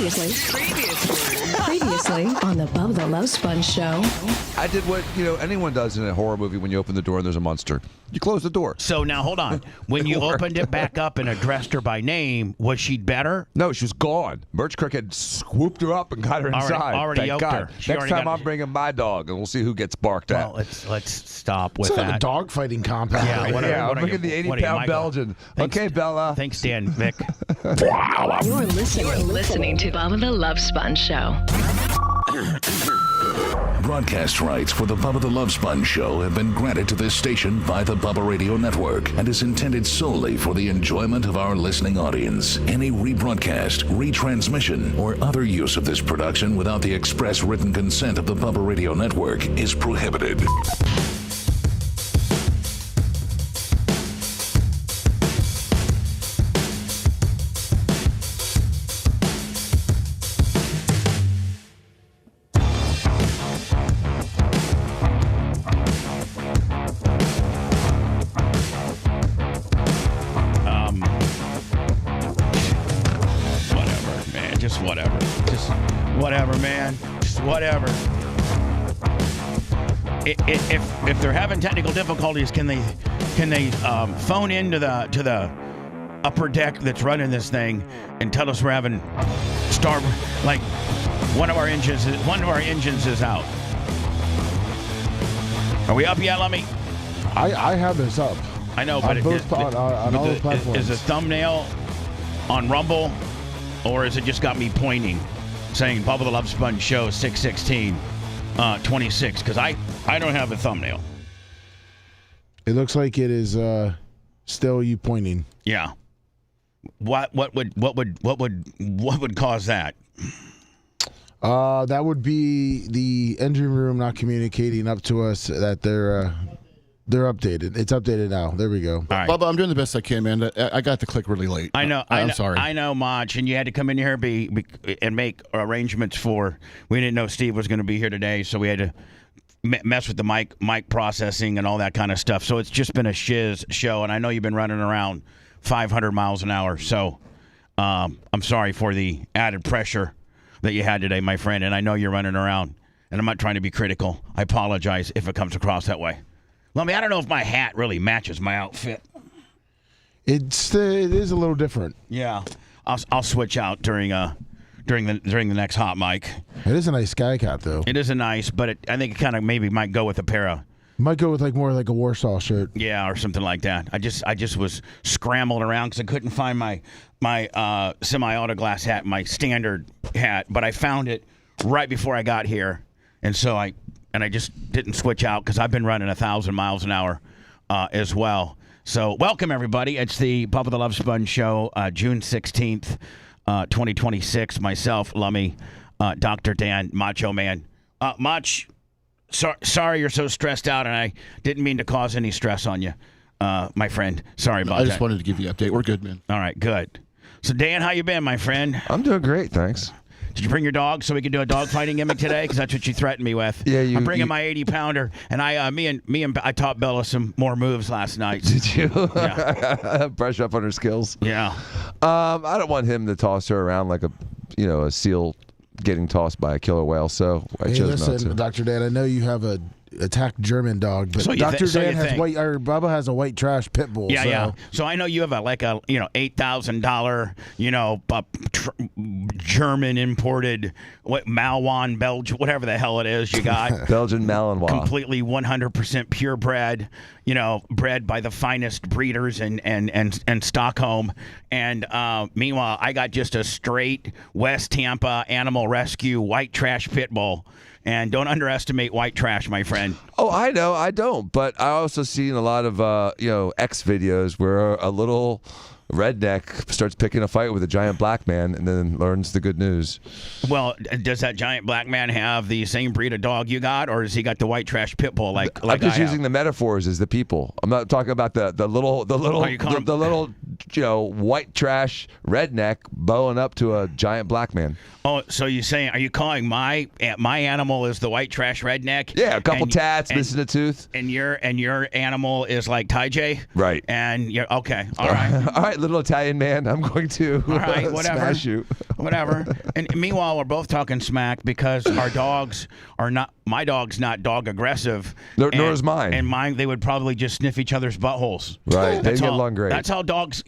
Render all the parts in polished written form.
Previously on the Bubba the Love Sponge Show. I did what anyone does in a horror movie when you open the door and there's a monster. You close the door. So now hold on. When you opened it back up and addressed her by name, was she better? No, she was gone. Birch Crick had swooped her up and got her inside. Already Thank yoked God. her. Next time I'm bringing my dog and we'll see who gets barked at. Well, let's stop with It's that. like a dog fighting compound. Yeah, what I'm bringing the 80-pound Belgian. Thanks, okay, Bella. Thanks, Dan Vic. You're listening to Bubba the Love Sponge Show. Broadcast rights for the Bubba the Love Sponge Show have been granted to this station by the Bubba Radio Network and is intended solely for the enjoyment of our listening audience. Any rebroadcast, retransmission, or other use of this production without the express written consent of the Bubba Radio Network is prohibited. Whatever. If they're having technical difficulties, can they phone into the upper deck that's running this thing and tell us we're having one of our engines is out? Are we up yet, Lummy? I have this up. I know, but on all the platforms. Is the thumbnail on Rumble, or is it just got me pointing? Saying Bubba the Love Sponge Show 616-26 because I don't have a thumbnail. It looks like it is still you pointing. Yeah. What would cause that? That would be the engine room not communicating up to us that they're updated. It's updated now. There we go. All right. Bubba, I'm doing the best I can, man. I got the click really late. I know. I'm sorry. I know, Mach, and you had to come in here and make arrangements for. We didn't know Steve was going to be here today, so we had to mess with the mic processing and all that kind of stuff. So it's just been a shiz show, and I know you've been running around 500 miles an hour. So I'm sorry for the added pressure that you had today, my friend. And I know you're running around, and I'm not trying to be critical. I apologize if it comes across that way. Lummy, I don't know if my hat really matches my outfit. It is a little different. Yeah, I'll switch out during the next hot mic. It is a nice sky cap though. It is a nice, but I think it kind of maybe might go with a pair of. Might go with more like a Warsaw shirt. Yeah, or something like that. I just was scrambling around because I couldn't find my semi-auto glass hat, my standard hat, but I found it right before I got here, and so I just didn't switch out because I've been running 1,000 miles an hour as well. So welcome, everybody. It's the Bubba the Love Sponge Show, June 16th, 2026. Myself, Lummy, Dr. Dan, Macho Man. Mach, sorry you're so stressed out, and I didn't mean to cause any stress on you, my friend. Sorry about that. I just wanted to give you an update. We're good, man. All right, good. So, Dan, how you been, my friend? I'm doing great, thanks. Did you bring your dog so we can do a dog fighting gimmick today? Because that's what you threatened me with. Yeah, I'm bringing my 80-pounder, and I taught Bella some more moves last night. Did you? Yeah. Brush up on her skills. Yeah. I don't want him to toss her around like a seal getting tossed by a killer whale. So I chose not to. Dr. Dan, I know you have a attacked German dog, but Dr. Dan has Bubba has a white trash pit bull. Yeah, so. yeah. So I know you have a $8,000 German imported Malinois Belgian, whatever the hell it is you got. Belgian Malinois. Completely 100% purebred, bred by the finest breeders in Stockholm. And meanwhile, I got just a straight West Tampa animal rescue white trash pit bull. And don't underestimate white trash, my friend. Oh, I know. I don't. But I also seen a lot of, X videos where a little redneck starts picking a fight with a giant black man and then learns the good news. Well, does that giant black man have the same breed of dog you got, or has he got the white trash pit bull like I'm just using the metaphors as the people. I'm not talking about the little white trash redneck bowing up to a giant black man. Oh, so are you calling my animal is the white trash redneck? Yeah, a couple tats, missing a tooth. And your animal is like Ty J? Right. And you're okay. All right. All right, little Italian man, I'm going to All right, whatever. smash you. Whatever. And meanwhile, we're both talking smack because our dogs are not. My dog's not dog aggressive. Nor is mine. And mine, they would probably just sniff each other's buttholes. Right. They That's get how, along great. That's how dogs.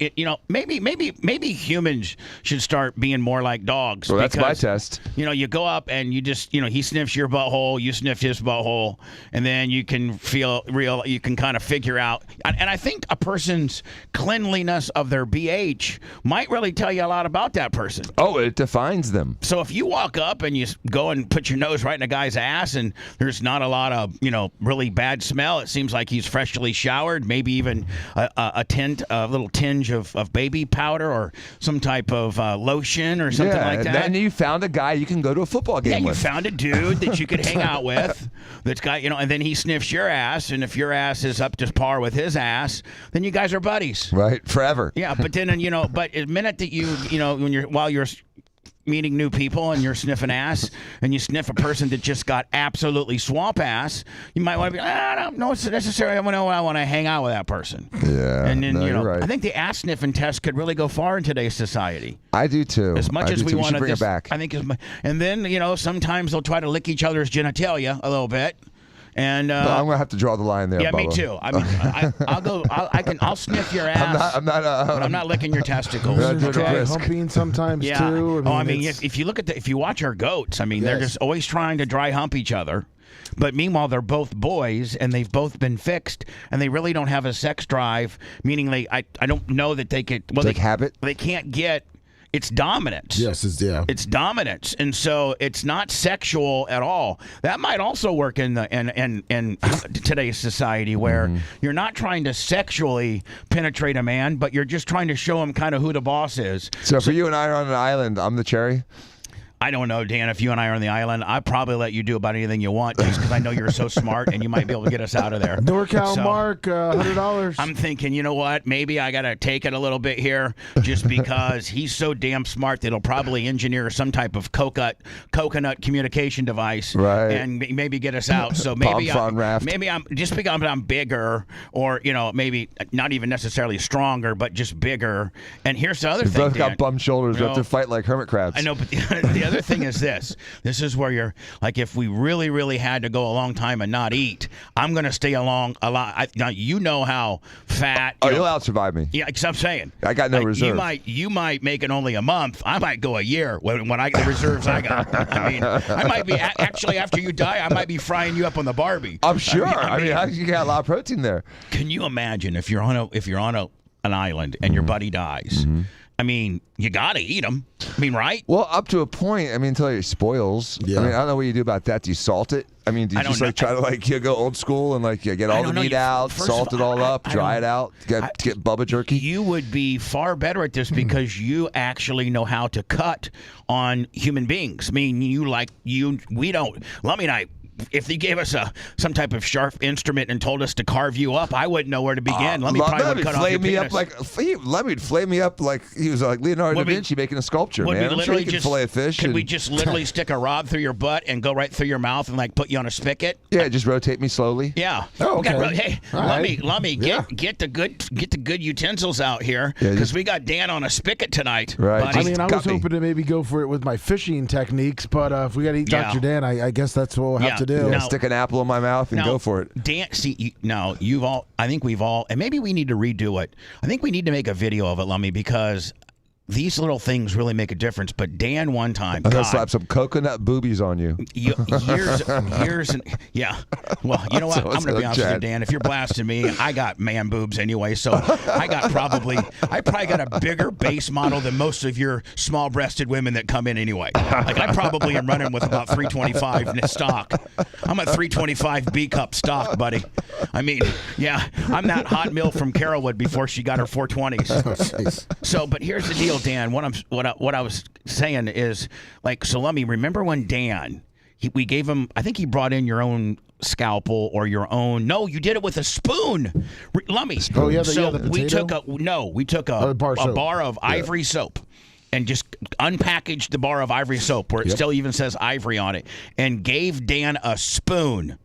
Maybe humans should start being more like dogs. Well, that's my because, test. You go up and you just, he sniffs your butthole, you sniff his butthole, and then you can you can kind of figure out. And I think a person's cleanliness of their BH might really tell you a lot about that person. Oh, it defines them. So if you walk up and you go and put your nose right in a guy's ass and there's not a lot of, really bad smell, it seems like he's freshly showered, maybe even a little tinge of baby powder or some type of lotion or something like that. And then you found a guy you can go to a football game with. You found a dude that you could hang out with that's got, and then he sniffs your ass, and if your ass is up to par with his ass, then you guys are buddies. Right, forever. Yeah, but then, but the minute that while you're meeting new people and you're sniffing ass and you sniff a person that just got absolutely swamp ass, you might want to be, I don't know it's necessary. I want to hang out with that person. Yeah. And then, you're right. I think the ass sniffing test could really go far in today's society. I do too. As much as we want to bring it back. I think, and then, sometimes they'll try to lick each other's genitalia a little bit. And No, I'm gonna have to draw the line there. yeah, Bubba. me too. I mean, I'll sniff your ass. But I'm not licking your testicles. I'm not doing a Dry risk. humping sometimes Yeah. too. If you watch our goats, they're Yes. just always trying to dry hump each other. But meanwhile, they're both boys, and they've both been fixed, and they really don't have a sex drive. Meaning, I don't know that they could. Well, Like habit? They can't get. It's dominance. Yes, It's dominance, and so it's not sexual at all. That might also work in today's society where you're not trying to sexually penetrate a man, but you're just trying to show him kind of who the boss is. So if you and I are on an island, I'm the cherry. I don't know, Dan, if you and I are on the island, I'd probably let you do about anything you want just because I know you're so smart and you might be able to get us out of there. NorCal So, Mark, $100. I'm thinking, you know what? Maybe I got to take it a little bit here just because he's so damn smart that he'll probably engineer some type of coconut communication device and maybe get us out. So maybe I'm just because I'm bigger or, maybe not even necessarily stronger, but just bigger. And here's the other We thing, both Dan. got bum shoulders. We have to fight like hermit crabs. I know, but the other thing is this. This is where you're like, if we really, really had to go a long time and not eat, I'm going to stay along a lot. Now, you know how fat. You'll out-survive me. Yeah, because I'm saying. I got no reserve. You might make it only a month. I might go a year when I get the reserves I got. I mean, I might be, actually, after you die, I might be frying you up on the Barbie. I'm sure. I mean, you got a lot of protein there. Can you imagine if you're on an island and your buddy dies? I mean, you got to eat them. I mean, right? Well, up to a point. I mean, until it spoils. Yeah. I mean, I don't know what you do about that. Do you salt it? I mean, do you just try to go old school and get all the meat out, salt it all up, dry it out, get Bubba jerky? You would be far better at this because you actually know how to cut on human beings. I mean, we don't. Lummi and I. If they gave us some type of sharp instrument and told us to carve you up, I wouldn't know where to begin. Let me cut off your penis. Let me flame me up like he was like Leonardo da Vinci making a sculpture, man. I'm sure he can fillet a fish. Could we just literally stick a rod through your butt and go right through your mouth and put you on a spigot? Yeah, just rotate me slowly. Yeah. Oh, okay. Hey, let me get the good utensils out here because we got Dan on a spigot tonight. Right. Buddy. I mean, I was hoping to maybe go for it with my fishing techniques, but if we got to eat Dr. Dan, I guess that's what we'll have to do. Yeah, stick an apple in my mouth and go for it. Dan, I think we've all, and maybe we need to redo it. I think we need to make a video of it, Lummi, because these little things really make a difference. But Dan, one time, I'm gonna slap some coconut boobies on you. Years, and yeah. Well, you know what? I'm gonna be honest with you, Dan. If you're blasting me, I got man boobs anyway, so I probably got a bigger base model than most of your small-breasted women that come in anyway. I probably am running with about 325 stock. I'm a 325 B cup stock, buddy. I mean, yeah, I'm that hot meal from Carolwood before she got her 420s. So, but here's the deal, Dan. What I was saying is, so let me remember when Dan, we gave him, I think he brought in your own scalpel or your own. No, you did it with a spoon. Lummi. Oh yeah, so the potato? we took a bar of ivory soap and just unpackaged the bar of ivory soap where it still even says ivory on it and gave Dan a spoon.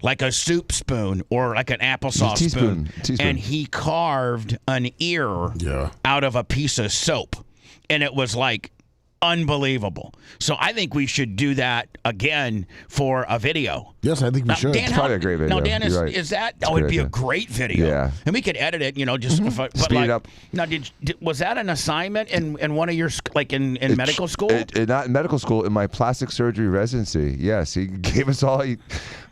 like a soup spoon or like an applesauce Teaspoon. and he carved an ear out of a piece of soap, and it was like unbelievable. So I think we should do that again for a video. Yes, I think we should. Dan, It's probably a great video. Now, Dan, You're right. is that? It's That a would good be a idea. great video. Yeah. And we could edit it, just but Speed like, it up. Now, was that an assignment in one of your like in medical school? Not in medical school, in my plastic surgery residency. Yes, he gave us all.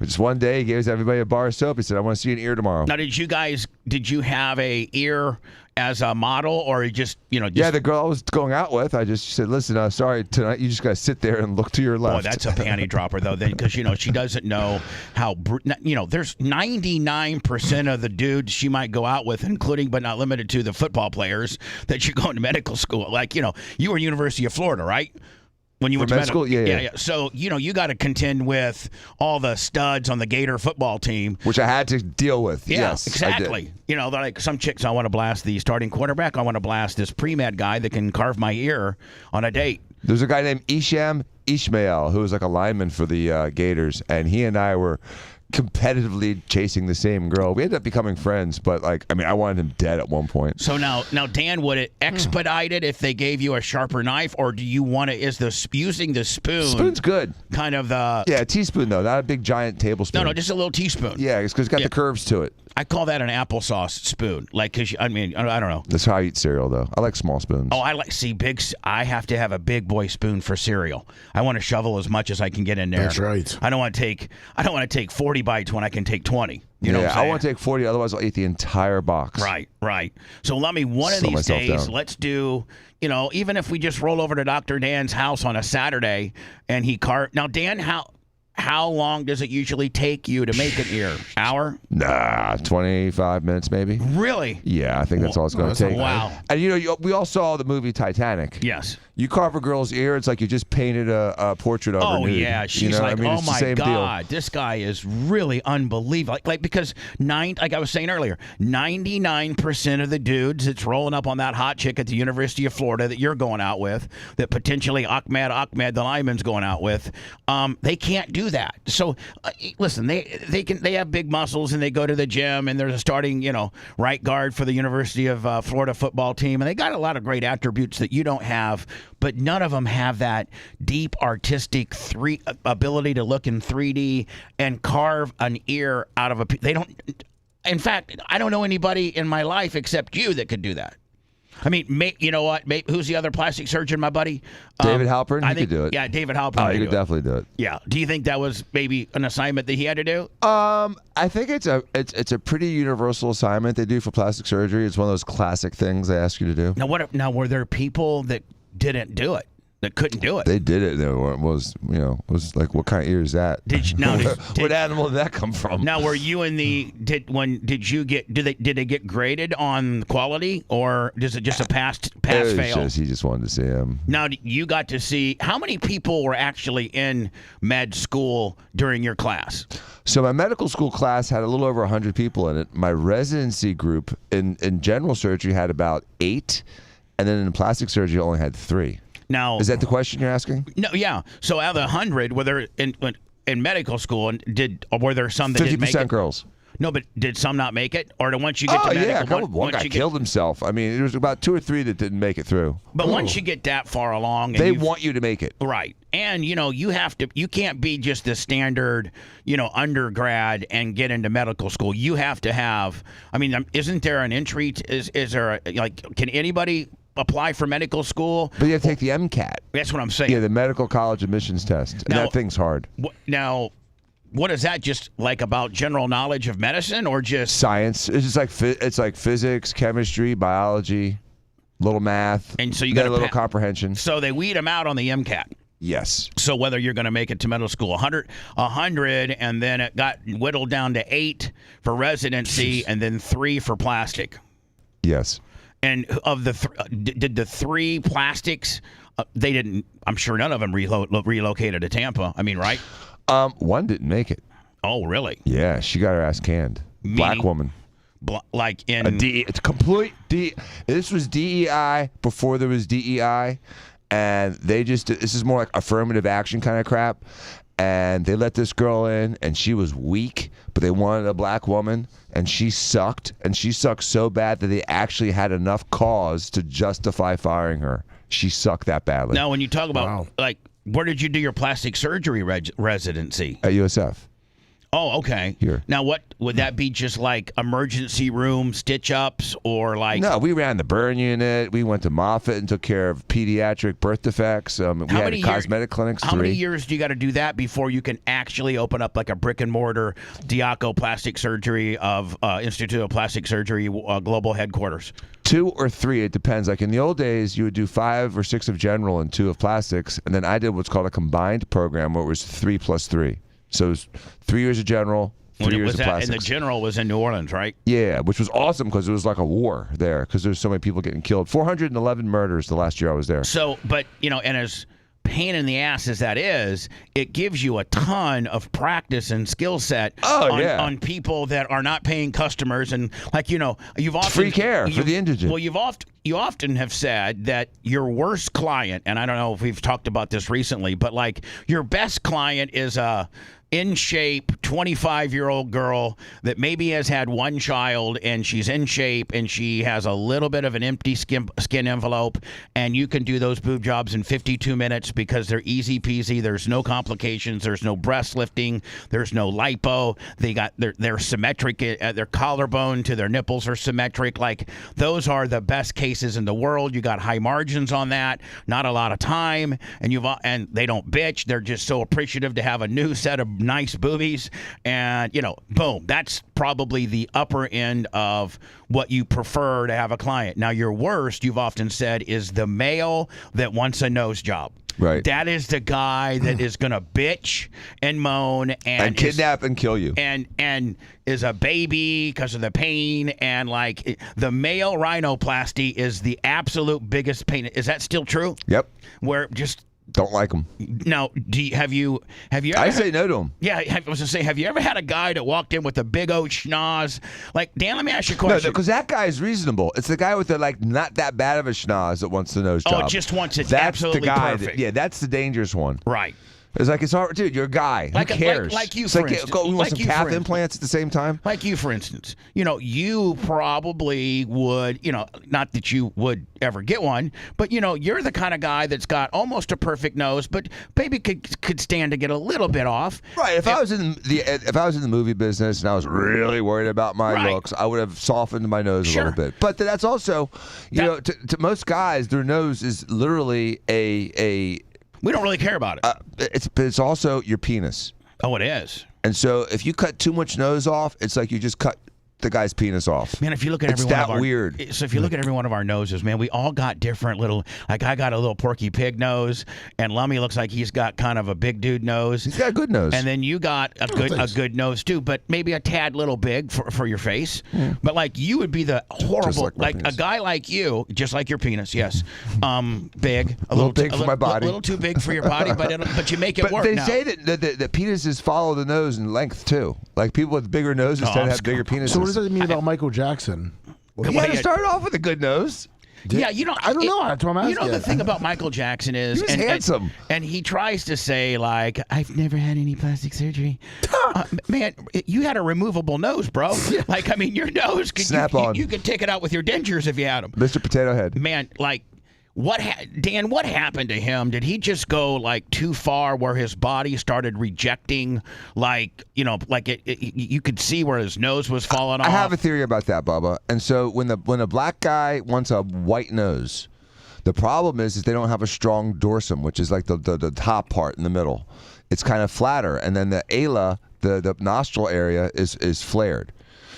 Just one day, he gave us everybody a bar of soap. He said, "I want to see an ear tomorrow." Now, did you have a ear as a model, or just Yeah, the girl I was going out with, I just said, "Listen, sorry, tonight you just got to sit there and look to your left." Boy, that's a panty dropper, though, because she doesn't know how. There's 99% of the dudes she might go out with, including but not limited to the football players that you're going to medical school. Like you were University of Florida, right? When you went to medical school, yeah. So you got to contend with all the studs on the Gator football team, which I had to deal with. Yeah, yes, exactly. They're like some chicks. I want to blast the starting quarterback. I want to blast this pre-med guy that can carve my ear on a date. There's a guy named Ishmael who was like a lineman for the Gators, and he and I were competitively chasing the same girl. We ended up becoming friends, but I wanted him dead at one point. So now, Dan, would it expedite it if they gave you a sharper knife, or do you want to? Using the spoon? Spoon's good. Kind of the a teaspoon though, not a big giant tablespoon. No, just a little teaspoon. Yeah, it's because it's got the curves to it. I call that an applesauce spoon. Because I don't know. That's how I eat cereal though. I like small spoons. Oh, I have to have a big boy spoon for cereal. I want to shovel as much as I can get in there. That's right. I don't want to take 40 bites when I can take 20. You know what I'm saying? I want to take 40, otherwise I'll eat the entire box. Right. So let me one of these days, let's do, even if we just roll over to Dr. Dan's house on a Saturday and he Now, Dan, how long does it usually take you to make an ear? Hour? Nah, 25 minutes maybe. Really? Yeah, I think that's all it's going to take. Wow. And we all saw the movie Titanic. Yes. You carve a girl's ear, it's like you just painted a portrait of her nude. Oh, yeah. She's like, it's oh, the my same God, deal. this guy is really unbelievable. Because like I was saying earlier, 99% of the dudes that's rolling up on that hot chick at the University of Florida that you're going out with, that potentially Ahmed, the lineman's going out with, they can't do that. So, listen, they have big muscles and they go to the gym, and there's a starting, right guard for the University of Florida football team, and they got a lot of great attributes that you don't have. But none of them have that deep artistic ability to look in 3D and carve an ear out of they don't. In fact, I don't know anybody in my life except you that could do that. I mean, you know what? Who's the other plastic surgeon, my buddy? David Halpern? I think, could do it. Yeah, David Halpern. He could definitely do it. Yeah. Do you think that was maybe an assignment that he had to do? I think it's a pretty universal assignment they do for plastic surgery. It's one of those classic things they ask you to do. Now were there people that didn't do it, that couldn't do it? They did it. It was like, what kind of ear is that? What animal did that come from? Now, were you in the did they get graded on quality, or is it just a pass fail? He just wanted to see him. Now, you got to see how many people were actually in med school during your class? So my medical school class had a little over 100 people in it. My residency group in general surgery had about 8, and then in plastic surgery only had 3. Now, is that the question you're asking? No, yeah. So out of the 100, were there in medical school, were there some that 50% didn't make it? girls. No, but did some not make it? Or once you get to medical, one guy killed himself. I mean, there was about 2 or 3 that didn't make it through. But once you get that far along, they want you to make it. Right. And you can't be just the standard, undergrad and get into medical school. You have to have, isn't there an entry? Is there can anybody apply for medical school? But you have to take the MCAT. That's what I'm saying. Yeah, the medical college admissions test. And that thing's hard. Now, what is that? Just like about general knowledge of medicine, or just science? It's just it's like physics, chemistry, biology, little math, and so you got a little comprehension. So they weed them out on the MCAT. Yes. So whether you're going to make it to medical school, 100, and then it got whittled down to 8 for residency, and then 3 for plastic. Yes. And of the did the 3 plastics, they didn't. I'm sure none of them relocated to Tampa. right? One didn't make it. Oh, really? Yeah, she got her ass canned. Meaning, black woman. Like in a it's complete This was DEI before there was DEI, and this is more like affirmative action kind of crap. and they let this girl in, and she was weak, but they wanted a black woman, and she sucked so bad that they actually had enough cause to justify firing her. She sucked that badly. Now, when you talk about, like, where did you do your plastic surgery residency? At USF. Oh, okay. Here. Now, what would that be? Just like emergency room stitch-ups, or like? No, we ran the burn unit. We went to Moffitt and took care of pediatric birth defects. We had cosmetic clinics. How many years do you got to do that before you can actually open up like a brick and mortar Diaco Plastic Surgery of Institute of Plastic Surgery global headquarters? 2 or 3, it depends. Like in the old days, you would do 5 or 6 of general and 2 of plastics, and then I did what's called a combined program where it was 3 plus 3. So it was 3 years of general, 3 years of plastics. And the general was in New Orleans, right? Yeah, which was awesome because it was like a war there because there's so many people getting killed. 411 murders the last year I was there. So, but, and as pain in the ass as that is, it gives you a ton of practice and skill set on people that are not paying customers. And like, you've often... Free care for the indigent. Well, you often have said that your worst client, and I don't know if we've talked about this recently, but like your best client is a in shape 25-year-old girl that maybe has had one child and she's in shape and she has a little bit of an empty skin envelope, and you can do those boob jobs in 52 minutes because they're easy peasy. There's no complications. There's no breast lifting. There's no lipo. They're symmetric. Their collarbone to their nipples are symmetric. Like, those are the best cases in the world. You got high margins on that. Not a lot of time, and they don't bitch. They're just so appreciative to have a new set of nice boobies, and boom, that's probably the upper end of what you prefer to have a client. Now, your worst, you've often said, is the male that wants a nose job. Right. That is the guy that is gonna bitch and moan and kidnap and kill you and is a baby because of the pain, and like the male rhinoplasty is the absolute biggest pain. Is that still true? Yep. Where just don't like them. Now, have you ever I say no to them. Yeah, I was gonna say, have you ever had a guy that walked in with a big old schnoz? Like, Dan, let me ask you a question. No, because that guy is reasonable. It's the guy with the not that bad of a schnoz that wants the nose job. Oh, just wants it that's absolutely the guy perfect. that's the dangerous one. Right. It's like, it's hard, dude. You're a guy. Who cares? Like you, it's for like, instance. we want some calf implants at the same time. Like you, for instance. You probably would. Not that you would ever get one, but you're the kind of guy that's got almost a perfect nose, but maybe could stand to get a little bit off. Right. If I was in the movie business and I was really worried about my looks, I would have softened my nose a little bit. But that's also, to most guys, their nose is literally a we don't really care about it. It's also your penis. Oh, it is. And so if you cut too much nose off, it's like you just cut the guy's penis off. Man, if you look at it's every one that of our weird. So if you look at every one of our noses, man, we all got different little. Like, I got a little Porky Pig nose, and Lummy looks like he's got kind of a big dude nose. He's got a good nose. And then you got a good nose too, but maybe a tad little big for your face. Yeah. But like, you would be the horrible, like a guy like you, just like your penis, yes, big, a little big for my body, a little too big for your body, but you make it work. But they now. say that the penises follow the nose in length too. Like, people with bigger noses tend to have bigger penises. So what does that mean about Michael Jackson? He had to start off with a good nose. Yeah, I don't know. That's what I'm asking. The thing about Michael Jackson is he was handsome, and he tries to say, like, I've never had any plastic surgery. Man, you had a removable nose, bro. Like, I mean, your nose could snap on. You could take it out with your dentures if you had them. Mr. Potato Head. Man, like, Dan, what happened to him? Did he just go like too far where his body started rejecting, like, you could see where his nose was falling off? I have a theory about that, Bubba. And so when a black guy wants a white nose, the problem is they don't have a strong dorsum, which is like the top part in the middle. It's kind of flatter, and then the ala, the nostril area, is flared.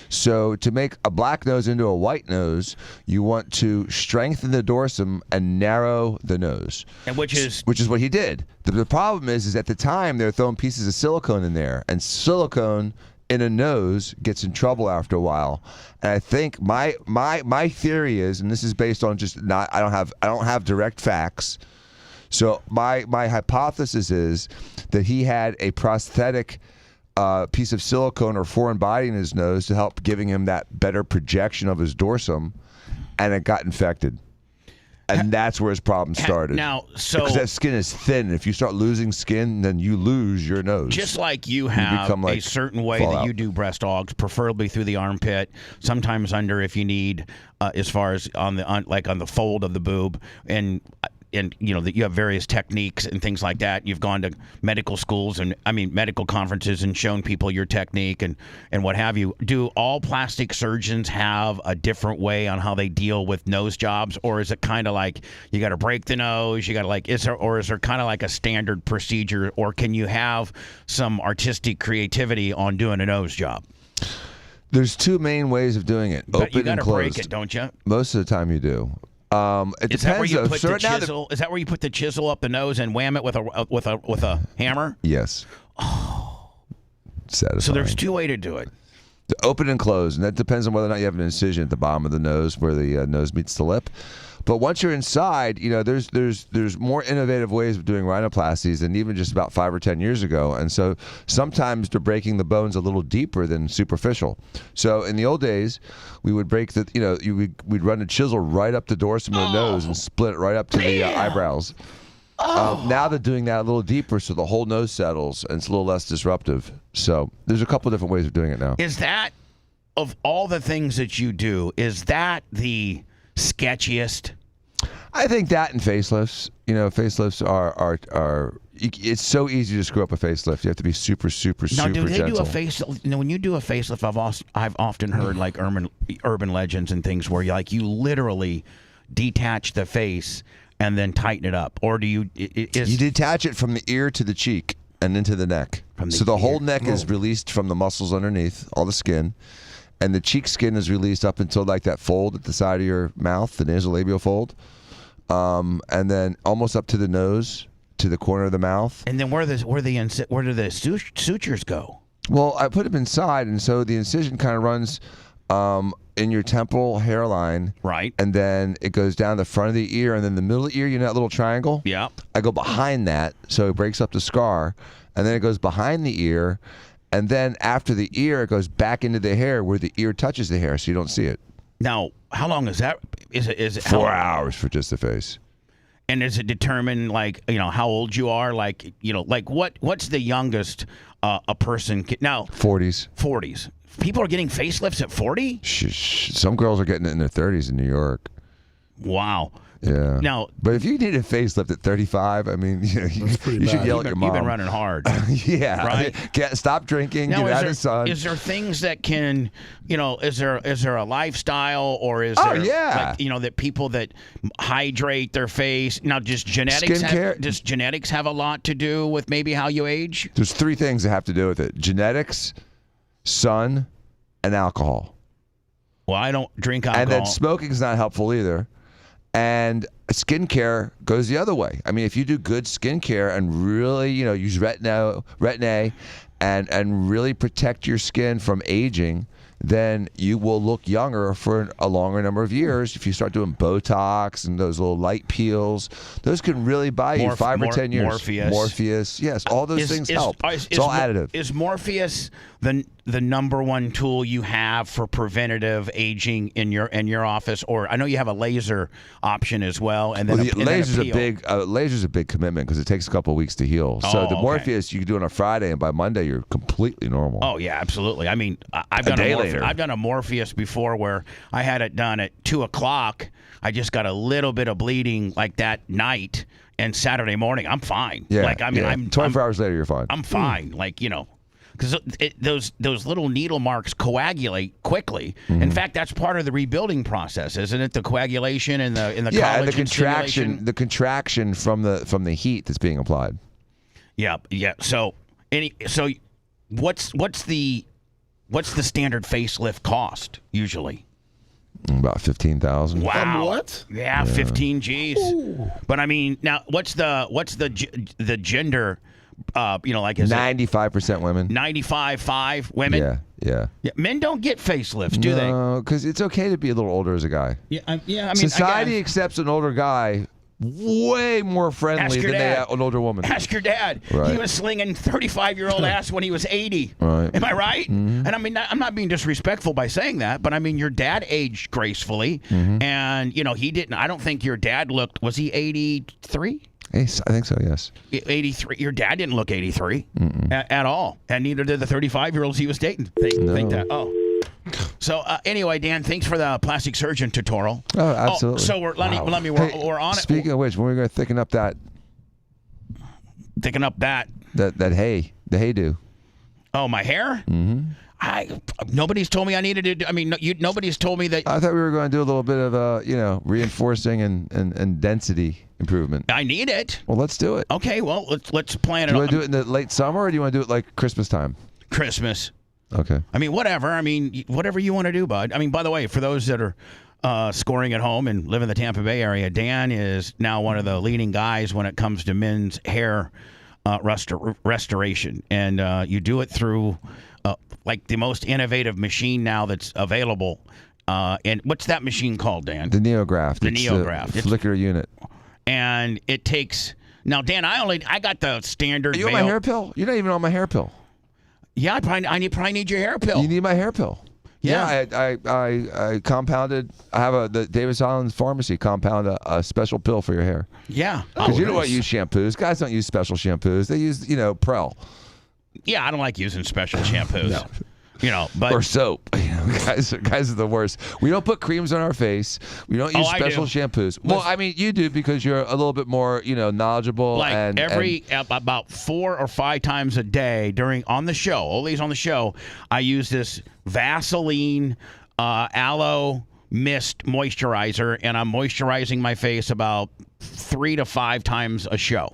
So to make a black nose into a white nose, you want to strengthen the dorsum and narrow the nose. And which is what he did. The problem is at the time they were throwing pieces of silicone in there, and silicone in a nose gets in trouble after a while. And I think my theory is, and this is based on just I don't have direct facts. So my hypothesis is that he had a prosthetic piece of silicone or foreign body in his nose to help giving him that better projection of his dorsum, and it got infected. And that's where his problem started. Now, so because that skin is thin. If you start losing skin, then you lose your nose. Just like you have a certain way that you do breast augs, preferably through the armpit, sometimes under if you need, as far as on the fold of the boob, and you know that you have various techniques and things like that. You've gone to medical schools and medical conferences and shown people your technique and what have you. Do all plastic surgeons have a different way on how they deal with nose jobs, or is it kind of like you got to break the nose, you got to is there kind of like a standard procedure, or can you have some artistic creativity on doing a nose job? There's two main ways of doing it: but you open and gotta closed. Break it, don't you? Most of the time, you do. It Is depends. That where you put the chisel? Is that where you put the chisel up the nose and wham it with a hammer? Yes. Oh, satisfying. So there's two ways to do it. The open and close, and that depends on whether or not you have an incision at the bottom of the nose where the nose meets the lip. But once you're inside, you know, there's more innovative ways of doing rhinoplasties than even just about 5 or 10 years ago. And so sometimes they're breaking the bones a little deeper than superficial. So in the old days, we would break we'd run a chisel right up the dorsum of the nose and split it right up to the eyebrows. Now they're doing that a little deeper so the whole nose settles and it's a little less disruptive. So there's a couple different ways of doing it now. Is that, of all the things that you do, is that the sketchiest? I think that and facelifts. You know, facelifts are it's so easy to screw up a facelift. You have to be super Now, do they gentle. do a facelift? You know, when you do a facelift, I've often heard like urban legends and things where you literally detach the face and then tighten it up, or do you? You detach it from the ear to the cheek and into the neck. So the whole neck is released from the muscles underneath, all the skin. And the cheek skin is released up until like that fold at the side of your mouth, the nasolabial fold, and then almost up to the nose, to the corner of the mouth. And then where do the sutures go? Well, I put them inside, and so the incision kind of runs in your temporal hairline, right? And then it goes down the front of the ear, and then the middle of the ear. You know that little triangle? Yeah. I go behind that, so it breaks up the scar, and then it goes behind the ear. And then after the ear, it goes back into the hair where the ear touches the hair, so you don't see it. Now, how long is that? Is it 4 hours for just the face? And is it determined how old you are? What's the youngest a person can now? 40s. 40s. People are getting facelifts at 40? Some girls are getting it in their 30s in New York. Wow. Yeah. Now, but if you need a facelift at 35, I mean, you should yell at your mom. You've been running hard. Yeah. Right? Stop drinking. Now, get out of the sun. Is there things that can, is there a lifestyle, or is there that people that hydrate their face? Now, does genetics have a lot to do with maybe how you age? There's 3 things that have to do with it: genetics, sun, and alcohol. Well, I don't drink alcohol. And then smoking is not helpful either. And skincare goes the other way. I mean, if you do good skincare and really, use Retin-A and really protect your skin from aging, then you will look younger for a longer number of years. If you start doing Botox and those little light peels, those can really buy you 5 or 10 years. Morpheus. Yes, all those things help. It's all additive. Is Morpheus the number one tool you have for preventative aging in your office? Or I know you have a laser option as well. And then laser's a big commitment because it takes a couple of weeks to heal. So the Morpheus you can do on a Friday, and by Monday you're completely normal. Oh yeah, absolutely. I mean, I've done a Morpheus before where I had it done at 2:00. I just got a little bit of bleeding like that night, and Saturday morning I'm fine. Yeah, I'm 24 hours later you're fine. I'm fine. Because those little needle marks coagulate quickly. Mm-hmm. In fact, that's part of the rebuilding process, isn't it? The coagulation and the and the contraction from the heat that's being applied. Yeah. So what's the standard facelift cost usually? About 15,000. Wow. What? Yeah, 15 G's. Ooh. But I mean, now what's the gender? Is 95% women. 95.5 women. Yeah. Men don't get facelifts, do they? No, because it's okay to be a little older as a guy. Yeah. I mean, society accepts an older guy way more friendly than an older woman. Ask your dad. Right. He was slinging 35-year-old ass when he was 80. Right. Am I right? Mm-hmm. And I mean, I'm not being disrespectful by saying that, but I mean, your dad aged gracefully, and you know he didn't. I don't think your dad looked. Was he 83? I think so. Yes. 83. Your dad didn't look 83 at all, and neither did the 35-year-olds he was dating. Think that. Oh. So anyway, Dan, thanks for the plastic surgeon tutorial. Oh, absolutely. So we're on it. Speaking of which, when we're going to thicken up that the haydo. Oh, my hair? Mm-hmm. Nobody's told me I needed to. I mean, nobody's told me that. I thought we were going to do a little bit of reinforcing and density improvement. I need it. Well, let's do it. Okay, well, let's plan it. Do you want to do it in the late summer, or do you want to do it like Christmas time? Christmas. Okay. I mean, whatever. I mean, whatever you want to do, bud. I mean, by the way, for those that are scoring at home and live in the Tampa Bay area, Dan is now one of the leading guys when it comes to men's hair restoration. And you do it through like the most innovative machine now that's available. And what's that machine called, Dan? The Neograph. The Neograph. It's flicker unit. And it takes... Now, Dan, I got the standard... Are you on my hair pill? You're not even on my hair pill. Yeah, I probably need your hair pill. You need my hair pill. Yeah. I compounded. I have the Davis Island Pharmacy compound a special pill for your hair. Yeah. Because you don't want to use shampoos. Guys don't use special shampoos. They use, Prel. Yeah, I don't like using special shampoos. No. But or soap. Guys are the worst. We don't put creams on our face. We don't use special shampoos. Well, I mean, you do because you're a little bit more, knowledgeable. Like about 4 or 5 times a day on the show, always on the show, I use this Vaseline aloe mist moisturizer, and I'm moisturizing my face about 3 to 5 times a show.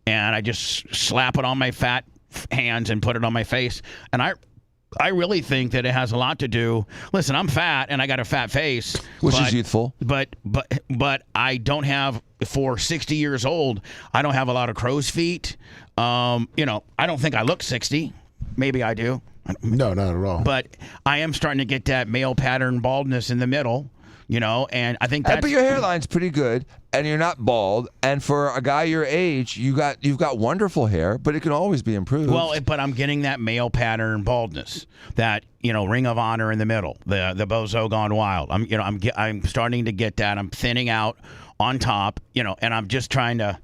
And I just slap it on my fat hands and put it on my face. And I really think that it has a lot to do. Listen, I'm fat and I got a fat face, which is youthful. But I don't have, for 60 years old, I don't have a lot of crow's feet. I don't think I look 60. Maybe I do. No, not at all. But I am starting to get that male pattern baldness in the middle. And I think that's... But your hairline's pretty good, and you're not bald. And for a guy your age, you've got wonderful hair, but it can always be improved. Well, but I'm getting that male pattern baldness, that Ring of Honor in the middle, the bozo gone wild. I'm starting to get that. I'm thinning out on top, and I'm just trying to.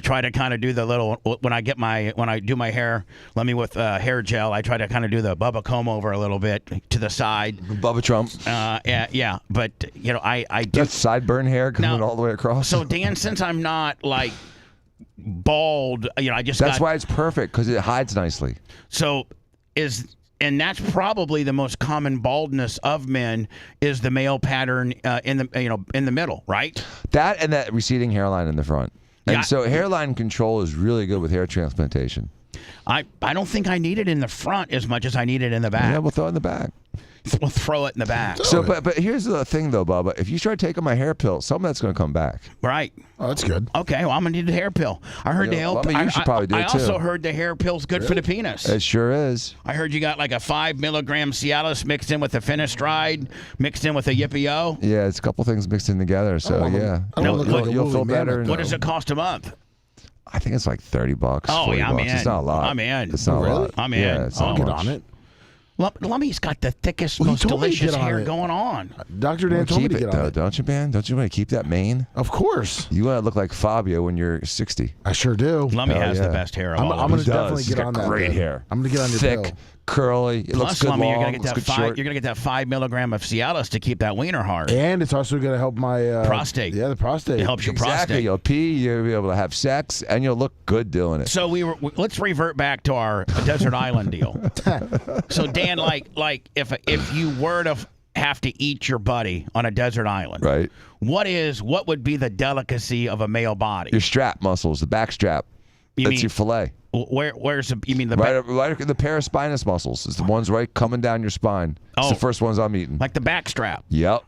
Try to kind of do the little when I do my hair. Let me with hair gel. I try to kind of do the Bubba comb over a little bit to the side. Bubba Trump. Yeah. But I do. That's sideburn hair coming all the way across. So Dan, since I'm not like bald, That's why it's perfect, because it hides nicely. And that's probably the most common baldness of men is the male pattern in the middle, right? That and that receding hairline in the front. And so hairline control is really good with hair transplantation. I don't think I need it in the front as much as I need it in the back. Yeah, we'll throw it in the back. We'll throw it in the back. So, but here's the thing, though, Bubba. If you start taking my hair pill, some of that's going to come back. Right. Oh, that's good. Okay, well, I'm going to need the hair pill. I heard you should probably do it, too. I also heard the hair pill's good for the penis. It sure is. I heard you got like a 5 milligram Cialis mixed in with a finasteride, mixed in with a Yippee-O. Yeah, it's a couple things mixed in together, so you'll feel better. What does it cost a month? I think it's like $30. Oh, yeah, I'm in. It's not a lot. I'm in. It's not a lot. I'm in. Yeah, it's not Get much. on it. Lummy's got the thickest, most delicious hair going on. Dr. Dan told me to get on it. Don't you, man? Don't you want to keep that mane? Of course. You want to look like Fabio when you're 60. I sure do. Lummy has the best hair of all I'm of going us. to definitely get on that. Great hair. I'm going to get on your thick, pill. curly. It looks Plus, good Lummy, long. you're going to get that 5 milligram of Cialis to keep that wiener hard. And it's also going to help my prostate. Yeah, the prostate. It helps your Exactly. prostate. You'll pee. You'll be able to have sex, and you'll look good doing it. So let's revert back to our desert island deal. So Dan, like if you were to have to eat your buddy on a desert island, right? What would be the delicacy of a male body? Your strap muscles, the back strap. That's your fillet. Where's you mean the right the paraspinous muscles? It's the ones right coming down your spine. It's the first ones I'm eating. Like the back strap. Yep.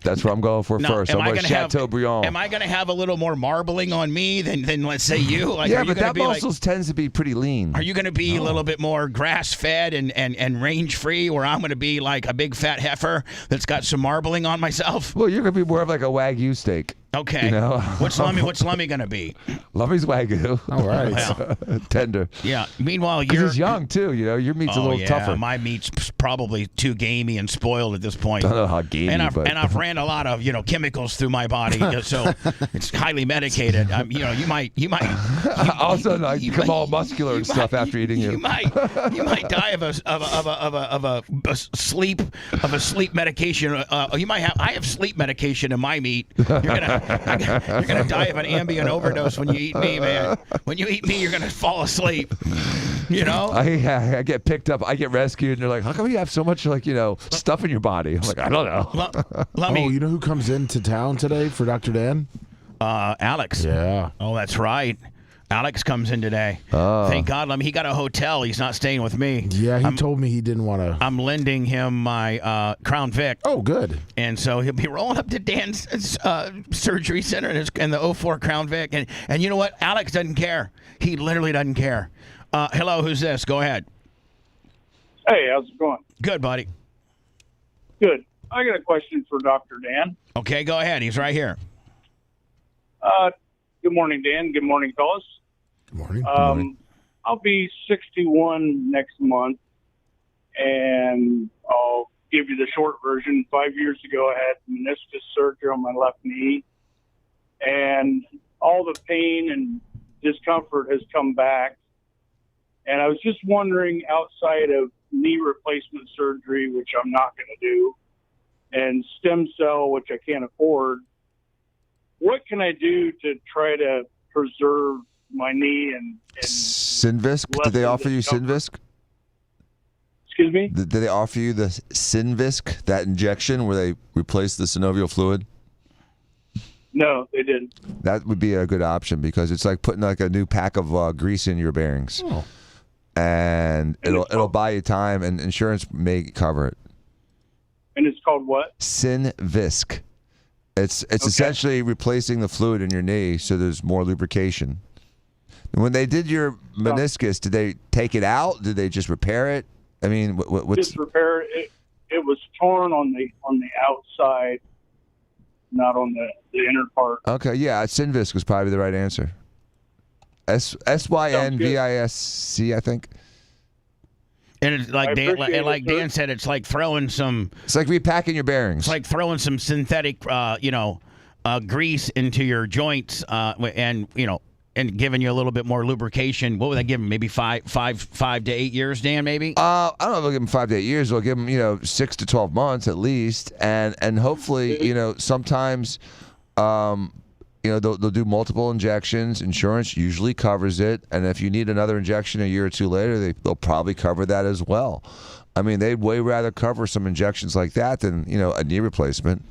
That's what I'm going for first. I'm going Chateaubriand. Am I going to have a little more marbling on me than let's say you? Like, yeah, but that muscles tends to be pretty lean. Are you going to be a little bit more grass-fed and range-free, where I'm going to be like a big fat heifer that's got some marbling on myself? Well, you're going to be more of like a Wagyu steak. Okay. You know? What's Lummy gonna be? Lummy's Wagyu. All right. Tender. Yeah. Meanwhile, Because you're he's young, too. You know, your meat's a little tougher. My meat's probably too gamey and spoiled at this point. I don't know how gamey, and I've ran a lot of chemicals through my body, so it's highly medicated. You might all of a sudden, I become all muscular and stuff after eating you. You might die of a sleep medication. I have sleep medication in my meat. You're gonna die of an Ambien overdose when you eat me, man. When you eat me, you're gonna fall asleep. You know? I get picked up. I get rescued, and they're like, "How come you have so much stuff in your body?" I'm like, "I don't know." Oh, you know who comes into town today for Dr. Dan? Alex. Yeah. Oh, that's right. Alex comes in today. Thank God. He got a hotel. He's not staying with me. Yeah, he told me he didn't want to. I'm lending him my Crown Vic. Oh, good. And so he'll be rolling up to Dan's surgery center in the 04 Crown Vic. And you know what? Alex doesn't care. He literally doesn't care. Hello, who's this? Go ahead. Hey, how's it going? Good, buddy. Good. I got a question for Dr. Dan. Okay, go ahead. He's right here. Good morning, Dan. Good morning, fellas. Good morning. Good morning. I'll be 61 next month, and I'll give you the short version. 5 years ago, I had meniscus surgery on my left knee, and all the pain and discomfort has come back. And I was just wondering, outside of knee replacement surgery, which I'm not going to do, and stem cell, which I can't afford, what can I do to try to preserve my knee and Synvisc? Did they offer you Synvisc? Excuse me? Did they offer you the Synvisc, that injection where they replace the synovial fluid? No, they didn't. That would be a good option because it's like putting like a new pack of grease in your bearings. Oh. And it'll buy you time, and insurance may cover it. And it's called what? Synvisc. It's essentially replacing the fluid in your knee so there's more lubrication. When they did your meniscus, did they take it out? Did they just repair it? I mean, what's just repair it? It was torn on the outside, not on the inner part. Okay, yeah, Synvisc was probably the right answer. SYNVISC, I think. And it's like Dan said, it's like throwing some. It's like repacking your bearings. It's like throwing some synthetic, grease into your joints, and giving you a little bit more lubrication. What would they give him? Maybe 5 to 8 years, Dan? Maybe. I don't know if they'll give him 5 to 8 years. They'll give him 6 to 12 months at least, and hopefully sometimes. They'll do multiple injections. Insurance usually covers it, and if you need another injection a year or two later, they'll probably cover that as well. I mean, they'd way rather cover some injections like that than a knee replacement.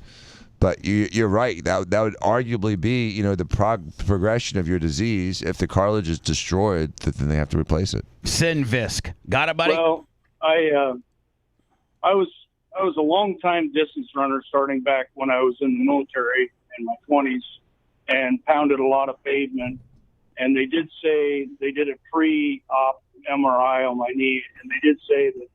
But you're right. That would arguably be the progression of your disease. If the cartilage is destroyed, then they have to replace it. Synvisc. Got it, buddy? Well, I was a long time distance runner starting back when I was in the military in my 20s. And pounded a lot of pavement. And they did say they did a pre-op MRI on my knee, and they did say that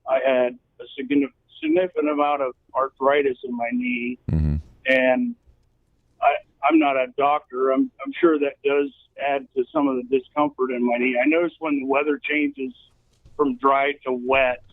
I had a significant amount of arthritis in my knee. Mm-hmm. And I'm not a doctor. I'm sure that does add to some of the discomfort in my knee. I notice when the weather changes from dry to wet,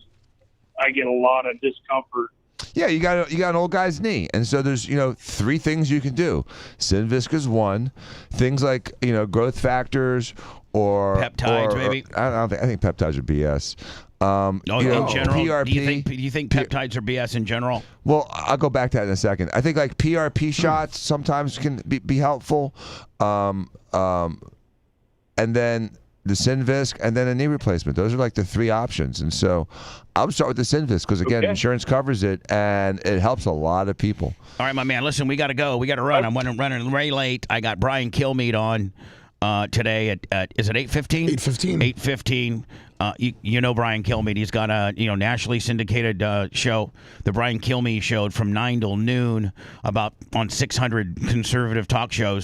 I get a lot of discomfort. Yeah, you got an old guy's knee, and so there's 3 things you can do. Synvisc is one. Things like growth factors or peptides, maybe. I think peptides are BS. In general, PRP. do you think peptides are BS in general? Well, I'll go back to that in a second. I think like PRP shots sometimes can be helpful, and then the Synvisc, and then a knee replacement. Those are like the 3 options. And so I would start with the Synvisc because, again, insurance covers it, and it helps a lot of people. All right, my man. Listen, we got to go. We got to run. I'm running way late. I got Brian Kilmeade on today at is it 8:15? 8:15. 8:15. You know Brian Kilmeade. He's got a nationally syndicated show, the Brian Kilmeade Show, from 9 till noon, on 600 conservative talk show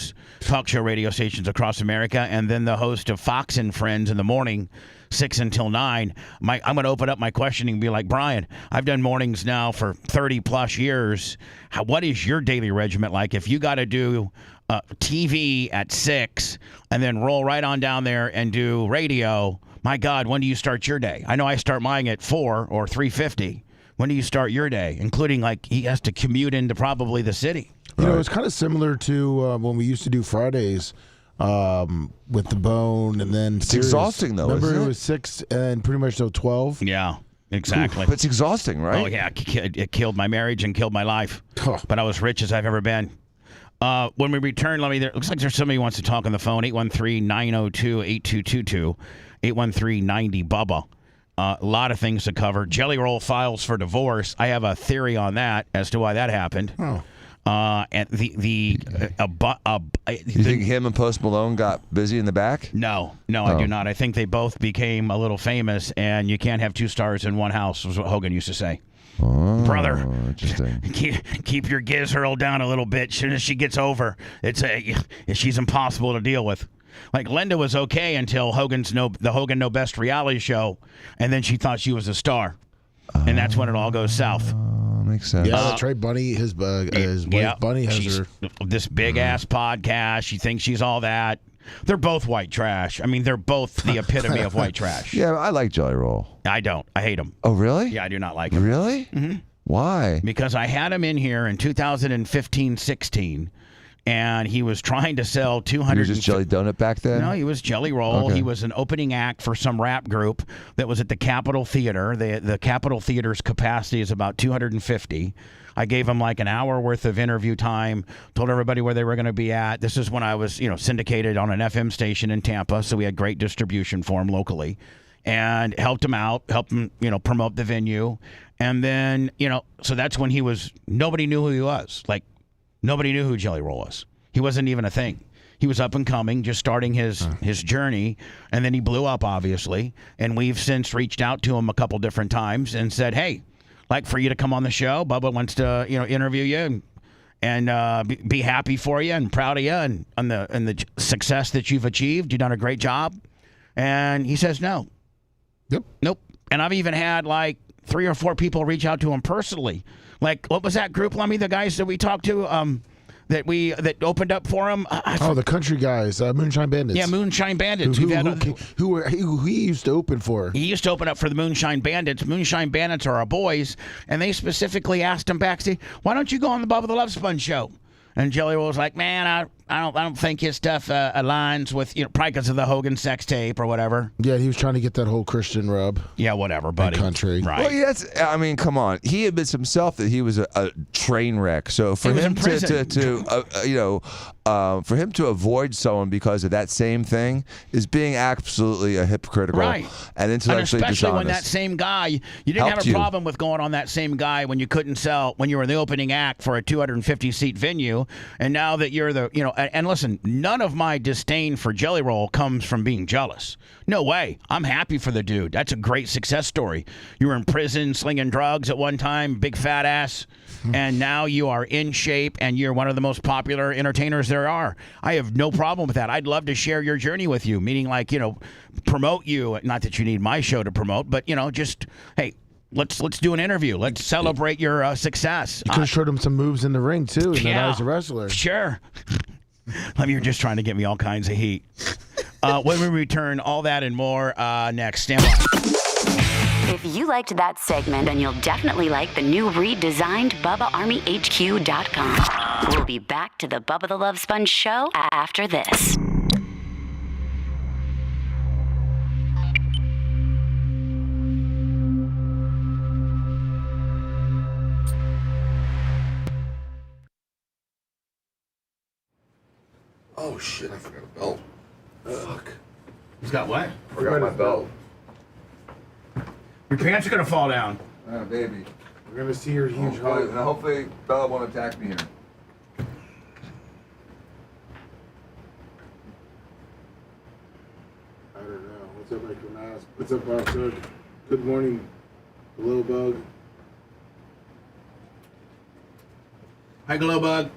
radio stations across America, and then the host of Fox and Friends in the morning, 6 until 9. I'm going to open up my questioning and be like, Brian, I've done mornings now for 30 plus years. What is your daily regimen like? If you got to do TV at 6 and then roll right on down there and do radio, my God, when do you start your day? I know I start mine at 4 or 3:50. When do you start your day? Including, like, he has to commute into probably the city. You know, it's kind of similar to when we used to do Fridays with the Bone, and then it's exhausting though. Remember, isn't it was 6 and pretty much till 12. Yeah, exactly. But it's exhausting, right? Oh yeah, it killed my marriage and killed my life. But I was rich as I've ever been. When we return, looks like there's somebody who wants to talk on the phone. 813-902-8222, 813-90-BUBBA. A lot of things to cover. Jelly Roll files for divorce. I have a theory on that as to why that happened. Oh. And you think him and Post Malone got busy in the back? No, I do not. I think they both became a little famous, and you can't have 2 stars in one house, was what Hogan used to say. Oh, Brother, interesting. keep your giz hurled down a little bit. As soon as she gets over, she's impossible to deal with. Like Linda was okay until the Hogan No Best reality show, and then she thought she was a star, and that's when it all goes south. Makes sense. Yeah, that's right. Bunnie, his wife Bunnie has her this big ass podcast. She thinks she's all that. They're both white trash. I mean, they're both the epitome of white trash. Yeah, I like Jelly Roll. I don't. I hate him. Oh, really? Yeah, I do not like him. Really? Mm-hmm. Why? Because I had him in here in 2015-16, and he was trying to sell 200. He was just Jelly Donut back then? No, he was Jelly Roll. Okay. He was an opening act for some rap group that was at the Capitol Theater. The Capitol Theater's capacity is about 250. I gave him like an hour worth of interview time, told everybody where they were going to be at. This is when I was, syndicated on an FM station in Tampa, so we had great distribution for him locally, and helped him out, helped him, promote the venue. And then, so that's when nobody knew who he was. Like, nobody knew who Jelly Roll was. He wasn't even a thing. He was up and coming, just starting his journey, and then he blew up, obviously. And we've since reached out to him a couple different times and said, hey, like for you to come on the show. Bubba wants to, interview you and be happy for you and proud of you and the success that you've achieved. You've done a great job. And he says no. Yep. Nope. And I've even had like 3 or 4 people reach out to him personally. Like, what was that group, Lummy? The guys that we talked to that opened up for him. The country guys, Moonshine Bandits. Yeah, Moonshine Bandits. Who he used to open for. He used to open up for the Moonshine Bandits. Moonshine Bandits are our boys, and they specifically asked him backstage, why don't you go on the Bubba the Love Sponge show? And Jelly Roll was like, man, I don't think his stuff aligns with, probably because of the Hogan sex tape or whatever. Yeah, he was trying to get that whole Christian rub. Yeah, whatever, buddy. Country. Right. Well, yeah, come on. He admits himself that he was a train wreck. So for him for him to avoid someone because of that same thing is being absolutely hypocritical and intellectually and especially dishonest. when that same guy, you didn't have a problem with going on that same guy when you couldn't sell, when you were the opening act for a 250-seat venue, and now that you're the, and listen, none of my disdain for Jelly Roll comes from being jealous. No way. I'm happy for the dude. That's a great success story. You were in prison slinging drugs at one time, big fat ass, and now you are in shape and you're one of the most popular entertainers there are. I have no problem with that. I'd love to share your journey with you, meaning like, promote you. Not that you need my show to promote, but, just, hey, let's do an interview. Let's celebrate your success. You could have showed him some moves in the ring, too, and that I was a wrestler. Sure. You're just trying to get me all kinds of heat. When we return, all that and more next. Stand by. If you liked that segment, then you'll definitely like the new redesigned BubbaArmyHQ.com. We'll be back to the Bubba the Love Sponge show after this. Oh shit! I forgot a belt. Fuck. He's got what? Forgot my belt. Your pants are gonna fall down. Baby. We're going to see your huge hug. Hopefully Bella won't attack me here. I don't know. What's up, Micronas? What's up, Bob Sug? Good morning, Glow Bug. Hi, Glow Bug.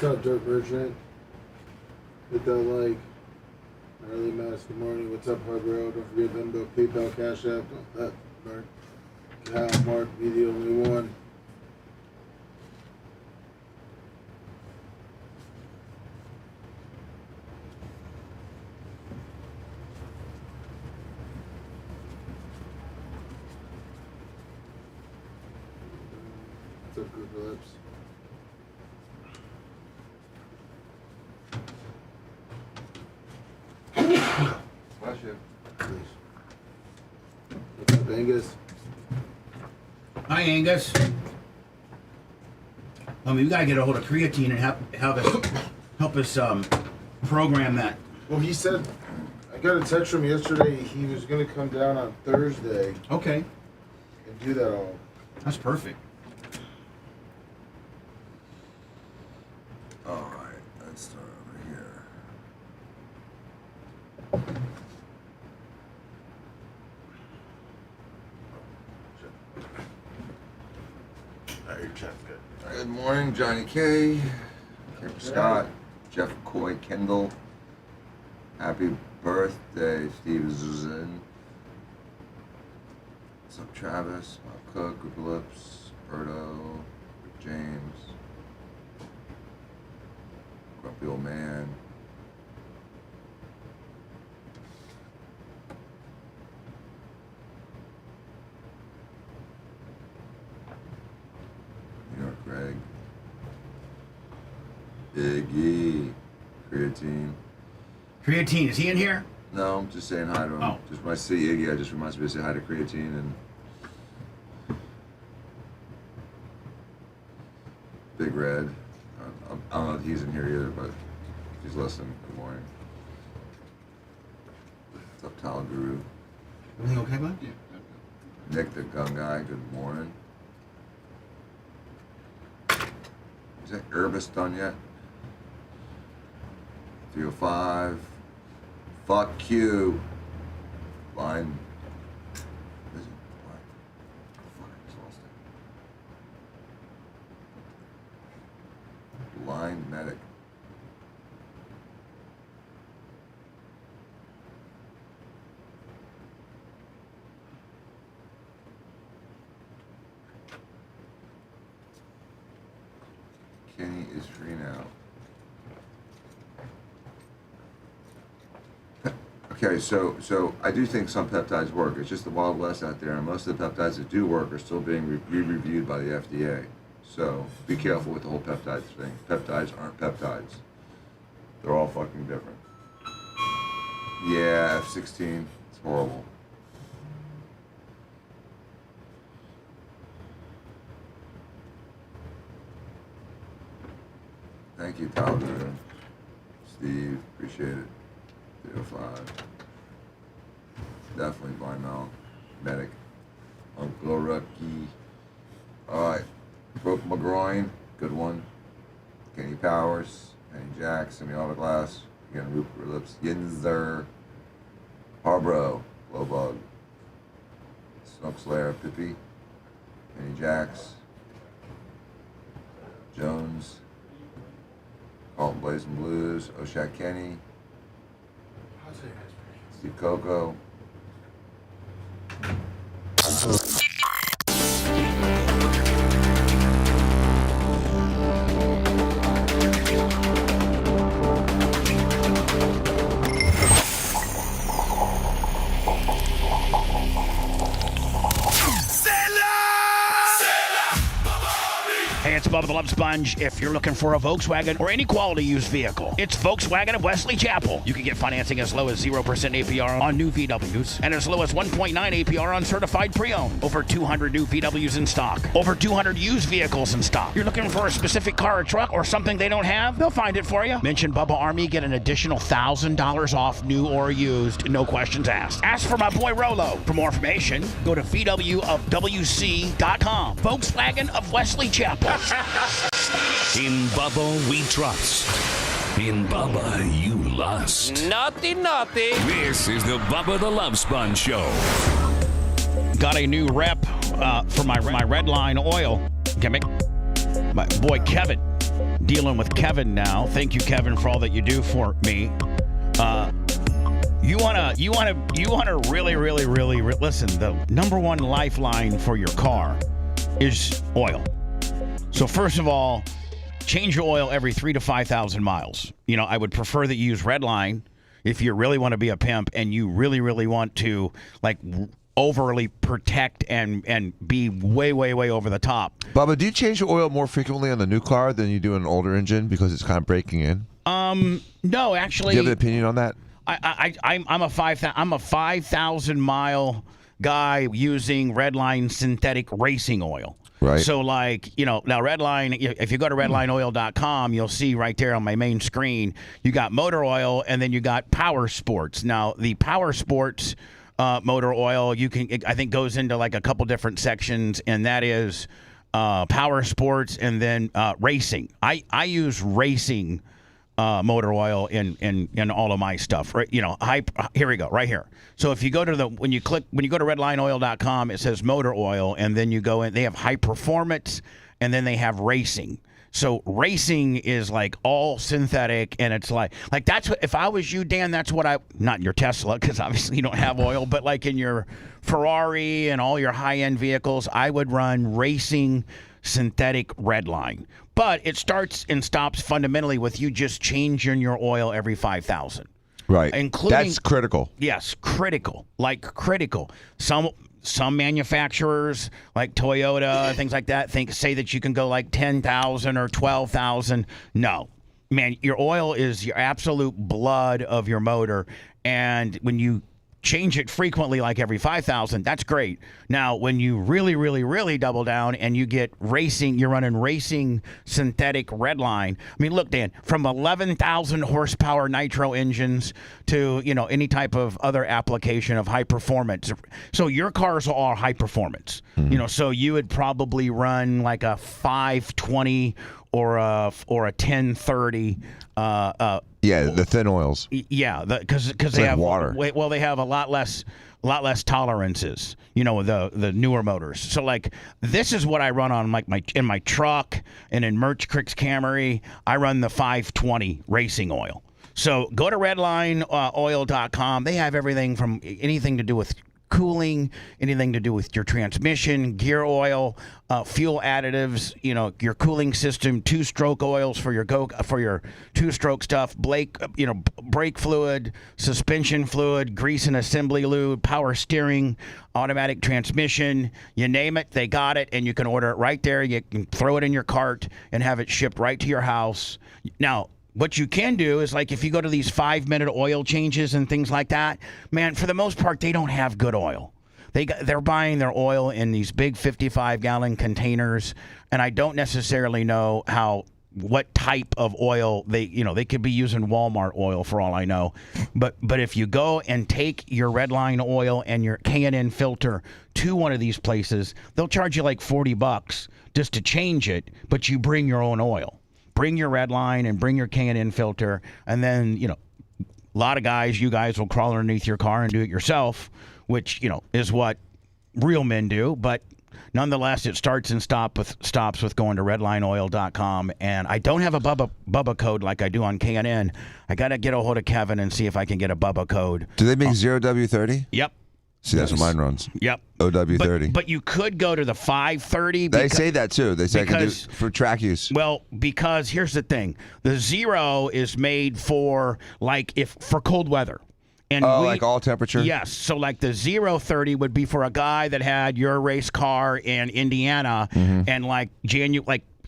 What's up, Dirt Merchant? Hit that like. Early Mass, good morning. What's up, Hard Road? Don't forget them, PayPal, Cash App. That, Mark. Cal, Mark, video only one. What's up, Google Lips? Bless you. What's up, Angus? Hi, Angus. We gotta get a hold of creatine and help us program that. Well, he said, I got a text from him yesterday. He was going to come down on Thursday Okay, and do that all. that's perfect. All right, let's start over here. Good morning, Johnny K, Kemper Scott, Jeff Coy, Kendall. Happy birthday, Steve Zuzin. What's up, Travis, Bob Cook, Group of Lips, Berto, James, Grumpy Old Man. New York Greg. Big E. Creatine. Creatine, is he in here? No, I'm just saying hi to him. Oh. Just when I see Iggy, I just reminds me to say hi to Creatine and Big Red. I don't know if he's in here either, but he's listening. Good morning. What's up, Tal Guru? Everything okay, bud? Yeah. Nick the Gun Guy, good morning. Is that Herbis done yet? 305. Fuck you. Line. Is it? Line. Fuck, I just lost it. Line medic. Kenny is free now. Okay, so I do think some peptides work. It's just the Wild West out there, and most of the peptides that do work are still being re-reviewed by the FDA. So be careful with the whole peptides thing. Peptides aren't peptides. They're all fucking different. Yeah, F-16. It's horrible. Thank you, Talbot. Steve, appreciate it. 305. Definitely Blind Mel. Medic. Uncle Rookie. Alright. Broke my groin. Good one. Kenny Powers. Kenny Jack. Semi-autoglass. Again, Rupert Lips. Yinzer. Harbro. Lowbug. Snook Slayer. Pippi. Kenny Jacks. Jones. Carlton Blazing Blues. Oshak Kenny. Steve Coco. Hey, it's Bubba the Love Sponge. If you're looking for a Volkswagen or any quality used vehicle, it's Volkswagen of Wesley Chapel. You can get financing as low as 0% APR on new VWs and as low as 1.9 APR on certified pre-owned. Over 200 new VWs in stock. Over 200 used vehicles in stock. You're looking for a specific car or truck or something they don't have? They'll find it for you. Mention Bubba Army, get an additional $1,000 off new or used. No questions asked. Ask for my boy Rolo. For more information, go to VWofWC.com. Volkswagen of Wesley Chapel. In Bubba we trust. In Bubba you lust. Naughty. This is the Bubba the Love Sponge Show. Got a new rep for my Red Line oil gimmick. My boy Kevin dealing with Kevin now. Thank you, Kevin, for all that you do for me. You wanna really listen. The number one lifeline for your car is oil. So first of all, change your oil every 3,000 to 5,000 miles. I would prefer that you use Redline if you really want to be a pimp and you really want to overly protect and be way over the top. Bubba, do you change your oil more frequently on the new car than you do an older engine because it's kind of breaking in? No, actually. Do you have an opinion on that? I'm a 5,000 mile guy using Redline synthetic racing oil. Right. So now Redline, if you go to redlineoil.com, you'll see right there on my main screen, you got motor oil and then you got power sports. Now the power sports motor oil, I think goes into like a couple different sections, and that is power sports and then racing. I use racing motor oil in all of my stuff, right? Here we go, right here. So if you go to when you go to redlineoil.com, it says motor oil, and then you go in, they have high performance, and then they have racing. So racing is like all synthetic, and it's like that's what, if I was you, Dan, that's what not in your Tesla, because obviously you don't have oil, but like in your Ferrari and all your high-end vehicles, I would run racing synthetic Redline. But it starts and stops fundamentally with you just changing your oil every 5,000. Right. Including, that's critical. Yes, critical. Critical. Some manufacturers, like Toyota, things like that, say that you can go like 10,000 or 12,000. No. Man, your oil is your absolute blood of your motor. And when you change it frequently, like every 5,000, that's great. Now, when you really double down and you get racing, you're running racing synthetic Redline. I mean, look, Dan, from 11,000 horsepower nitro engines to, any type of other application of high performance. So your cars are all high performance. Mm-hmm. So you would probably run like a 520 or a 1030. The thin oils. Yeah, because they have water. Well, they have a lot less tolerances. The newer motors. So this is what I run on in my truck and in Merch Cricks Camry. I run the 520 racing oil. So go to redlineoil.com. They have everything from anything to do with cooling, anything to do with your transmission, gear oil, fuel additives, your cooling system, two-stroke oils for your two-stroke stuff, brake fluid, suspension fluid, grease and assembly lube, power steering, automatic transmission, you name it, they got it, and you can order it right there. You can throw it in your cart and have it shipped right to your house. Now, what you can do is, if you go to these 5-minute oil changes and things like that, man, for the most part, they don't have good oil. They're buying their oil in these big 55-gallon containers, and I don't necessarily know what type of oil they could be using Walmart oil for all I know. But if you go and take your Redline oil and your K&N filter to one of these places, they'll charge you like $40 just to change it, but you bring your own oil. Bring your Redline and bring your K&N filter, and then, a lot of you guys will crawl underneath your car and do it yourself, which, is what real men do. But nonetheless, it starts and stops with going to redlineoil.com. And I don't have a Bubba code like I do on K&N. I got to get a hold of Kevin and see if I can get a Bubba code. Do they make 0W30? Yep. See, that's what mine runs. Yep. OW30. But you could go to the 530. They say that too. They say I can do for track use. Well, because here's the thing. The 0 is made for for cold weather. And like all temperature? Yes. So the 030 would be for a guy that had your race car in Indiana, and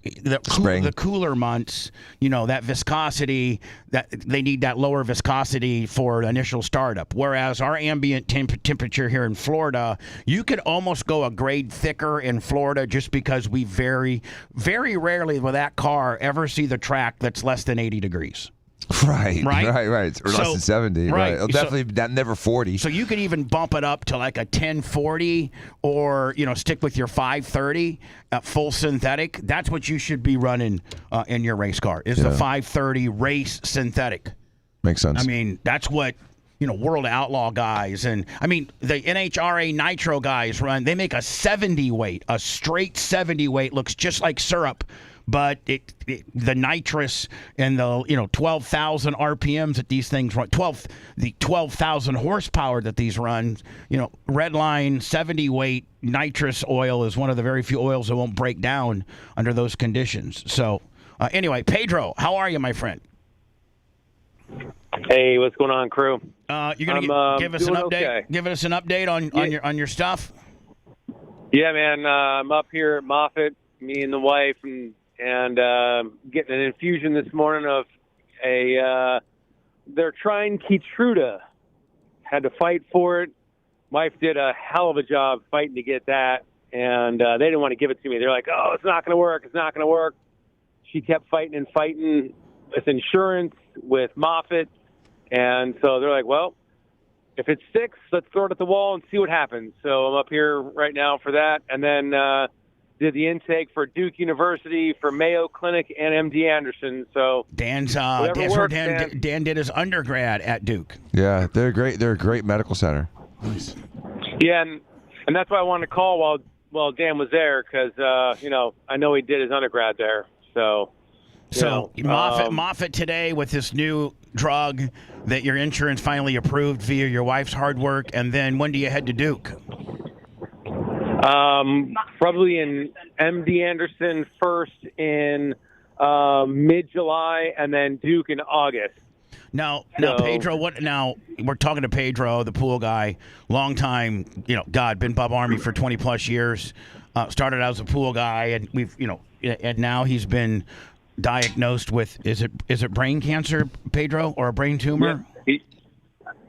the cooler months, that viscosity, that they need that lower viscosity for initial startup. Whereas our ambient temperature here in Florida, you could almost go a grade thicker in Florida just because we very, very rarely with that car ever see the track that's less than 80 degrees. Right. Or less than 70. Right. It'll definitely never 40. So you could even bump it up to like a 1040 or, stick with your 530 full synthetic. That's what you should be running in your race car is the 530 race synthetic. Makes sense. I mean, that's what, World Outlaw guys and, the NHRA Nitro guys run. They make a 70 weight, a straight 70 weight, looks just like syrup. but the nitrous and the 12,000 RPMs that these things run, 12,000 horsepower that these run, Redline 70 weight nitrous oil is one of the very few oils that won't break down under those conditions. So anyway, Pedro, how are you, my friend? Hey, what's going on, crew? You're gonna give us an update. Okay. Give us an update on your stuff. Yeah, man. I'm up here at Moffett, me and the wife, and getting an infusion this morning of they're trying Keytruda. Had to fight for it. Wife did a hell of a job fighting to get that, and they didn't want to give it to me. They're like, "Oh, it's not going to work. It's not going to work." She kept fighting and fighting with insurance, with Moffett. And so they're like, well, if it sticks, let's throw it at the wall and see what happens. So I'm up here right now for that. And then did the intake for Duke University, for Mayo Clinic, and MD Anderson. So Dan did his undergrad at Duke. Yeah, they're great. They're a great medical center. Nice. Yeah, and that's why I wanted to call while Dan was there, because, I know he did his undergrad there. So Moffett today with this new drug that your insurance finally approved via your wife's hard work, and then when do you head to Duke? Probably in MD Anderson first in mid-July, and then Duke in August. Now, Pedro, now we're talking to Pedro, the pool guy, long time, been Bub Army for 20 plus years. Started out as a pool guy, and and now he's been diagnosed with is it brain cancer, Pedro, or a brain tumor?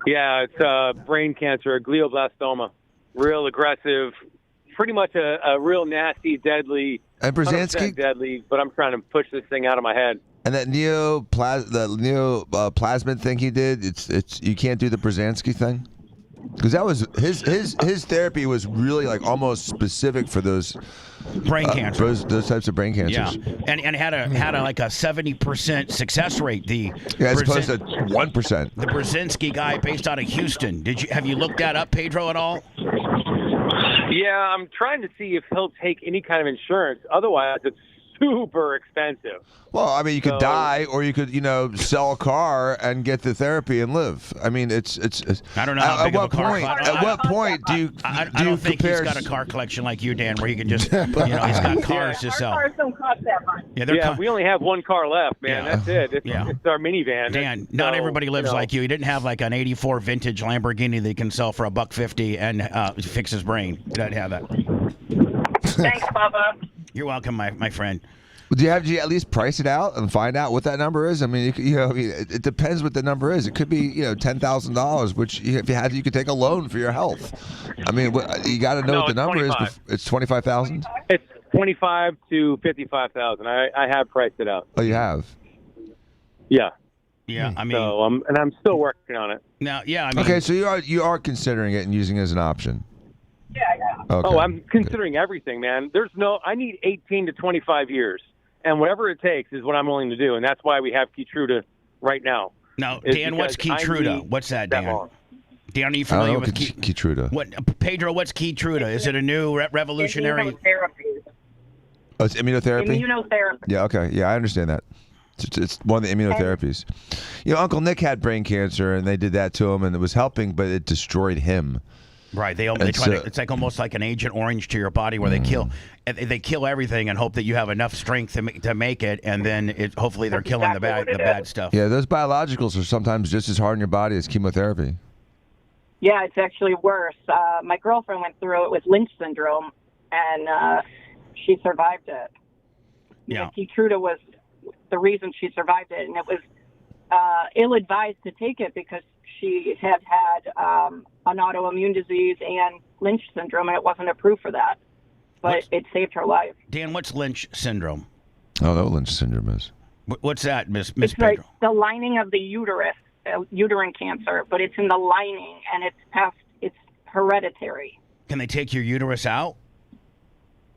Yeah, it's brain cancer, a glioblastoma, real aggressive, pretty much a real nasty, deadly. And Brzezinski? Deadly, but I'm trying to push this thing out of my head. And that neoplasmin thing he did, it's you can't do the Brzezinski thing, because that was his therapy was really like almost specific for those brain cancer, those types of brain cancers. Yeah, and had a like a 70% success rate. As opposed to 1%. The Brzezinski guy based out of Houston. Have you looked that up, Pedro, at all? Yeah, I'm trying to see if he'll take any kind of insurance. Otherwise, it's super expensive. Well, I mean, you could die, or you could, sell a car and get the therapy and live. I mean, it's. I don't know. How big of a car At what point do you? I don't think he's got a car collection like you, Dan, where he can just, he's got cars to sell. Our cars don't cost that much. Yeah, we only have one car left, man. Yeah. That's it. It's our minivan. Dan, not everybody lives like you. He didn't have like an '84 vintage Lamborghini that he can sell for $150 and fix his brain. He doesn't have that. Thanks, Bubba. You're welcome, my friend. Do you at least price it out and find out what that number is? I mean, it depends what the number is. It could be, $10,000, which if you had, you could take a loan for your health. I mean, you got to know what the number 25. is. It's 25,000. It's 25 to 55,000. I have priced it out. Oh, you have. Yeah. Yeah, I mean, so I'm still working on it. Now, yeah, I mean, okay, so you are considering it and using it as an option. Yeah. Okay. Oh, I'm considering everything, man. I need 18 to 25 years. And whatever it takes is what I'm willing to do, and that's why we have Keytruda right now. Now, Dan, what's Keytruda? What's that, Dan? Dan, are you familiar with Keytruda? Pedro, what's Keytruda? Is it a new revolutionary? Immunotherapy. Oh, it's immunotherapy? Immunotherapy. Yeah, okay. Yeah, I understand that. It's one of the immunotherapies. Uncle Nick had brain cancer, and they did that to him, and it was helping, but it destroyed him. Right, they try to. It's like almost like an Agent Orange to your body, where they kill everything and hope that you have enough strength to make it, and then hopefully they're killing the bad stuff. Yeah, those biologicals are sometimes just as hard on your body as chemotherapy. Yeah, it's actually worse. My girlfriend went through it with Lynch syndrome, and she survived it. Yeah, Keytruda was the reason she survived it, and it was ill-advised to take it because she had an autoimmune disease and Lynch syndrome, and it wasn't approved for that. But it saved her life. Dan, what's Lynch syndrome? Oh, no, Lynch syndrome is. What's that, Miss It's Pedro? like the lining of the uterus, uterine cancer, but it's in the lining, and it's hereditary. Can they take your uterus out?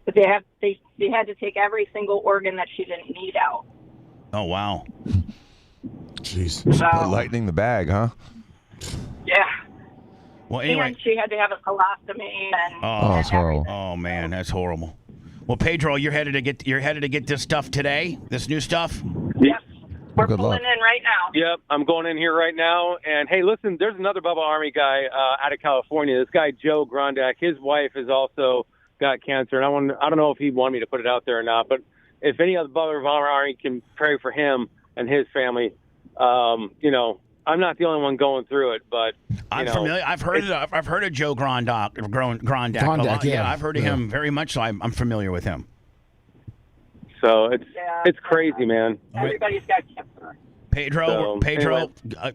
But they had to take every single organ that she didn't need out. Oh, wow. Jeez. Lightening the bag, huh? Yeah. Well, anyway. And she had to have a colostomy. And it's horrible. Oh, man, that's horrible. Well, Pedro, you're headed to get this stuff today. This new stuff. Yes. We're Good pulling luck. in right now. Yep, I'm going in here right now. And hey, listen, there's another Bubba Army guy out of California. This guy Joe Grondak. His wife has also got cancer, and I don't know if he'd want me to put it out there or not. But if any other Bubba Army can pray for him and his family, I'm not the only one going through it. But I'm familiar. I've heard of Joe Grondak. Grondak, Yeah, I've heard of him very much. So I'm familiar with him. So it's crazy, man. Everybody's got cancer. Pedro, anyway.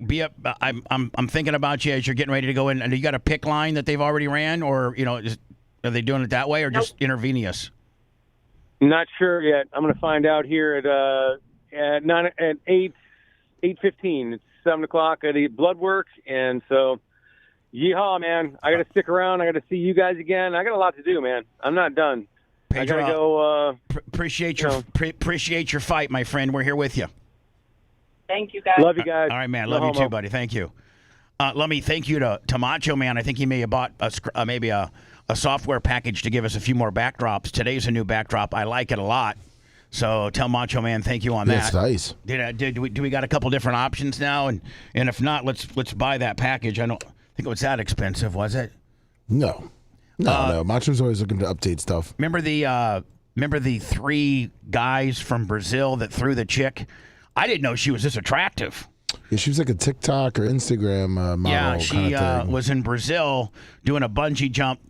be up. I'm thinking about you as you're getting ready to go in. And you got a pick line that they've already ran, or are they doing it that way, or just intravenous? Not sure yet. I'm going to find out here at 8:15. It's 7 o'clock. I need blood work, and so yeehaw, man! I got to stick around. I got to see you guys again. I got a lot to do, man. I'm not done. Pedro, I got to go. Appreciate your fight, my friend. We're here with you. Thank you, guys. Love you guys. All right, man. No Love you homo. too, buddy. Thank you. Let me thank you to Macho Man. I think he may have bought maybe a software package to give us a few more backdrops. Today's a new backdrop. I like it a lot. So tell Macho Man thank you on that. That's nice. Do we got a couple different options now? And if not, let's buy that package. I don't think it was that expensive, was it? No. Macho's always looking to update stuff. Remember the 3 guys from Brazil that threw the chick? I didn't know she was this attractive. Yeah, she was like a TikTok or Instagram model. Yeah, she kind of thing. was in Brazil doing a bungee jump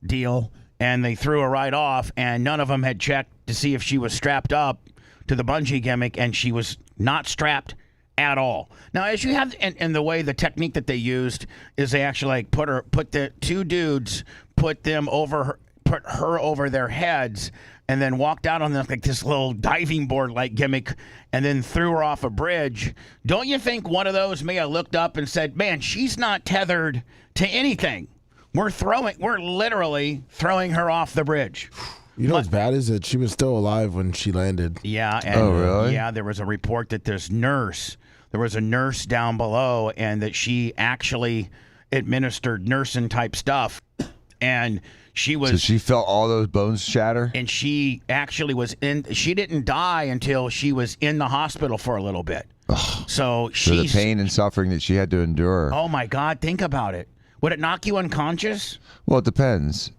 deal, and they threw her right off, and none of them had checked to see if she was strapped up to the bungee gimmick, and she was not strapped at all. Now, as you have, and the way the technique that they used is they actually like put the 2 dudes, put her over their heads, and then walked out on this little diving board like gimmick, and then threw her off a bridge. Don't you think one of those may have looked up and said, "Man, she's not tethered to anything. We're literally throwing her off the bridge." You know what's bad is that she was still alive when she landed. Yeah. And, Oh, really? Yeah, there was a report that there was a nurse down below, and that she actually administered nursing type stuff, and she was. So she felt all those bones shatter? And she actually she didn't die until she was in the hospital for a little bit. So the pain and suffering that she had to endure. Oh my God, think about it. Would it knock you unconscious? Well, it depends.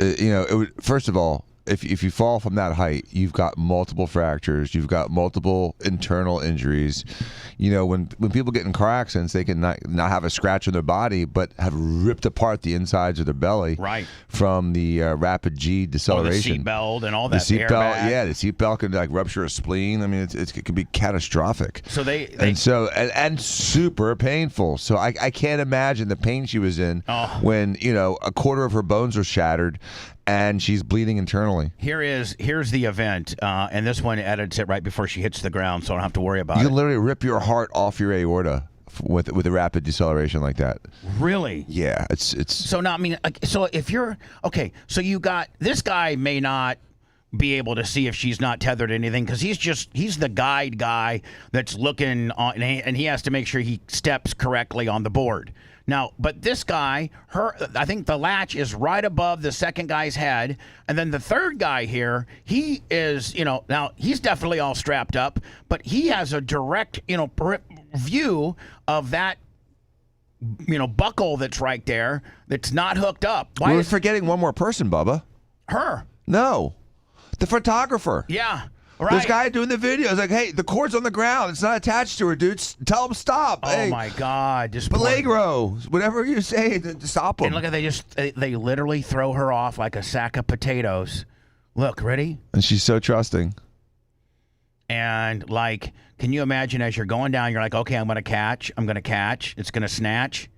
It would, first of all, if you fall from that height, you've got multiple fractures, you've got multiple internal injuries. When people get in car accidents, they can not have a scratch on their body, but have ripped apart the insides of their belly, right, from the rapid G deceleration. The seatbelt and all that. The seatbelt, yeah, the seatbelt can rupture a spleen. I mean, it can be catastrophic. So and super painful. So I can't imagine the pain she was in when a quarter of her bones are shattered. And she's bleeding internally. Here's the event, and this one edits it right before she hits the ground, so I don't have to worry about it. You can literally rip your heart off your aorta with a rapid deceleration like that. Really? Yeah, it's. So now, I mean, so if you're okay, so you got this guy may not be able to see if she's not tethered to anything because he's the guide guy that's looking on, and he has to make sure he steps correctly on the board. Now, but this guy, I think the latch is right above the second guy's head. And then the third guy here, he is, now he's definitely all strapped up, but he has a direct, view of that, buckle that's right there that's not hooked up. We're forgetting one more person, Bubba. Her. No. The photographer. Yeah. Right. This guy doing the video is like, hey, the cord's on the ground. It's not attached to her, dude. Tell him stop. Oh, hey, my God. Peligro. Whatever you say, to stop him. And look at they literally throw her off like a sack of potatoes. Look, ready? And she's so trusting. And, can you imagine as you're going down, you're like, okay, I'm going to catch. It's going to snatch.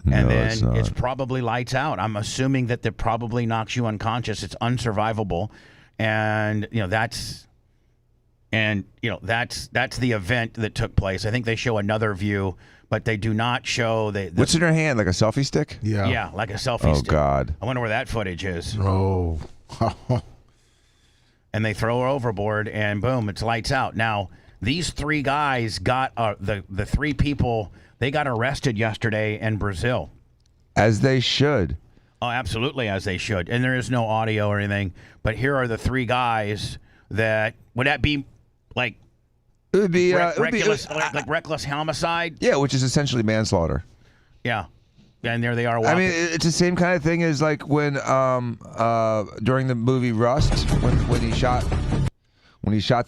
And then it's probably lights out. I'm assuming that probably knocks you unconscious. It's unsurvivable. And, that's the event that took place. I think they show another view, but they do not show what's in her hand, like a selfie stick? Yeah, like a selfie stick. Oh, God. I wonder where that footage is. Oh. And they throw her overboard, and boom, it's lights out. Now, these 3 guys got the 3 people. They got arrested yesterday in Brazil. As they should. Oh, absolutely, as they should. And there is no audio or anything. But here are the three guys that would that be like? It would be like reckless homicide. Yeah, which is essentially manslaughter. Yeah. And there they are walking. I mean, it's the same kind of thing as like when during the movie Rust, when he shot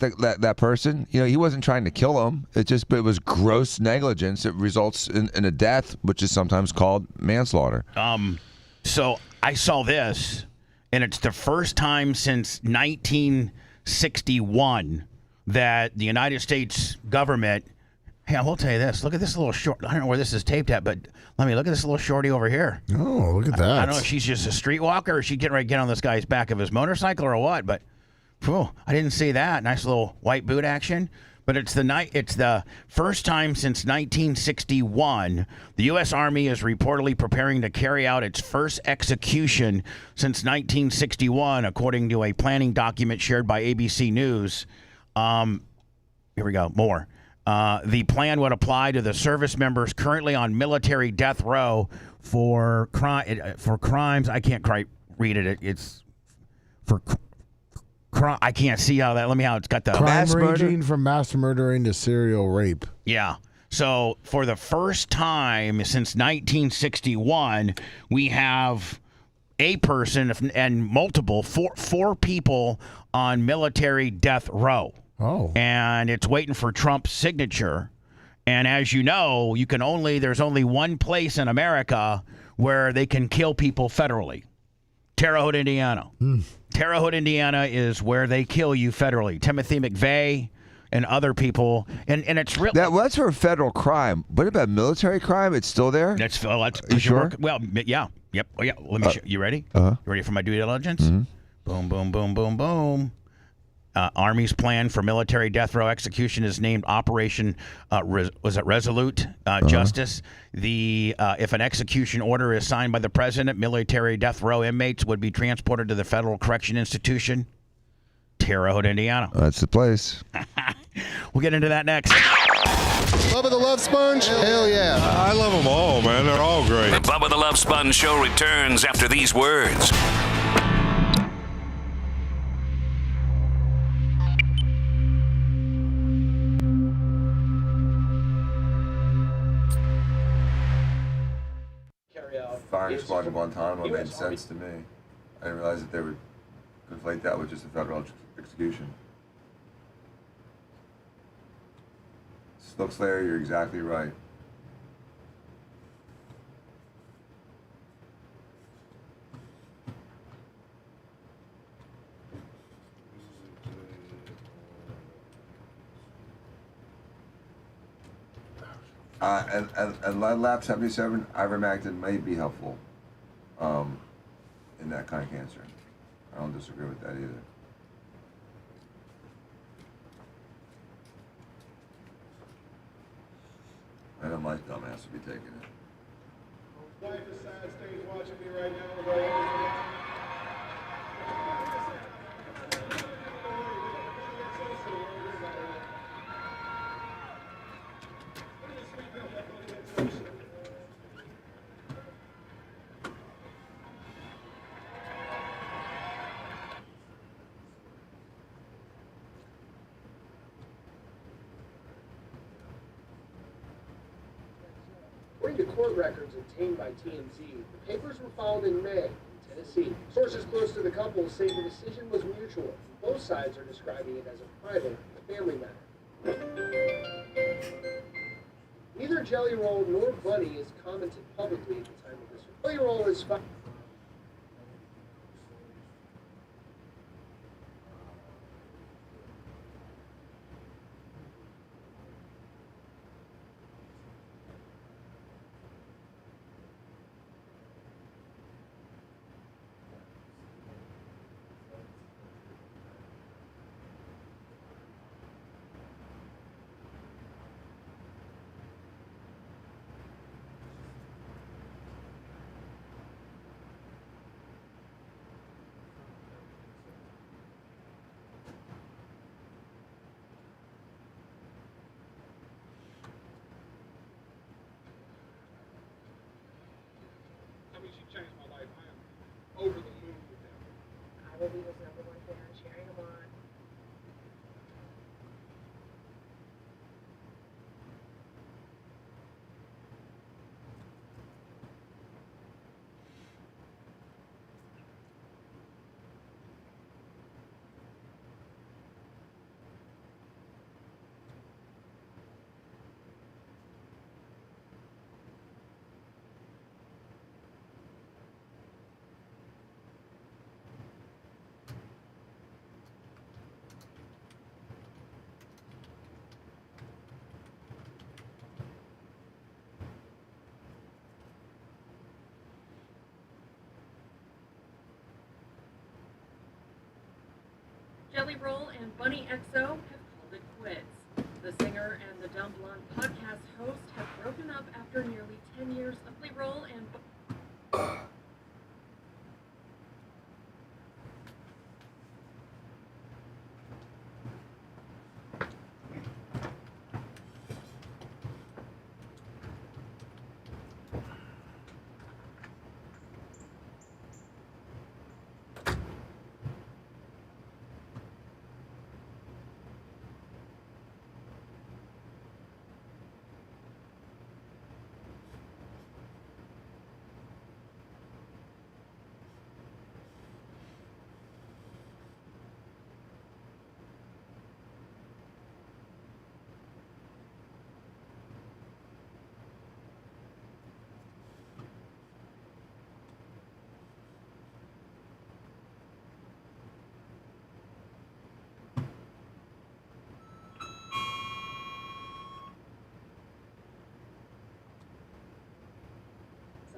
that person. You know, he wasn't trying to kill him. But it was gross negligence. It results in a death, which is sometimes called manslaughter. So I saw this, and it's the first time since 1961 that the United States government. Hey, I will tell you this. Look at this little short. I don't know where this is taped at, but let me look at this little shorty over here. Oh, look at that. I don't know if she's just a streetwalker or she's getting ready to get on this guy's back of his motorcycle or what, but I didn't see that. Nice little white boot action. But it's the first time since 1961 the U.S. Army is reportedly preparing to carry out its first execution since 1961, according to a planning document shared by ABC News. Here we go. More. The plan would apply to the service members currently on military death row for crimes. I can't quite read it. It's for crime. I can't see how that. Let me how it's got the crime ranging from mass murdering to serial rape. Yeah. So for the first time since 1961, we have a person and multiple four people on military death row. Oh. And it's waiting for Trump's signature. And as you know, there's only one place in America where they can kill people federally. Terre Haute, Indiana. Terre Haute, Indiana is where they kill you federally. Timothy McVeigh and other people. And it's real. That's for a federal crime. What about military crime? It's still there? That's you sure? Well, yeah. Yep. Oh, yeah. Let me show you ready? Uh-huh. You ready for my due diligence? Mm-hmm. Boom, boom, boom, boom, boom. Army's plan for military death row execution is named Operation Resolute Justice. If an execution order is signed by the president, military death row inmates would be transported to the Federal Correction Institution, Terre Haute, Indiana. That's the place. We'll get into that next. Bubba the Love Sponge? Hell yeah. I love them all, man. They're all great. The Bubba the Love Sponge Show returns after these words. Firing squad in Guantanamo made sense to me. I didn't realize that they would conflate that with just a federal execution. Snook Slayer, you're exactly right. And Lab 77, ivermectin may be helpful in that kind of cancer. I don't disagree with that either. I don't like dumbass to be taking it. Life is sad stage watching me right now. According to court records obtained by TMZ, the papers were filed in May in Tennessee. Sources close to the couple say the decision was mutual. Both sides are describing it as a private family matter. Neither Jelly Roll nor Bunnie has commented publicly at the time of this. Jelly Roll is will be his #1 fan, cheering him on. Jelly Roll and Bunnie XO have called it quits. The singer and the Dumb Blonde podcast host have broken up after nearly 10 years of Jelly Roll and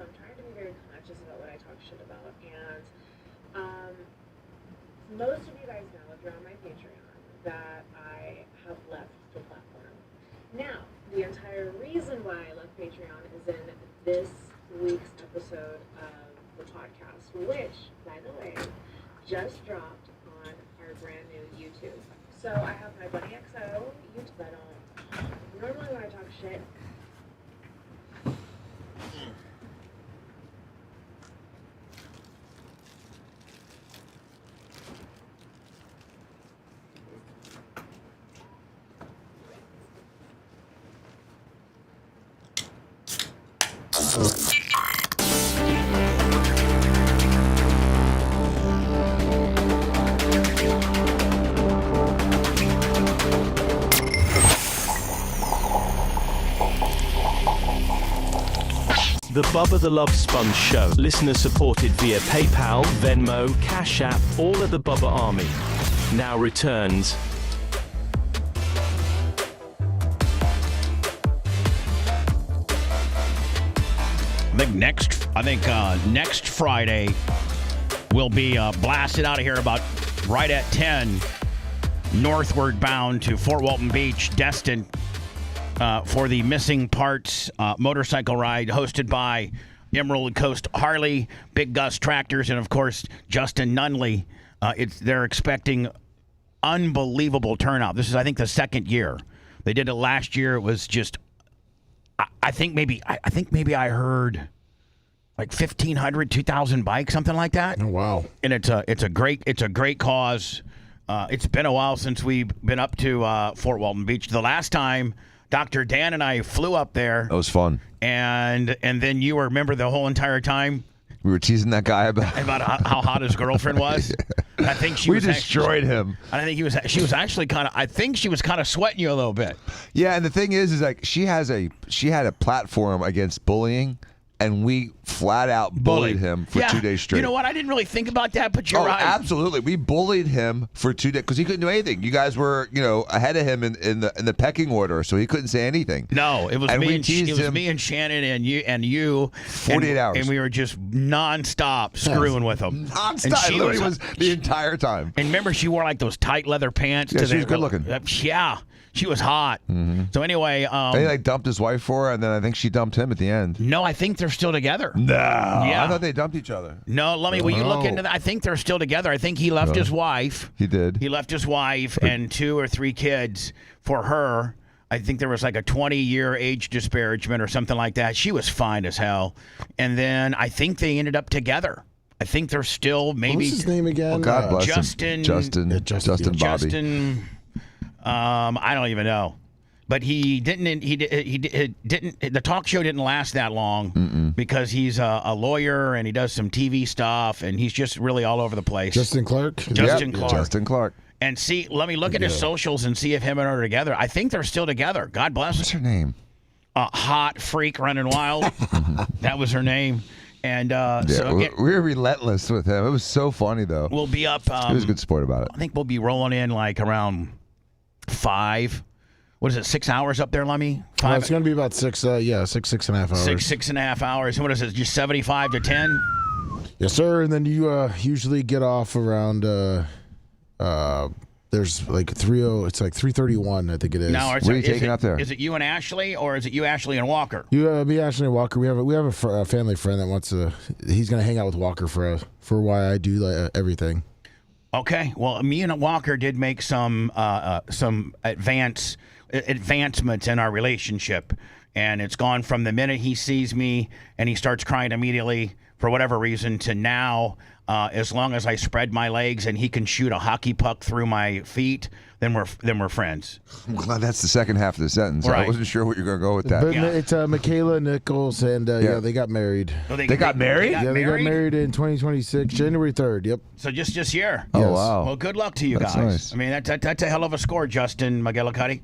So I'm trying to be very conscious about what I talk shit about. And most of you guys know, if you're on my Patreon, that I have left the platform. Now, the entire reason why I left Patreon is in this week's episode of the podcast, which, by the way, just dropped on our brand new YouTube. So I have my Bunnie XO YouTube. I don't normally when I talk shit. The Bubba the Love Sponge Show. Listener supported via PayPal, Venmo, Cash App, all of the Bubba Army. Now returns. I think next Friday we'll be blasted out of here about right at 10, northward bound to Fort Walton Beach, destined for the Missing Parts motorcycle ride hosted by Emerald Coast Harley, Big Gus Tractors, and of course Justin Nunley. They're expecting unbelievable turnout. This is, I think, the second year. They did it last year. It was just, I think maybe I heard like 1,500, 2,000 bikes, something like that. Oh wow! And it's a great cause. It's been a while since we've been up to Fort Walton Beach. The last time Dr. Dan and I flew up there. That was fun. And then you remember the whole entire time we were teasing that guy about how hot his girlfriend was. Yeah. I think she we destroyed him. I think she was actually kind of. I think she was kind of sweating you a little bit. Yeah, and the thing is like she had a platform against bullying. And we flat out bullied him for 2 days straight. You know what? I didn't really think about that, but you're right. Absolutely. We bullied him for 2 days because he couldn't do anything. You guys were, ahead of him in the pecking order, so he couldn't say anything. No, it was me and Shannon and you 48 hours. And we were just nonstop screwing with him. Nonstop. It literally was the entire time. And remember, she wore like those tight leather pants. Yeah, she was good looking. Yeah. She was hot. Mm-hmm. So anyway, he dumped his wife for her, and then I think she dumped him at the end. No, I think they're still together. No, yeah. I thought they dumped each other. No, will you look into that? I think they're still together. I think he left his wife. He did. He left his wife and 2 or 3 kids for her. I think there was like a 20-year age disparagement or something like that. She was fine as hell, and then I think they ended up together. I think they're still maybe. What's his name again? Well, God bless Justin. him. Justin Bobby. Justin. I don't even know. But he didn't. He didn't. The talk show didn't last that long because he's a lawyer and he does some TV stuff and he's just really all over the place. Justin Clark. Justin Clark. Justin Clark. And see, let me look at his socials and see if him and her are together. I think they're still together. God bless. What's her name? Hot Freak Running Wild. That was her name. And so we were relentless with him. It was so funny though. We'll be up. He was a good sport about it. I think we'll be rolling in like around 5. What is it? 6 hours up there, Lummy? 5. It's going to be about 6 and a half hours. 6.5 hours. What is it? Just 75 to 10? Yes, sir. And then you usually get off around. There's like 30. It's like 3:31, I think it is. Now, what are you taking up there? Is it you and Ashley, or is it you, Ashley, and Walker? Me, Ashley, and Walker. We have a family friend that wants to. He's going to hang out with Walker for why I do everything. Okay. Well, me and Walker did make some advancements in our relationship, and it's gone from the minute he sees me and he starts crying immediately for whatever reason to now. As long as I spread my legs and he can shoot a hockey puck through my feet, then we're friends. I'm glad that's the second half of the sentence. Right. I wasn't sure what you're going to go with that. But it's Michaela Nichols, and they got married. Oh, they got married? They got married in 2026, January 3rd. Yep. So just this year. Oh, Yes. wow. Well, good luck to you That's guys. nice. I mean, that's a hell of a score, Justin McGillicuddy.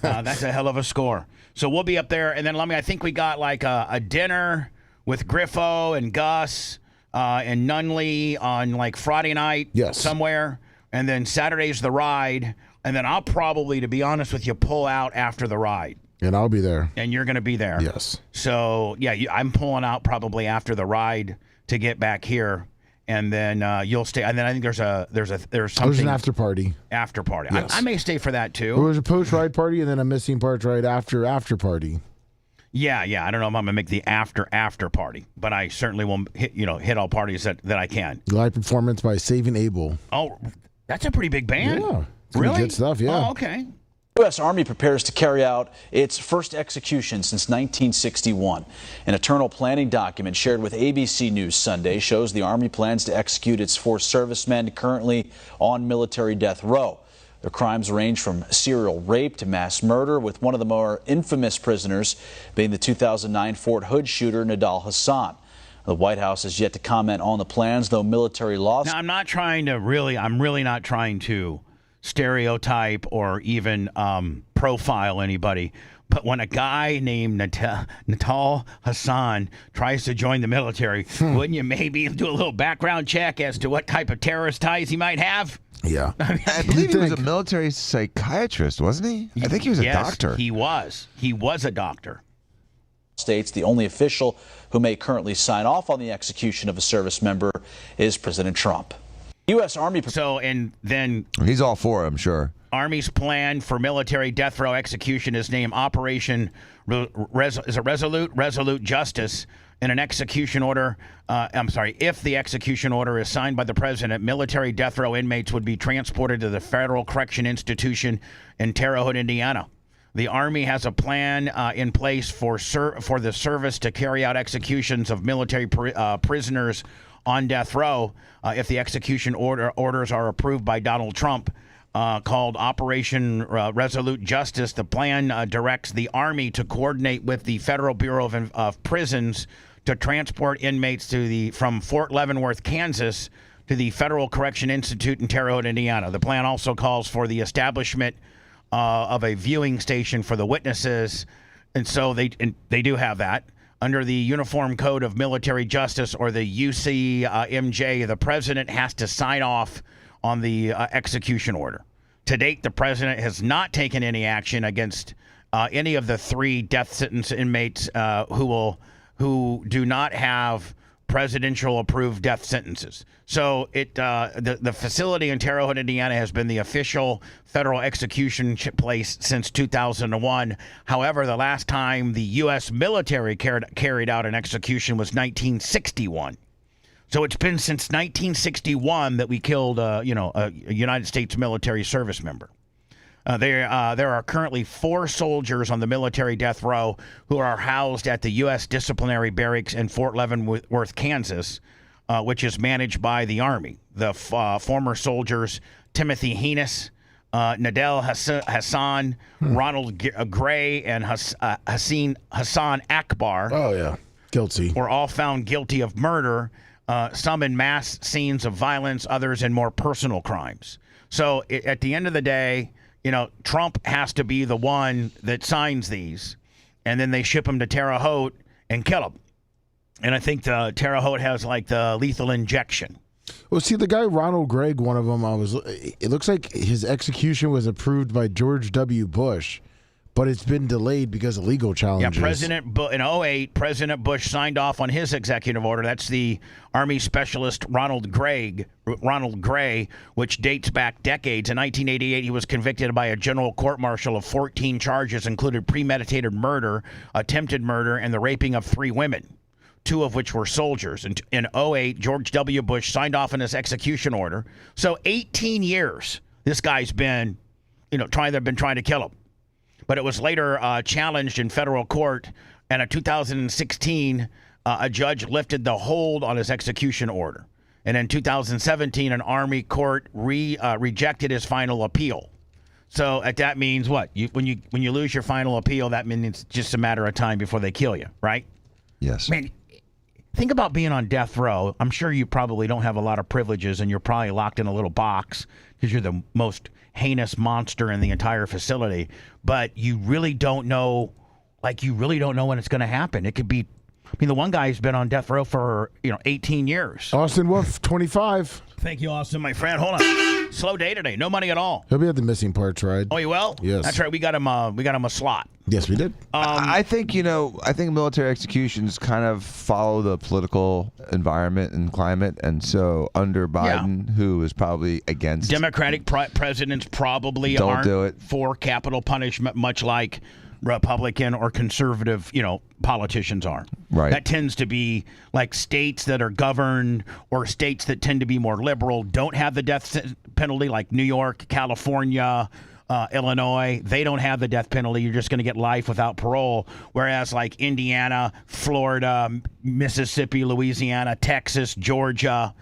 That's a hell of a score. So we'll be up there, and then I think we got like a dinner with Griffo and Gus and Nunley on like Friday night somewhere, and then Saturday's the ride, and then I'll probably, to be honest with you, pull out after the ride. And I'll be there. And you're going to be there. Yes. So, yeah, I'm pulling out probably after the ride to get back here. And then you'll stay. And then I think there's something. There's an after party. After party. Yes. I may stay for that too. There was a post ride party and then a missing parts right after party. Yeah. I don't know if I'm gonna make the after party, but I certainly will hit all parties that I can. Live performance by Saving Abel. Oh, that's a pretty big band. Yeah. Really? Good stuff. Yeah. Oh, okay. U.S. Army prepares to carry out its first execution since 1961. An internal planning document shared with ABC News Sunday shows the Army plans to execute its 4 servicemen currently on military death row. Their crimes range from serial rape to mass murder, with one of the more infamous prisoners being the 2009 Fort Hood shooter, Nidal Hassan. The White House has yet to comment on the plans, though military laws. Now, I'm really not trying to stereotype or even profile anybody. But when a guy named Nidal Hassan tries to join the military, wouldn't you maybe do a little background check as to what type of terrorist ties he might have? Yeah. I believe he was a military psychiatrist, wasn't he? I think he was a doctor. He was. He was a doctor. States the only official who may currently sign off on the execution of a service member is President Trump. U.S. Army. So, and then he's all for it, I'm sure. Army's plan for military death row execution is named Operation Resolute Justice. In an execution order, if the execution order is signed by the president, military death row inmates would be transported to the Federal Correction Institution in Terre Haute, Indiana. The Army has a plan in place for the service to carry out executions of military prisoners on death row if the execution orders are approved by Donald Trump, called Operation Resolute Justice. The plan directs the Army to coordinate with the Federal Bureau of Prisons to transport inmates from Fort Leavenworth, Kansas, to the Federal Correction Institute in Terre Haute, Indiana. The plan also calls for the establishment of a viewing station for the witnesses, and so they do have that. Under the Uniform Code of Military Justice, or the UCMJ, the president has to sign off on the execution order. To date, the president has not taken any action against any of the 3 death sentence inmates who do not have presidential approved death sentences. So the facility in Terre Haute, Indiana has been the official federal execution place since 2001. However, the last time the U.S. military carried out an execution was 1961. So it's been since 1961 that we killed a United States military service member. There are currently 4 soldiers on the military death row who are housed at the U.S. disciplinary barracks in Fort Leavenworth, Kansas. which is managed by the Army. The former soldiers Timothy Heenis, Nadel Hassan, Ronald Gray, and Hassan Akbar. Oh, yeah. Guilty. Were all found guilty of murder, some in mass scenes of violence, others in more personal crimes. So at the end of the day, Trump has to be the one that signs these, and then they ship him to Terre Haute and kill him. And I think the Terre Haute has like the lethal injection. Well, see, the guy Ronald Gregg, one of them, it looks like his execution was approved by George W. Bush, but it's been delayed because of legal challenges. Yeah, in 2008, President Bush signed off on his executive order. That's the Army Specialist Ronald Gray, which dates back decades. In 1988, he was convicted by a general court-martial of 14 charges, included premeditated murder, attempted murder, and the raping of 3 women, 2 of which were soldiers. In 2008, George W. Bush signed off on his execution order. So 18 years, this guy's been, trying to kill him. But it was later challenged in federal court, and in 2016, a judge lifted the hold on his execution order. And in 2017, an Army court rejected his final appeal. So that means what? When you lose your final appeal, that means it's just a matter of time before they kill you, right? Yes. Man, think about being on death row. I'm sure you probably don't have a lot of privileges, and you're probably locked in a little box because you're the most heinous monster in the entire facility. But you really don't know, when it's going to happen. It could be, the one guy's been on death row for 18 years. Austin Wolf, 25. Thank you, Austin, my friend. Hold on. Slow day today. No money at all. He'll be at the missing parts ride. Oh, you will? Yes. That's right. We got him a slot. Yes, we did. I think military executions kind of follow the political environment and climate, and so under Biden, who is probably against Democratic presidents, probably don't aren't do it for capital punishment, much like Republican or conservative, politicians are. Right. That tends to be like states that are governed or states that tend to be more liberal don't have the death penalty, like New York, California, Illinois. They don't have the death penalty. You're just going to get life without parole. Whereas like Indiana, Florida, Mississippi, Louisiana, Texas, Georgia,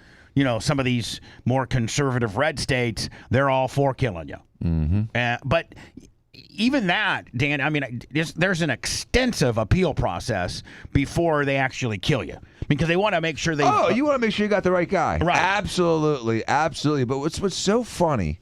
some of these more conservative red states, they're all for killing you. Mm-hmm. But even that, Dan, there's an extensive appeal process before they actually kill you, because they want to make sure they. Oh, you want to make sure you got the right guy. Right. Absolutely. But what's so funny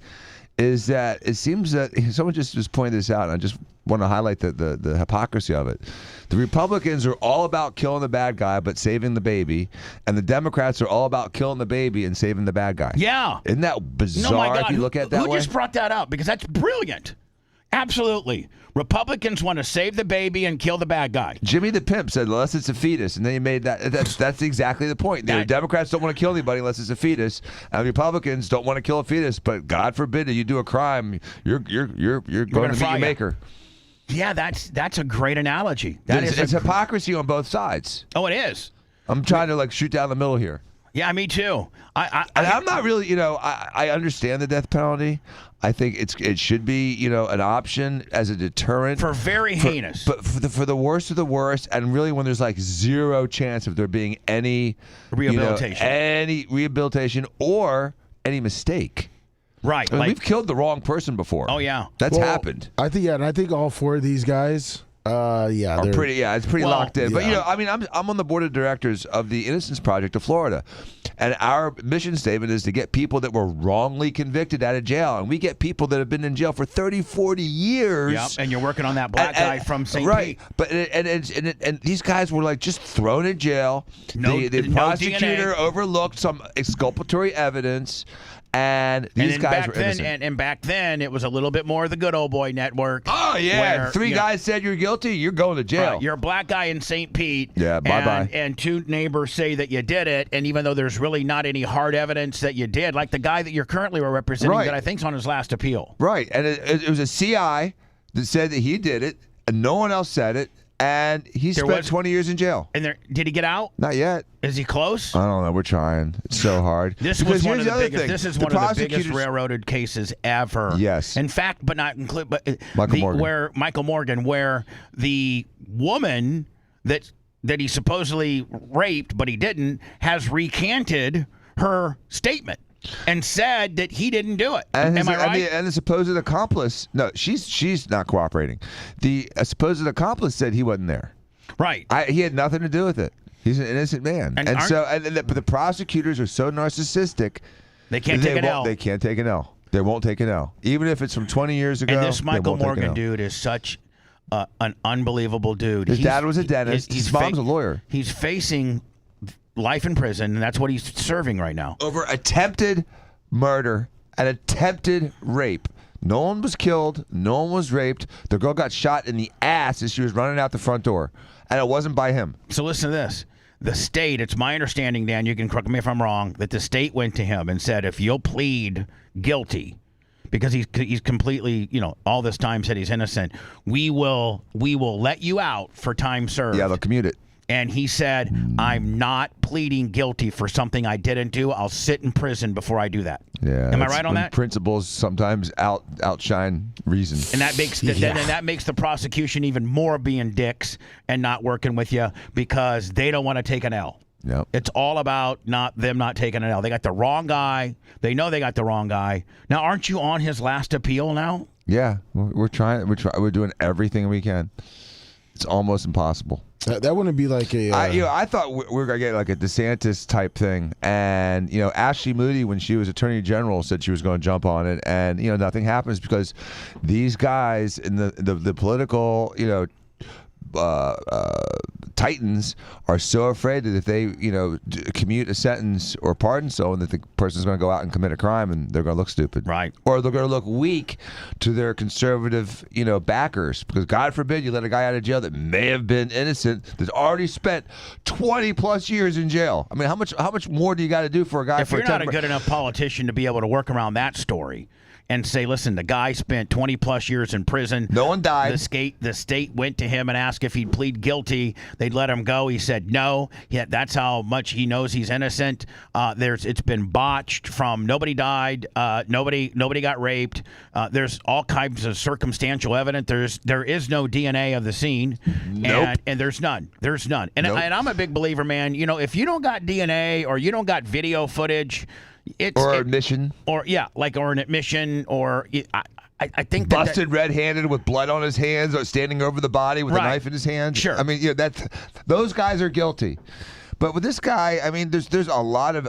is that it seems that someone just pointed this out, and I just want to highlight the hypocrisy of it. The Republicans are all about killing the bad guy but saving the baby, and the Democrats are all about killing the baby and saving the bad guy. Yeah. Isn't that bizarre? No, my God. If you look at it that Who way? just brought that up? Because that's brilliant. Absolutely. Republicans want to save the baby and kill the bad guy. Jimmy the Pimp said, unless it's a fetus, and then he made that's exactly the point. The Democrats don't want to kill anybody unless it's a fetus, and Republicans don't want to kill a fetus, but God forbid that you do a crime, you're going to meet your maker. Yeah, that's a great analogy. It's hypocrisy on both sides. Oh, it is. I'm trying to shoot down the middle here. Yeah, me too. I'm not really, I understand the death penalty. I think it should be, an option as a deterrent for very heinous. But for the worst of the worst, and really when there's zero chance of there being any rehabilitation, or any mistake. Right. We've killed the wrong person before. Oh yeah, that's happened. I think and I think all 4 of these guys. It's pretty locked in. But I'm on the board of directors of the Innocence Project of Florida, and our mission statement is to get people that were wrongly convicted out of jail, and we get people that have been in jail for 30, 40 years. Yep, and you're working on that black guy from St. Right, Pete. but and these guys were just thrown in jail. The prosecutor overlooked some exculpatory evidence. And these guys were innocent. And back then, it was a little bit more the good old boy network. Oh, yeah. Where, 3 guys said you're guilty, you're going to jail. Right. You're a black guy in St. Pete. Yeah, bye-bye. And 2 neighbors say that you did it, and even though there's really not any hard evidence that you did, like the guy that you're currently representing that I think's on his last appeal. Right. And it was a CI that said that he did it, and no one else said it. And he spent 20 years in jail. And did he get out? Not yet. Is he close? I don't know. We're trying. It's so hard. This is one of the biggest railroaded cases ever. Yes. In fact, but not include, but Michael Morgan. Where Michael Morgan, where the woman that that he supposedly raped, but he didn't, has recanted her statement and said that he didn't do it. And Am I right? And the supposed accomplice, no, she's not cooperating. The supposed accomplice said he wasn't there. Right. He had nothing to do with it. He's an innocent man. But the prosecutors are so narcissistic. They can't take an L. They can't take an L. They won't take an L. Even if it's from 20 years ago. And this Michael they won't take an Morgan L. dude is such an unbelievable dude. His dad was a dentist. His mom's a lawyer. He's facing life in prison, and that's what he's serving right now. Over attempted murder and attempted rape. No one was killed. No one was raped. The girl got shot in the ass as she was running out the front door. And it wasn't by him. So listen to this. The state, it's my understanding, Dan, you can correct me if I'm wrong, that the state went to him and said, if you'll plead guilty, because he's completely, all this time said he's innocent, we will let you out for time served. Yeah, they'll commute it. And he said, I'm not pleading guilty for something I didn't do. I'll sit in prison before I do that. Yeah. Am I right on that? Principles sometimes outshine reason. And that makes that makes the prosecution even more being dicks and not working with you because they don't want to take an L. Yep. It's all about them not taking an L. They got the wrong guy. They know they got the wrong guy. Now, aren't you on his last appeal now? Yeah, we're trying. We're doing everything we can. It's almost impossible. That wouldn't be like a. I thought we were gonna get like a DeSantis type thing, and Ashley Moody, when she was Attorney General, said she was going to jump on it, and nothing happens because these guys in the political titans are so afraid that if they commute a sentence or pardon someone, that the person's going to go out and commit a crime and they're going to look stupid, right? Or they're going to look weak to their conservative backers, because God forbid you let a guy out of jail that may have been innocent, that's already spent 20 plus years in jail. I mean, how much more do you got to do for a guy? If you're not a good enough politician to be able to work around that story and say, listen, the guy spent 20 plus years in prison. No one died. The state went to him and asked if he'd plead guilty. They'd let him go. He said no. Yeah, that's how much he knows he's innocent. It's been botched from nobody died, nobody got raped. There's all kinds of circumstantial evidence. There is no DNA of the scene. Nope. And there's none. There's none. And, Nope. and I'm a big believer, man. If you don't got DNA or you don't got video footage, admission, or an admission, or I think busted red-handed with blood on his hands, or standing over the body with a knife in his hand. Sure, I mean, those guys are guilty. But with this guy, I mean, there's a lot of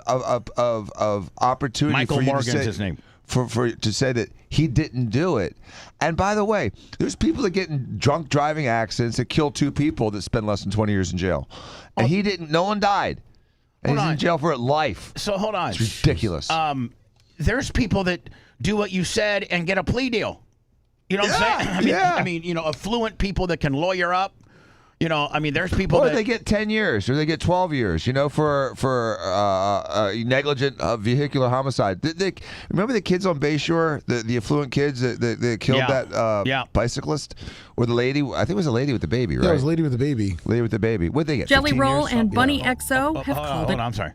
opportunity. Michael for you Morgan's to say, his name. To say that he didn't do it. And by the way, there's people that get in drunk driving accidents that kill 2 people that spend less than 20 years in jail, and he didn't. No one died. And he's in jail for life. So hold on. It's ridiculous. There's people that do what you said and get a plea deal. You know what I'm saying? I mean, affluent people that can lawyer up. There's people or that they get 10 years, or they get 12 years. For negligent vehicular homicide. Remember the kids on Bayshore, the affluent kids that killed that bicyclist, or the lady? I think it was a lady with the baby, right? Yeah, it was a lady with the baby. Lady with the baby. What'd they get? Jelly 15 Roll years? and Bunnie XO have called it. I'm sorry.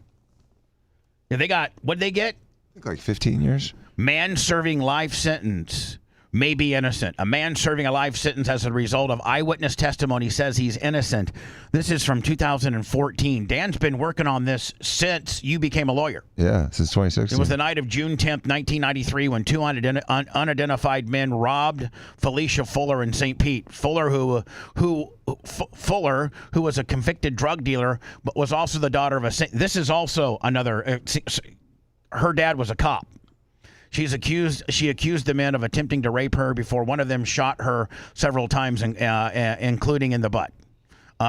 Yeah, they got, what'd they get? I think like 15 years. Man serving life sentence may be innocent. A man serving a life sentence as a result of eyewitness testimony says he's innocent. This is from 2014. Dan's been working on this since you became a lawyer. Yeah, since 2016. It was the night of June 10th, 1993, when 2 unidentified men robbed Felicia Fuller in St. Pete. Fuller, who was a convicted drug dealer, but was also the daughter of a. This is also another. Her dad was a cop. She accused the men of attempting to rape her before one of them shot her several times, including in the butt.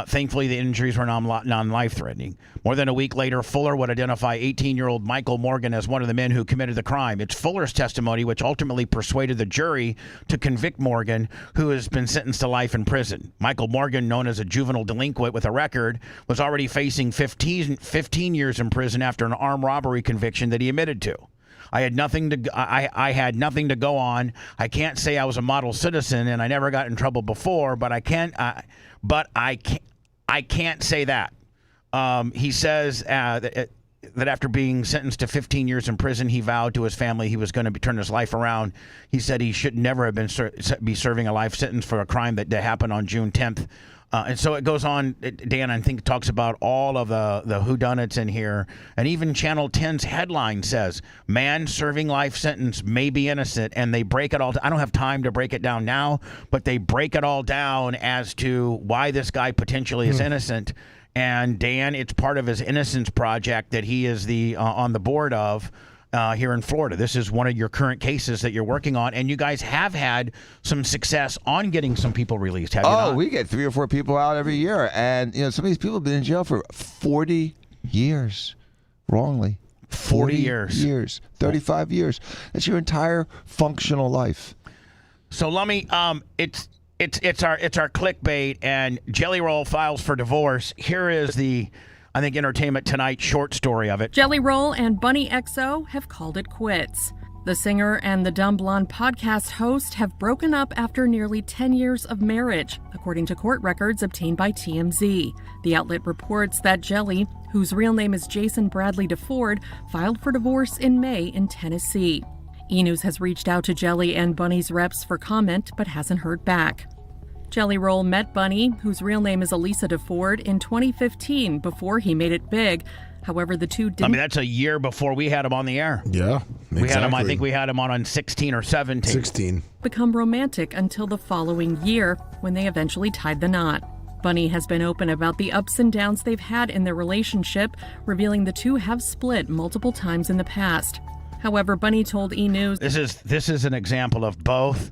Thankfully, the injuries were non-life-threatening. More than a week later, Fuller would identify 18-year-old Michael Morgan as one of the men who committed the crime. It's Fuller's testimony which ultimately persuaded the jury to convict Morgan, who has been sentenced to life in prison. Michael Morgan, known as a juvenile delinquent with a record, was already facing 15 years in prison after an armed robbery conviction that he admitted to. I had nothing to go on. I can't say I was a model citizen, and I never got in trouble before. But I can't say that. He says that after being sentenced to 15 years in prison, he vowed to his family he was going to turn his life around. He said he should never have been be serving a life sentence for a crime that happened on June 10th. And so it goes on. Dan, I think, talks about all of the whodunits in here. And even Channel 10's headline says, man serving life sentence may be innocent. And they break it all. I don't have time to break it down now, but they break it all down as to why this guy potentially is innocent. And Dan, it's part of his Innocence Project that he is on the board of here in Florida. This is one of your current cases that you're working on, and you guys have had some success on getting some people released, have you not? We get 3 or 4 people out every year, and some of these people have been in jail for 40 years, wrongly. 40 years. 35 years. That's your entire functional life. So, Lummy, it's our clickbait, and Jelly Roll files for divorce. Here is the, I think, Entertainment Tonight short story of it. Jelly Roll and Bunnie XO have called it quits. The singer and the Dumb Blonde podcast host have broken up after nearly 10 years of marriage, according to court records obtained by TMZ. The outlet reports that Jelly, whose real name is Jason Bradley DeFord, filed for divorce in May in Tennessee. E! News has reached out to Jelly and Bunnie's reps for comment, but hasn't heard back. Jelly Roll met Bunnie, whose real name is Alisa DeFord, in 2015 before he made it big. However, the two didn't. I mean, that's a year before we had him on the air. Yeah, exactly. We had him, I think we had him on 16 or 17. 16. Become romantic until the following year, when they eventually tied the knot. Bunnie has been open about the ups and downs they've had in their relationship, revealing the two have split multiple times in the past. However, Bunnie told E! News, This is an example of both.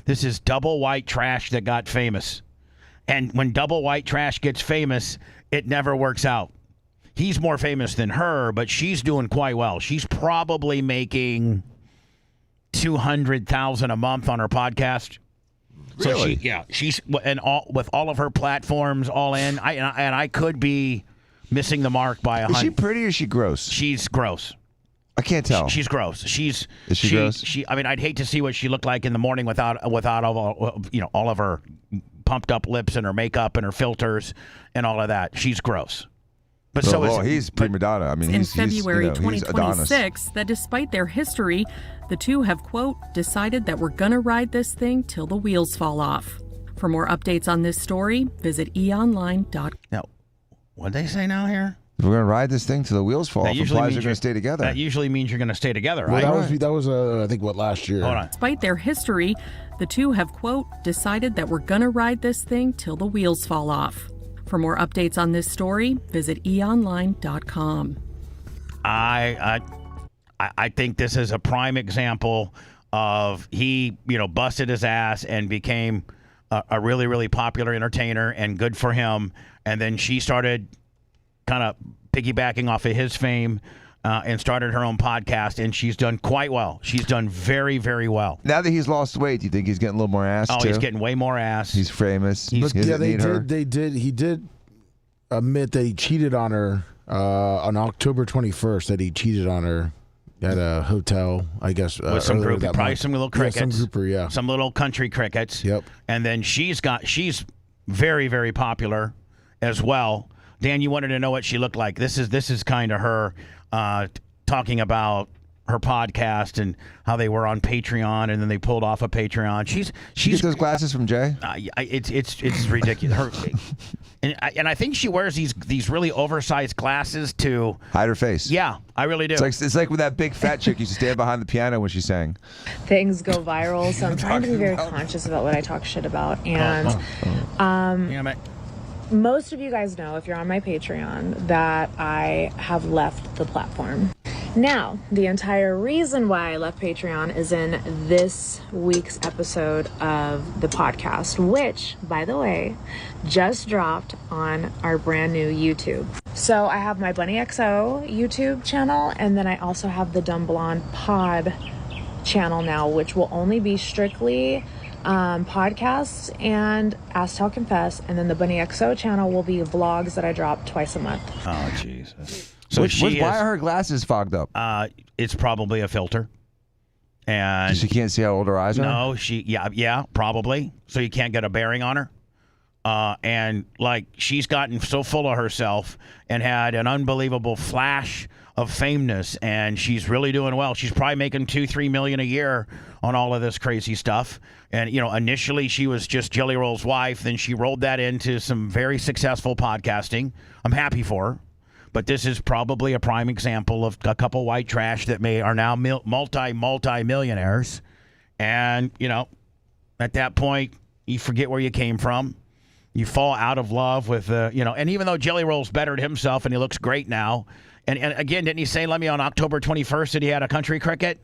This is double white trash that got famous. And when double white trash gets famous, it never works out. He's more famous than her, but she's doing quite well. She's probably making $200,000 a month on her podcast. Really? So she's with all of her platforms all in. I could be missing the mark by Is she pretty or is she gross? She's gross. I can't tell. She's gross. Is she gross? I mean, I'd hate to see what she looked like in the morning without all of her pumped up lips and her makeup and her filters and all of that. She's gross. But he's prima donna. I mean, in February he's 2026 that despite their history, the two have, quote, decided that we're gonna ride this thing till the wheels fall off. For more updates on this story, visit eonline.com. Now, what'd they say now here? If we're going to ride this thing till the wheels fall off, implies you're going to stay together. That usually means you're going to stay together, right? Well, that was I think, last year. Hold on. Despite their history, the two have, quote, decided that we're gonna ride this thing till the wheels fall off. For more updates on this story, visit eonline.com. I think this is a prime example of he, busted his ass and became a really, really popular entertainer, and good for him. And then she started kind of piggybacking off of his fame and started her own podcast, and she's done quite well. She's done very, very well. Now that he's lost weight, do you think he's getting a little more ass, too? He's getting way more ass. He's famous. He did admit that he cheated on her on October 21st, that he cheated on her at a hotel, I guess. With some group, probably month. some little crickets. Yeah, some grouper, yeah. Some little country crickets. Yep. And then she's very, very popular as well. Dan, you wanted to know what she looked like. This is kind of her talking about her podcast and how they were on Patreon, and then they pulled off of Patreon. She's get those glasses from Jay. It's ridiculous. And I think she wears these really oversized glasses to hide her face. Yeah, I really do. It's like when that big fat chick used to stand behind the piano when she sang. Things go viral, so I'm trying to be very conscious about what I talk shit about. And most of you guys know, if you're on my Patreon, that I have left the platform. Now, the entire reason why I left Patreon is in this week's episode of the podcast, which, by the way, just dropped on our brand new YouTube. So I have my Bunnie XO YouTube channel, and then I also have the Dumb Blonde Pod channel now, which will only be strictly podcasts and Ask Tell Confess, and then the Bunnie XO channel will be vlogs that I drop twice a month. Oh Jesus! So why are her glasses fogged up? It's probably a filter, and she can't see how old her eyes are. No, yeah, probably. So you can't get a bearing on her. And like she's gotten so full of herself and had an unbelievable flash of fameness, and she's really doing well. She's probably making $2-3 million a year on all of this crazy stuff. And initially she was just Jelly Roll's wife, then she rolled that into some very successful podcasting. I'm happy for her, but this is probably a prime example of a couple white trash that are now multi-millionaires. And at that point, you forget where you came from. You fall out of love with, and even though Jelly Roll's bettered himself and he looks great now, and again, didn't he say, Lemmy, on October 21st that he had a country cricket?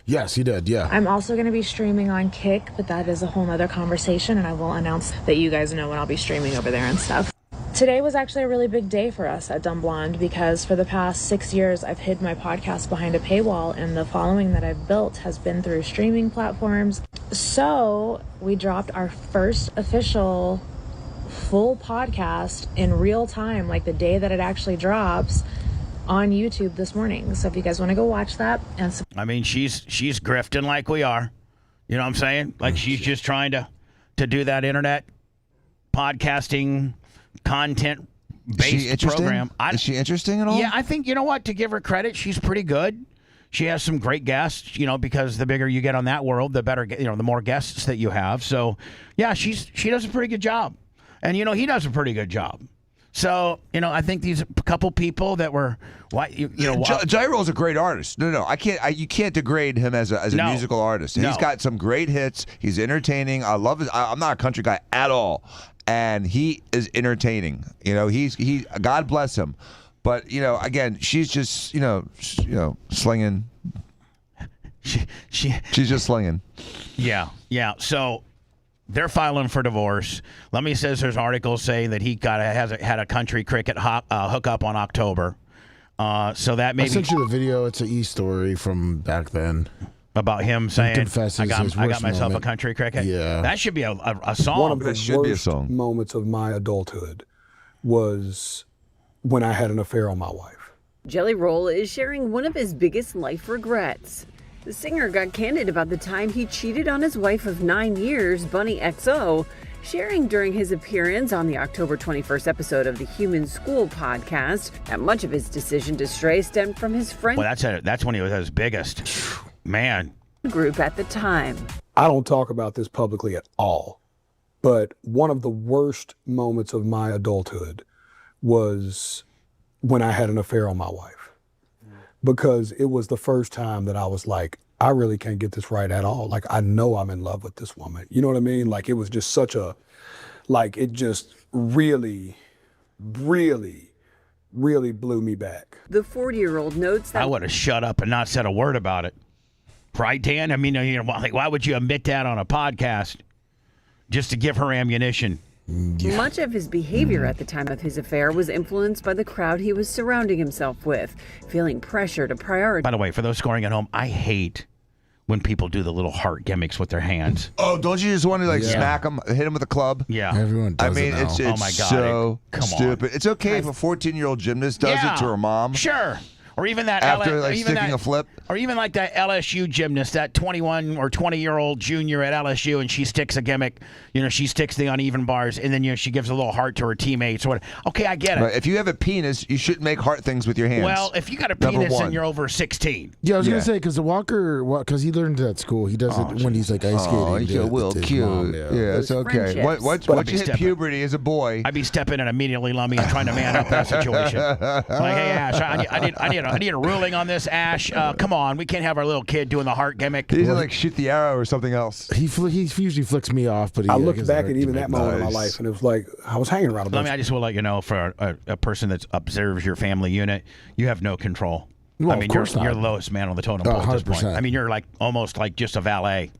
Yes, he did, yeah. I'm also going to be streaming on Kick, but that is a whole nother conversation, and I will announce that you guys know when I'll be streaming over there and stuff. Today was actually a really big day for us at Dumb Blonde because for the past 6 years, I've hid my podcast behind a paywall, and the following that I've built has been through streaming platforms. So we dropped our first official full podcast in real time, like the day that it actually drops, on YouTube this morning. So if you guys want to go watch that, and I mean, she's grifting like we are. You know what I'm saying? Like she's just trying to do that internet podcasting content based program. Is she interesting at all? Yeah, I think to give her credit, she's pretty good. She has some great guests, because the bigger you get on that world, the better, the more guests that you have. So yeah, she does a pretty good job. And, he does a pretty good job. So, I think these couple people that were, Jelly Roll's a great artist. No, you can't degrade him as a musical artist. He's got some great hits. He's entertaining. I love his. I'm not a country guy at all, and he is entertaining. He God bless him. But again, she's just slinging. She's just slinging. Yeah. So. They're filing for divorce. Lemmy says there's articles saying that he had a country cricket hookup on October. So that maybe I sent you the video. It's an e-story from back then about him saying, "I got myself a country cricket." Yeah, that should be a song. One of the worst moments of my adulthood was when I had an affair on my wife. Jelly Roll is sharing one of his biggest life regrets. The singer got candid about the time he cheated on his wife of 9 years, Bunnie XO, sharing during his appearance on the October 21st episode of the Human School podcast that much of his decision to stray stemmed from his friend. Well, that's when he was at his biggest. Man. Group at the time. I don't talk about this publicly at all, but one of the worst moments of my adulthood was when I had an affair on my wife. Because it was the first time that I was like, I really can't get this right at all. Like, I know I'm in love with this woman. You know what I mean? Like, it was just it just really, really, really blew me back. The 40-year-old notes that I would have shut up and not said a word about it. Right, Dan? I mean, why would you admit that on a podcast? Just to give her ammunition. Much of his behavior at the time of his affair was influenced by the crowd he was surrounding himself with, feeling pressure to prioritize. By the way, for those scoring at home, I hate when people do the little heart gimmicks with their hands. Oh, don't you just want to smack them, hit them with a club? Yeah. Everyone does it now. It's oh my God, so come stupid. on. It's okay if a 14-year-old gymnast does it to her mom. Sure. Or even that after sticking a flip, or even like that LSU gymnast, that 21 or 20-year-old junior at LSU, and she sticks a gimmick. She sticks the uneven bars, and then she gives a little heart to her teammates. Or okay, I get it. Right. If you have a penis, you shouldn't make heart things with your hands. Well, if you got a penis and you're over 16, yeah, I was gonna say because the Walker, because he learned it at school, he does it when he's like ice skating. Oh, he's a little cute. Mom, yeah, it's okay. Once you hit puberty as a boy, I'd be stepping in immediately, Lummy, and trying to man up that situation. Like, hey, Ash, I need a ruling on this, Ash. Come on, we can't have our little kid doing the heart gimmick. He doesn't shoot the arrow or something else. He usually flicks me off, but I looked back at even that moment in my life, and it was like I was hanging around a bunch. I just will let you know, for a person that observes your family unit, you have no control. Well, I mean, you're the lowest man on the totem pole at this point. I mean, you're almost like just a valet.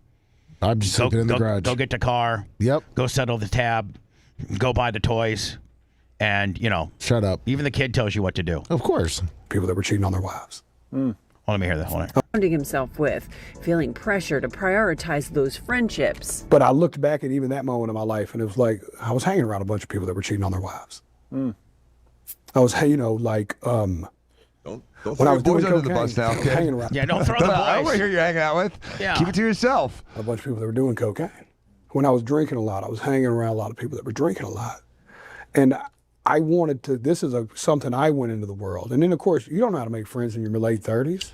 I'm just sleeping in the garage. Go get the car. Yep. Go settle the tab. Go buy the toys. And, shut up. Even the kid tells you what to do. Of course. People that were cheating on their wives. Well, let me hear that. Hold on. Surrounding himself with, feeling pressure to prioritize those friendships. But I looked back at even that moment in my life, and it was like I was hanging around a bunch of people that were cheating on their wives. I was, Don't throw your boys under the bus now, okay? Hanging around. Yeah, don't throw the boys. I don't want to hear you hanging out with. Yeah. Keep it to yourself. A bunch of people that were doing cocaine. When I was drinking a lot, I was hanging around a lot of people that were drinking a lot. And I wanted to, this is something I went into the world. And then, of course, you don't know how to make friends in your late 30s.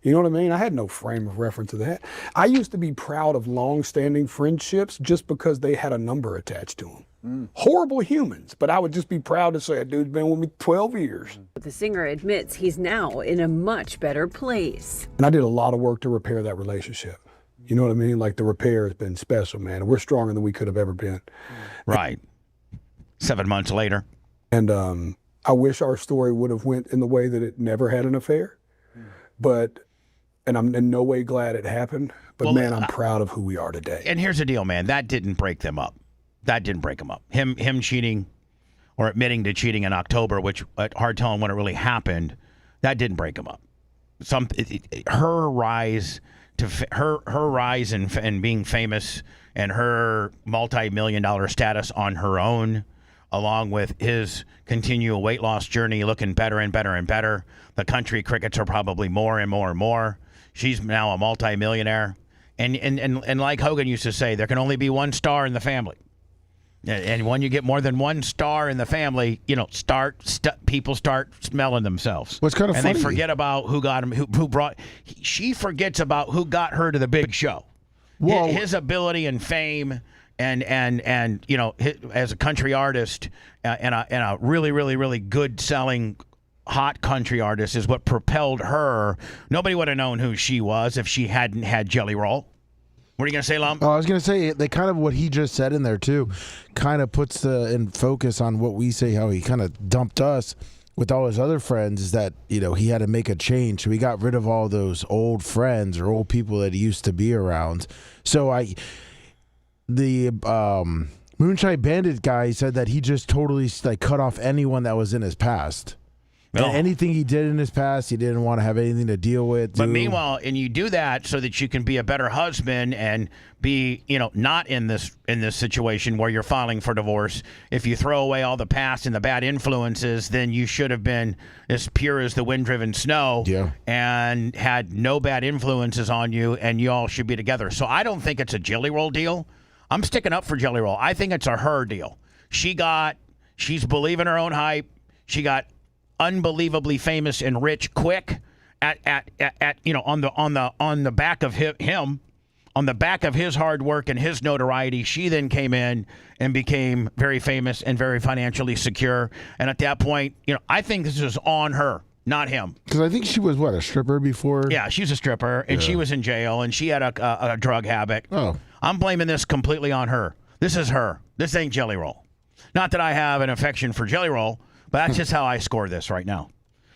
You know what I mean? I had no frame of reference to that. I used to be proud of long-standing friendships just because they had a number attached to them. Horrible humans, but I would just be proud to say a dude's been with me 12 years. But the singer admits he's now in a much better place. And I did a lot of work to repair that relationship. You know what I mean? Like, the repair has been special, man. We're stronger than we could have ever been. Right. 7 months later. And I wish our story would have went in the way that it never had an affair. And I'm in no way glad it happened. But, well, man, I'm proud of who we are today. And here's the deal, man. That didn't break them up. That didn't break him up. Him cheating or admitting to cheating in October, which hard telling when it really happened, that didn't break him up. Her rise to her rise and being famous and her multi-million-dollar status on her own, along with his continual weight loss journey, looking better and better and better. The country crickets are probably more and more and more. She's now a multi-millionaire, and like Hogan used to say, there can only be one star in the family. And when you get more than one star in the family, you know, people start smelling themselves. What's kind of funny? And they forget about who got him, who brought. She forgets about who got her to the big show. Well, his ability and fame, and you know, as a country artist and a really, really, really good selling hot country artist is what propelled her. Nobody would have known who she was if she hadn't had Jelly Roll. What are you going to say, Lum? Oh, I was going to say, they kind of, what he just said in there, too, kind of puts in focus on what we say, how he kind of dumped us with all his other friends, is that, you know, he had to make a change. So he got rid of all those old friends or old people that he used to be around. So the Moonshine Bandit guy said that he just totally cut off anyone that was in his past. No. Anything he did in his past, he didn't want to have anything to deal with. But meanwhile, and you do that so that you can be a better husband and be, you know, not in this situation where you're filing for divorce. If you throw away all the past and the bad influences, then you should have been as pure as the wind-driven snow and had no bad influences on you, and you all should be together. So I don't think it's a Jelly Roll deal. I'm sticking up for Jelly Roll. I think it's a her deal. She's believing her own hype. She got unbelievably famous and rich quick at you know, on the back of him, on the back of his hard work and his notoriety. She then came in and became very famous and very financially secure. And at that point, you know, I think this is on her, not him. Because I think she was a stripper before. Yeah, she's a stripper, and she was in jail, and she had a drug habit. Oh, I'm blaming this completely on her. This is her. This ain't Jelly Roll. Not that I have an affection for Jelly Roll, but that's just how I score this right now.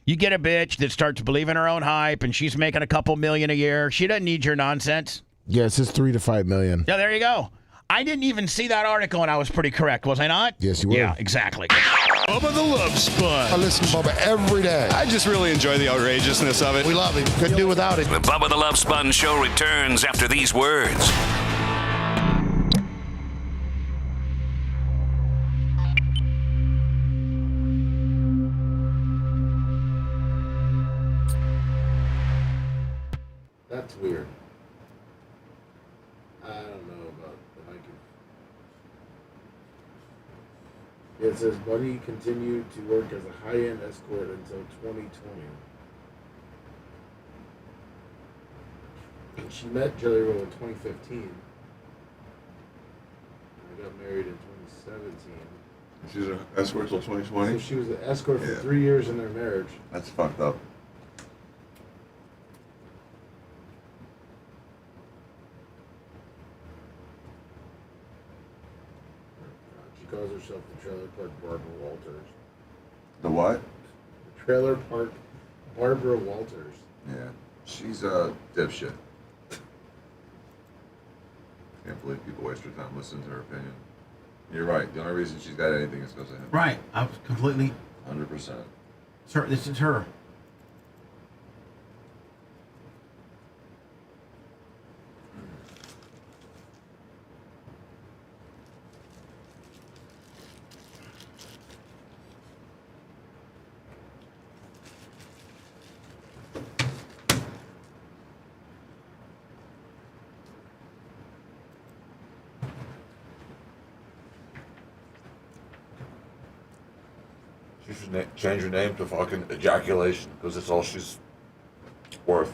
You get a bitch that starts believing her own hype, and she's making a couple million a year. She doesn't need your nonsense. Yeah, it says $3 to $5 million. Yeah, there you go. I didn't even see that article, and I was pretty correct, was I not? Yes, you were. Yeah, exactly. Bubba the Love Sponge. I listen to Bubba every day. I just really enjoy the outrageousness of it. We love him. Couldn't do without it. The Bubba the Love Sponge Show returns after these words. That's weird. I don't know about the Nike. It says Bunnie continued to work as a high-end escort until 2020. And she met Jelly Roll in 2015. They got married in 2017. She was an escort till 2020? So she was an escort for 3 years in their marriage. That's fucked up. She calls herself the Trailer Park Barbara Walters. The what? The Trailer Park Barbara Walters. Yeah, she's a dipshit. Can't believe people waste their time listening to her opinion. You're right. The only reason she's got anything is because of him. Right. I was completely. 100%. Sir, this is her. She should change her name to fucking Ejaculation, because it's all she's worth.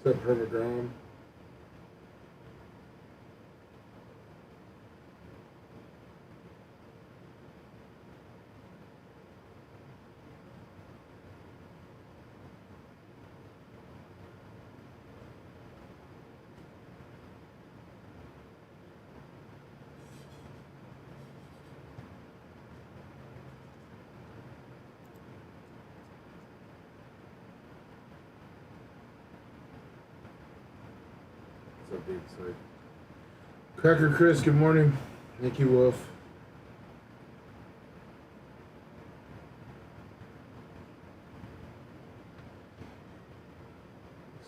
Is that permagram? What's up, Big Side? Cracker Chris, good morning. Nikki Wolf.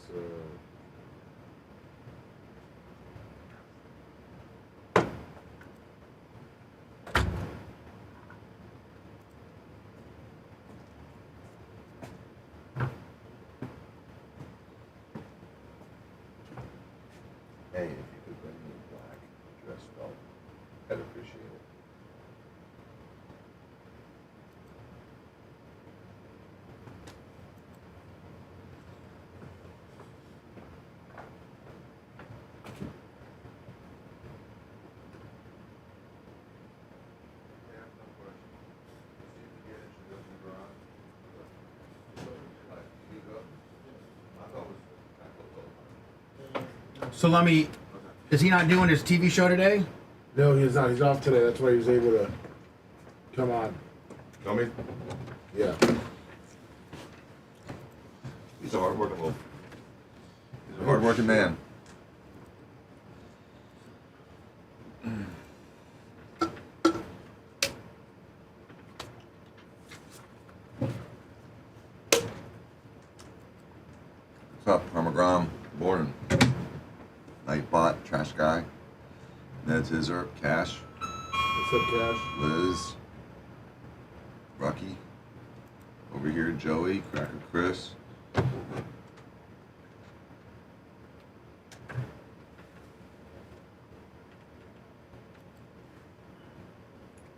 So, Hey, if you could bring me a black dress belt, I'd appreciate it. So let me. Is he not doing his TV show today? no, he's not. He's off today. That's why he was able to come on. Coming? Yeah. He's a hard-working wolf. He's a hard-working man. What's up, Parmagram? Morning. Nightbot, Trash Guy, Ned's Hizzer, Cash. What's up, Cash? Liz, Rocky, over here, Joey, Cracker Chris.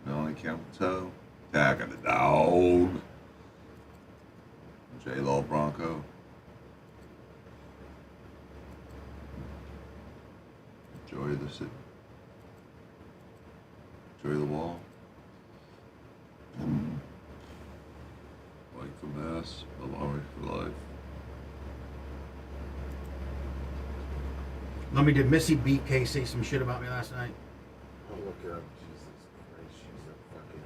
Melanie Camel Toe, Tag of the Dog, J-Law Bronco. Joy the city. Joy the wall. Like for mass, Malari for life. Let me. Did Missy BK say some shit about me last night? Oh, look up. Jesus Christ, she's a fucking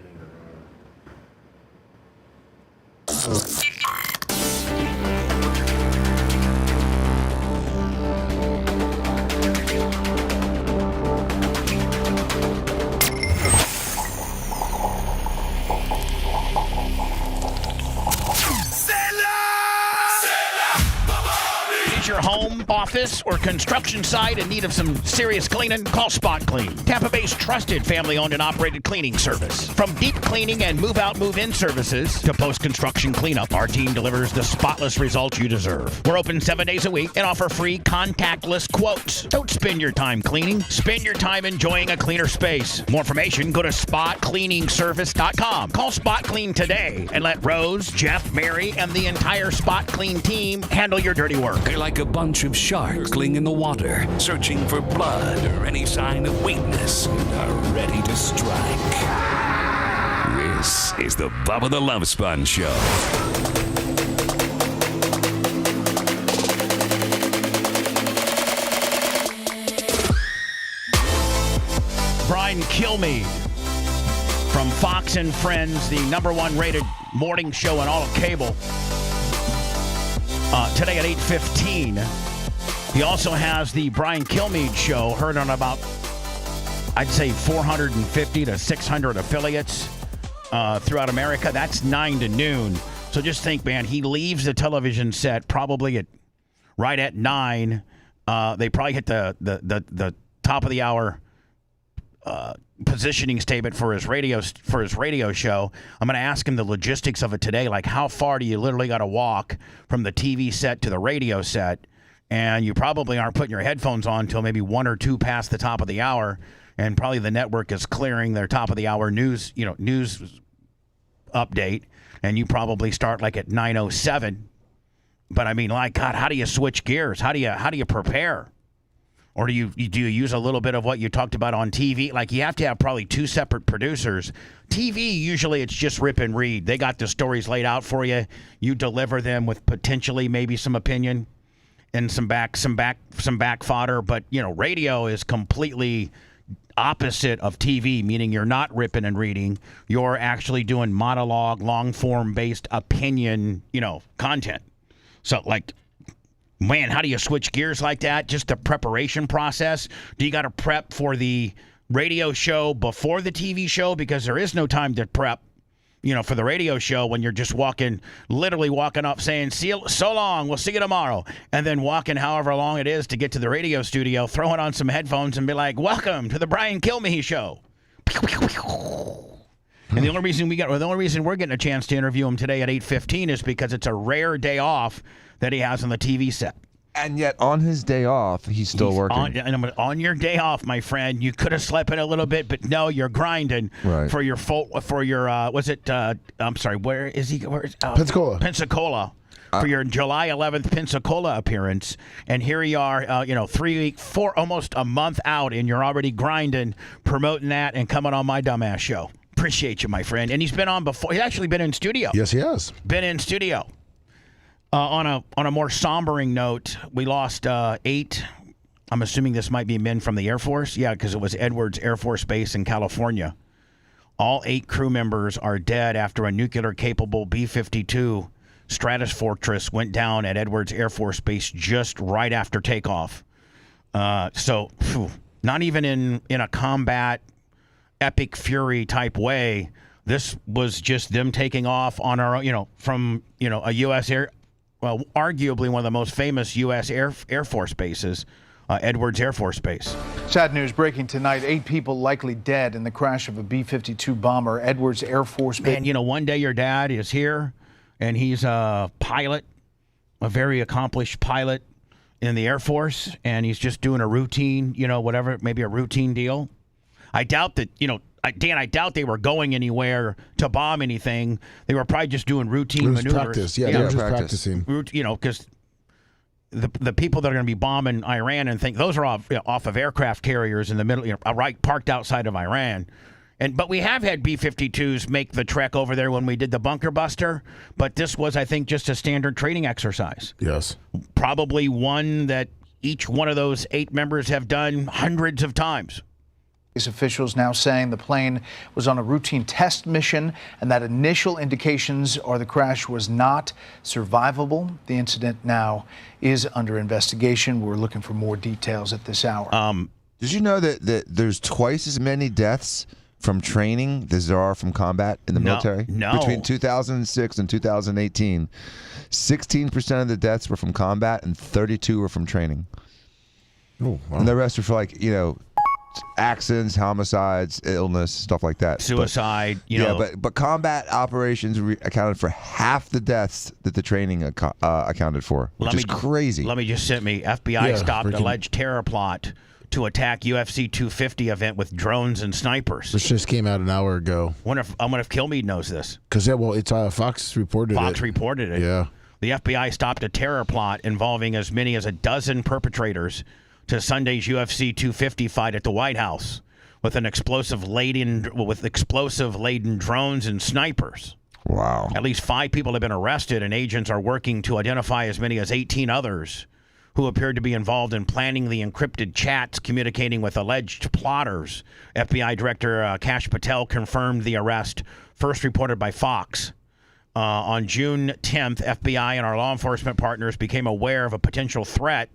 Your home, office, or construction site in need of some serious cleaning? Call Spot Clean, Tampa Bay's trusted family-owned and operated cleaning service. From deep cleaning and move-out, move-in services to post-construction cleanup, our team delivers the spotless results you deserve. We're open 7 days a week and offer free contactless quotes. Don't spend your time cleaning. Spend your time enjoying a cleaner space. More information, go to spotcleaningservice.com. Call Spot Clean today and let Rose, Jeff, Mary, and the entire Spot Clean team handle your dirty work. They're like a bunch of sharks in the water, searching for blood or any sign of weakness, and are ready to strike. This is the Bubba the Love Sponge Show. Brian Kilmeade from Fox and Friends, the #1 rated morning show on all of cable. Today at 8:15. He also has the Brian Kilmeade Show, heard on about I'd say 450 to 600 affiliates throughout America. That's 9 to noon. So just think, man, he leaves the television set probably right at 9. They probably hit the top of the hour positioning statement for his radio show. I'm going to ask him the logistics of it today, like how far do you literally got to walk from the TV set to the radio set, and you probably aren't putting your headphones on until maybe 1 or 2 past the top of the hour, and probably the network is clearing their top of the hour news update, and you probably start like at 9:07. But I mean, like, God, how do you switch gears? How do you prepare? Or do you use a little bit of what you talked about on TV? Like, you have to have probably 2 separate producers. TV, usually it's just rip and read. They got the stories laid out for you. You deliver them with potentially maybe some opinion and some back fodder. But, radio is completely opposite of TV, meaning you're not ripping and reading. You're actually doing monologue, long-form based opinion, content. So, like, man, how do you switch gears like that? Just the preparation process. Do you got to prep for the radio show before the TV show? Because there is no time to prep, for the radio show when you're just literally walking up saying, "See you, so long, we'll see you tomorrow." And then walking however long it is to get to the radio studio, throwing on some headphones and be like, "Welcome to the Brian Kilmeade Show." And the only reason we're getting a chance to interview him today at 8:15 is because it's a rare day off that he has on the TV set. And yet, on his day off, he's still working. On your day off, my friend, you could have slept in a little bit, but no, you're grinding for your I'm sorry, where is he? Pensacola. Pensacola. For your July 11th Pensacola appearance. And here you are, 4 almost a month out, and you're already grinding, promoting that, and coming on my dumbass show. Appreciate you, my friend. And he's been on before. He's actually been in studio. Yes, he has. Been in studio. On a more sombering note, we lost 8. I'm assuming this might be men from the Air Force. Yeah, because it was Edwards Air Force Base in California. All 8 crew members are dead after a nuclear-capable B-52 Stratofortress went down at Edwards Air Force Base just right after takeoff. So, not even in a combat epic fury type way. This was just them taking off on our, from a U.S. arguably one of the most famous U.S. Air Force bases, Edwards Air Force Base. Sad news breaking tonight. 8 people likely dead in the crash of a B-52 bomber, Edwards Air Force Base. And one day your dad is here, and he's a pilot, a very accomplished pilot in the Air Force, and he's just doing a routine, whatever, maybe a routine deal. I doubt that, Dan, I doubt they were going anywhere to bomb anything. They were probably just doing routine maneuvers. Practice. Yeah, they were just practicing. Because the people that are going to be bombing Iran and think those are off of aircraft carriers in the middle, right parked outside of Iran. But we have had B-52s make the trek over there when we did the bunker buster. But this was, I think, just a standard training exercise. Yes. Probably one that each one of those 8 members have done hundreds of times. Officials now saying the plane was on a routine test mission and that initial indications are the crash was not survivable. The incident now is under investigation. We're looking for more details at this hour. Did you know that there's twice as many deaths from training as there are from combat in the military? No. Between 2006 and 2018, 16% of the deaths were from combat and 32 were from training. Oh, wow. And the rest are for accidents, homicides, illness, stuff like that. Suicide, but combat operations accounted for half the deaths that the training accounted for, which is crazy. Let me just send me. FBI stopped alleged terror plot to attack UFC 250 event with drones and snipers. This just came out an hour ago. I wonder if Kilmeade knows this. Because it's Fox reported it. Fox reported it. Yeah. The FBI stopped a terror plot involving as many as a dozen perpetrators to Sunday's UFC 250 fight at the White House with explosive laden drones and snipers. Wow. At least 5 people have been arrested, and agents are working to identify as many as 18 others who appeared to be involved in planning the encrypted chats communicating with alleged plotters. FBI Director Kash Patel confirmed the arrest, first reported by Fox. On June 10th, FBI and our law enforcement partners became aware of a potential threat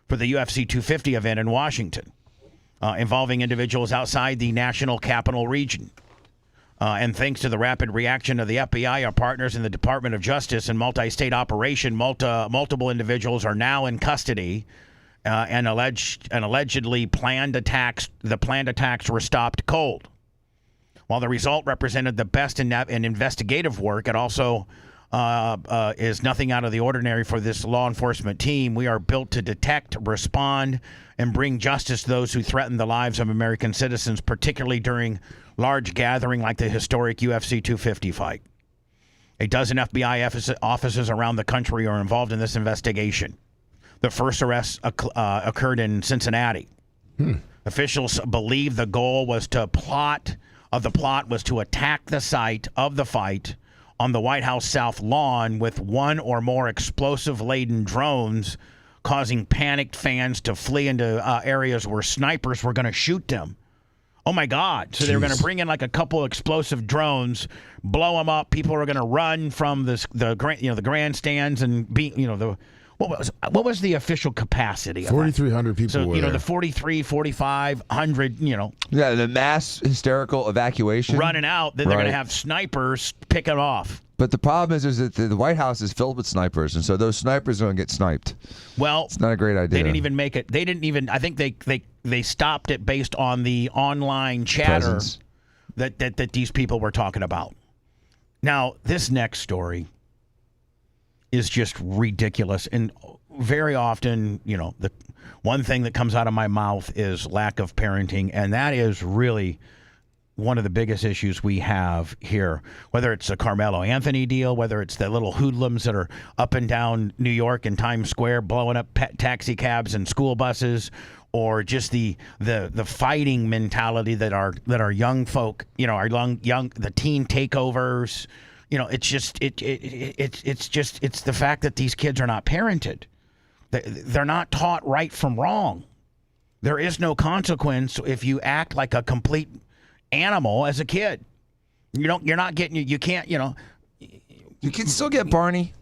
for the UFC 250 event in Washington. involving individuals outside the national capital region. And thanks to the rapid reaction of the FBI, our partners in the Department of Justice and multi-state operation, multiple individuals are now in custody, and allegedly planned attacks were stopped cold. While the result represented the best in investigative work, it also is nothing out of the ordinary for this law enforcement team. We are built to detect, respond, and bring justice to those who threaten the lives of American citizens, particularly during large gathering like the historic UFC 250 fight. A dozen FBI officers around the country are involved in this investigation. The first arrest occurred in Cincinnati. Officials believe the goal was to attack the site of the fight on the White House South lawn with one or more explosive-laden drones, causing panicked fans to flee into areas where snipers were going to shoot them. Oh, my God. So they were going to bring in like a couple explosive drones, blow them up. People are going to run from the grandstands and be, what was the official capacity? 4,300 people so, were there. The 4,500, Yeah, the mass hysterical evacuation. running out, then they're going to have snipers pick it off. But the problem is that the White House is filled with snipers, and so those snipers are going to get sniped. Well, it's not a great idea. They didn't even make it. They didn't even. I think they stopped it based on the online chatter that these people were talking about. Now, this next story is just ridiculous, and very often, the one thing that comes out of my mouth is lack of parenting, and that is really one of the biggest issues we have here, whether it's a Carmelo Anthony deal, whether it's the little hoodlums that are up and down New York and Times Square blowing up taxi cabs and school buses, or just the fighting mentality that our young folk, our young the teen takeovers. It's the fact that these kids are not parented. They're not taught right from wrong. There is no consequence if you act like a complete animal as a kid. You're not getting, you can't, You can still get Barney.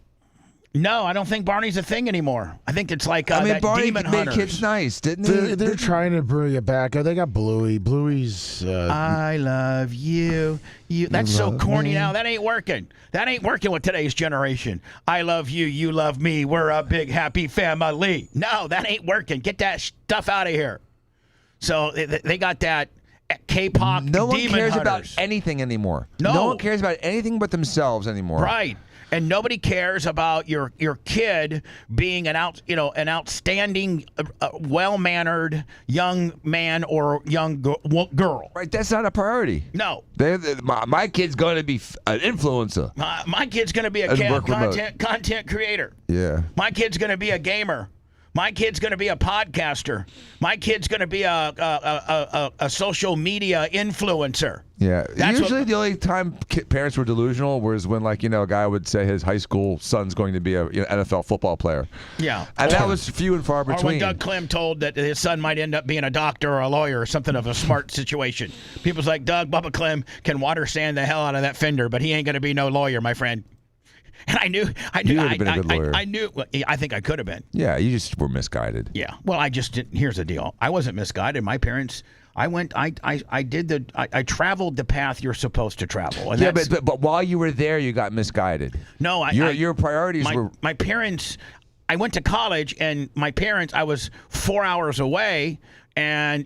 No, I don't think Barney's a thing anymore. I think it's like Barney Demon made Hunters. kids nice, didn't he? They're trying to bring it back. They got Bluey. Bluey's. I love you. That's so corny now. That ain't working. That ain't working with today's generation. I love you. You love me. We're a big happy family. No, that ain't working. Get that stuff out of here. So they got that K-pop. No one Demon cares Hunters. about anything anymore. No one cares about anything but themselves anymore. Right. And nobody cares about your kid being an outstanding, well-mannered young man or young girl. Right, that's not a priority. No. My kid's going to be an influencer. My kid's going to be a content creator. Yeah. My kid's going to be a gamer. My kid's going to be a podcaster. My kid's going to be a social media influencer. Yeah. Usually the only time parents were delusional was when, a guy would say his high school son's going to be a NFL football player. Yeah. And that was few and far between. Or when Doug Clem told that his son might end up being a doctor or a lawyer or something of a smart situation. People's like, Bubba Clem can water sand the hell out of that fender, but he ain't going to be no lawyer, my friend. And I knew. You would have been a good lawyer. I knew. I think I could have been. Yeah, you just were misguided. Yeah. Well, I just didn't. Here's the deal. I wasn't misguided. My parents. I traveled the path you're supposed to travel. And yeah, but while you were there, you got misguided. No, your priorities were. My parents. I went to college, and my parents. I was 4 hours away, and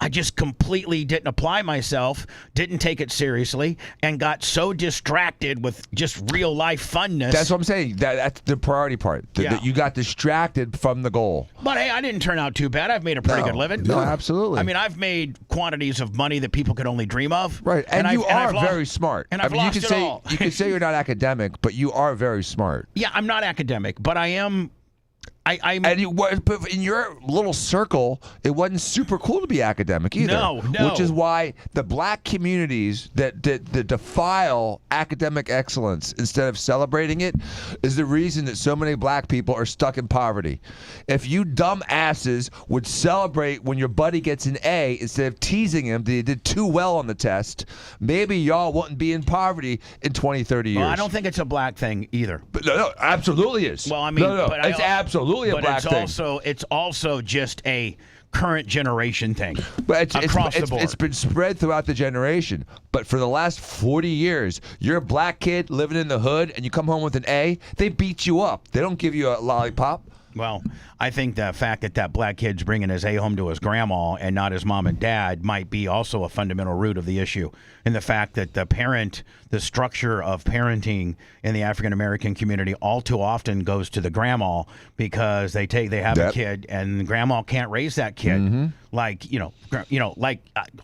I just completely didn't apply myself, didn't take it seriously, and got so distracted with just real life funness. That's what I'm saying. That's the priority part. That you got distracted from the goal. But hey, I didn't turn out too bad. I've made a pretty good living. No, absolutely. I mean, I've made quantities of money that people could only dream of. Right, and you are very smart. And I've lost it all. You can say you're not academic, but you are very smart. Yeah, I'm not academic, but I am. But in your little circle, it wasn't super cool to be academic either. No. Which is why the black communities that defile academic excellence instead of celebrating it is the reason that so many black people are stuck in poverty. If you dumb asses would celebrate when your buddy gets an A instead of teasing him that he did too well on the test, maybe y'all wouldn't be in poverty in 20, 30 years. Well, I don't think it's a black thing either. But no, absolutely is. Well, I mean, it's absolutely a black thing. It's also just a current generation thing. But across the board. It's been spread throughout the generation. But for the last 40 years, you're a black kid living in the hood, and you come home with an A, they beat you up. They don't give you a lollipop. Well, I think the fact that black kid's bringing his A home to his grandma and not his mom and dad might be also a fundamental root of the issue. And the fact that the structure of parenting in the African American community all too often goes to the grandma because they have a kid and grandma can't raise that kid. Mm-hmm. Like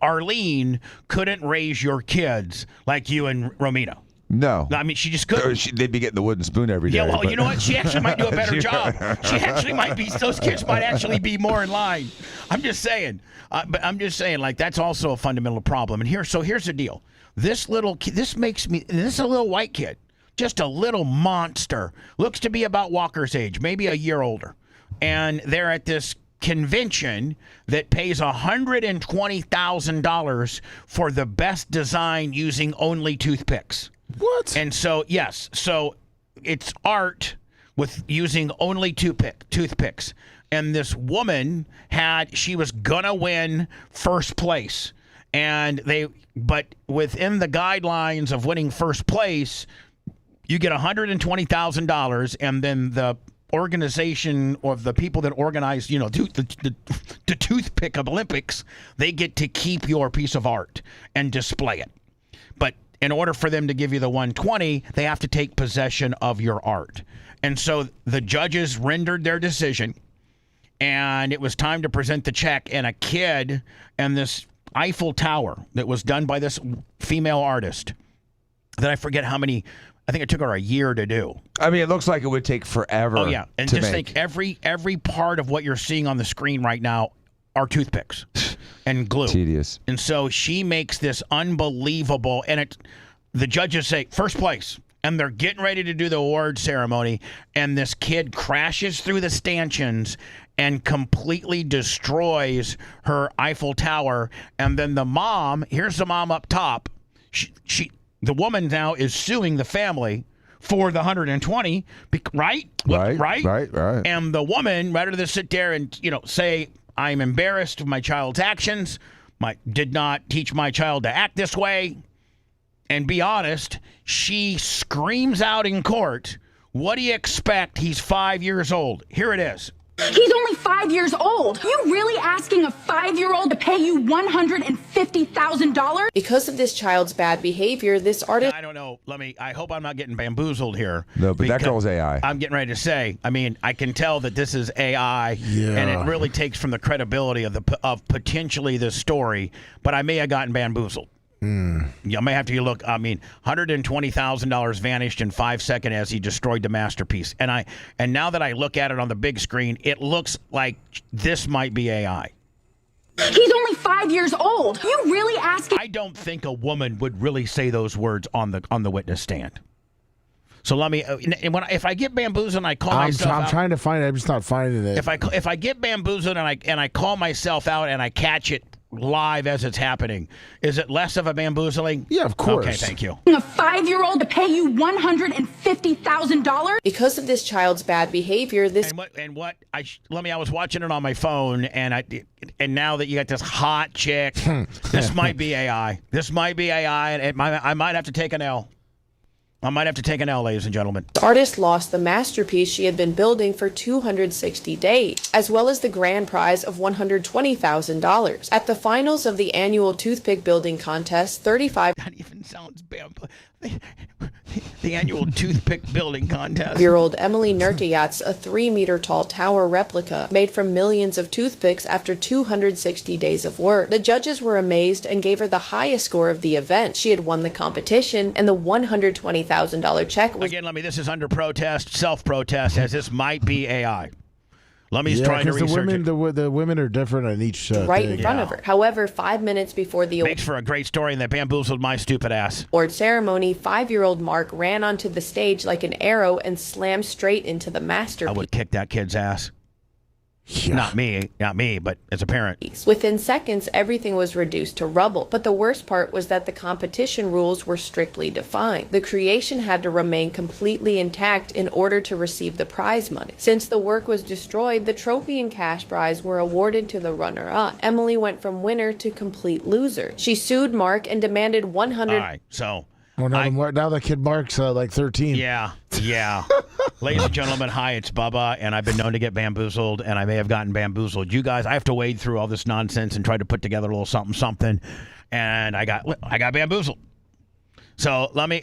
Arlene couldn't raise your kids like you and Romina. No. I mean, she just couldn't. They'd be getting the wooden spoon every day. Yeah, well, you know what? She actually might do a better job. She actually might be, those kids might actually be more in line. I'm just saying. But I'm just saying, like, that's also a fundamental problem. And here's the deal. This is a little white kid, just a little monster. Looks to be about Walker's age, maybe a year older. And they're at this convention that pays $120,000 for the best design using only toothpicks. What? And so, yes, so it's art with using only toothpicks. And this woman she was gonna win first place. But within the guidelines of winning first place, you get $120,000, and then the organization or the people that organize, the toothpick Olympics, they get to keep your piece of art and display it. But in order for them to give you the 120, they have to take possession of your art. And so the judges rendered their decision, and it was time to present the check, and a kid and this Eiffel Tower that was done by this female artist that I forget how many, I think it took her a year to do. I mean, it looks like it would take forever. Oh, yeah. And just think every part of what you're seeing on the screen right now are toothpicks and glue. Tedious. And so she makes this unbelievable, and the judges say, first place. And they're getting ready to do the award ceremony, and this kid crashes through the stanchions and completely destroys her Eiffel Tower. And then the mom, here's the mom up top, the woman now is suing the family for the 120, right? Right. And the woman, rather than sit there and say, I'm embarrassed of my child's actions, did not teach my child to act this way, and be honest, she screams out in court, what do you expect? He's 5 years old. Here it is. He's only 5 years old. You really asking a 5-year-old to pay you $150,000? Because of this child's bad behavior, this artist... I don't know. I hope I'm not getting bamboozled here. No, but that girl's AI. I'm getting ready to say, I can tell that this is AI, and it really takes from the credibility of potentially this story, but I may have gotten bamboozled. You may have to look. $120,000 vanished in 5 seconds as he destroyed the masterpiece. And now that I look at it on the big screen, it looks like this might be AI. He's only 5 years old. You really asking? I don't think a woman would really say those words on the witness stand. So let me. If I get bamboozled and I call myself out, I'm trying to find it. I'm just not finding it. If I get bamboozled and I call myself out and I catch it live as it's happening, is it less of a bamboozling? Yeah, of course. Okay, thank you. A 5-year-old to pay you $150,000? Because of this child's bad behavior, this... I was watching it on my phone, and now that you got this hot chick, this might be AI. This might be AI, and I might have to take an L. Ladies and gentlemen. The artist lost the masterpiece she had been building for 260 days, as well as the grand prize of $120,000. At the finals of the annual toothpick building contest, 35... That even sounds bad. The annual toothpick building contest. Year-old Emily Nertayat's a 3-meter-tall tower replica made from millions of toothpicks after 260 days of work. The judges were amazed and gave her the highest score of the event. She had won the competition, and the $120,000 check was... Again, this is under protest, self-protest, as this might be AI. Lummy's trying to research it. The women are different on each right thing. in front of her. However, 5 minutes before the makes for a great story, and that bamboozled my stupid ass. Award ceremony, 5-year-old Mark ran onto the stage like an arrow and slammed straight into the masterpiece. I would kick that kid's ass. Yeah. Not me, but as a parent. Within seconds, everything was reduced to rubble. But the worst part was that the competition rules were strictly defined. The creation had to remain completely intact in order to receive the prize money. Since the work was destroyed, the trophy and cash prize were awarded to the runner-up. Emily went from winner to complete loser. She sued Mark and demanded 100. All right, so. Well, now the kid Mark's like 13. Yeah. Ladies and gentlemen, hi, it's Bubba, and I've been known to get bamboozled, and I may have gotten bamboozled. You guys, I have to wade through all this nonsense and try to put together a little something, and I got bamboozled. So let me.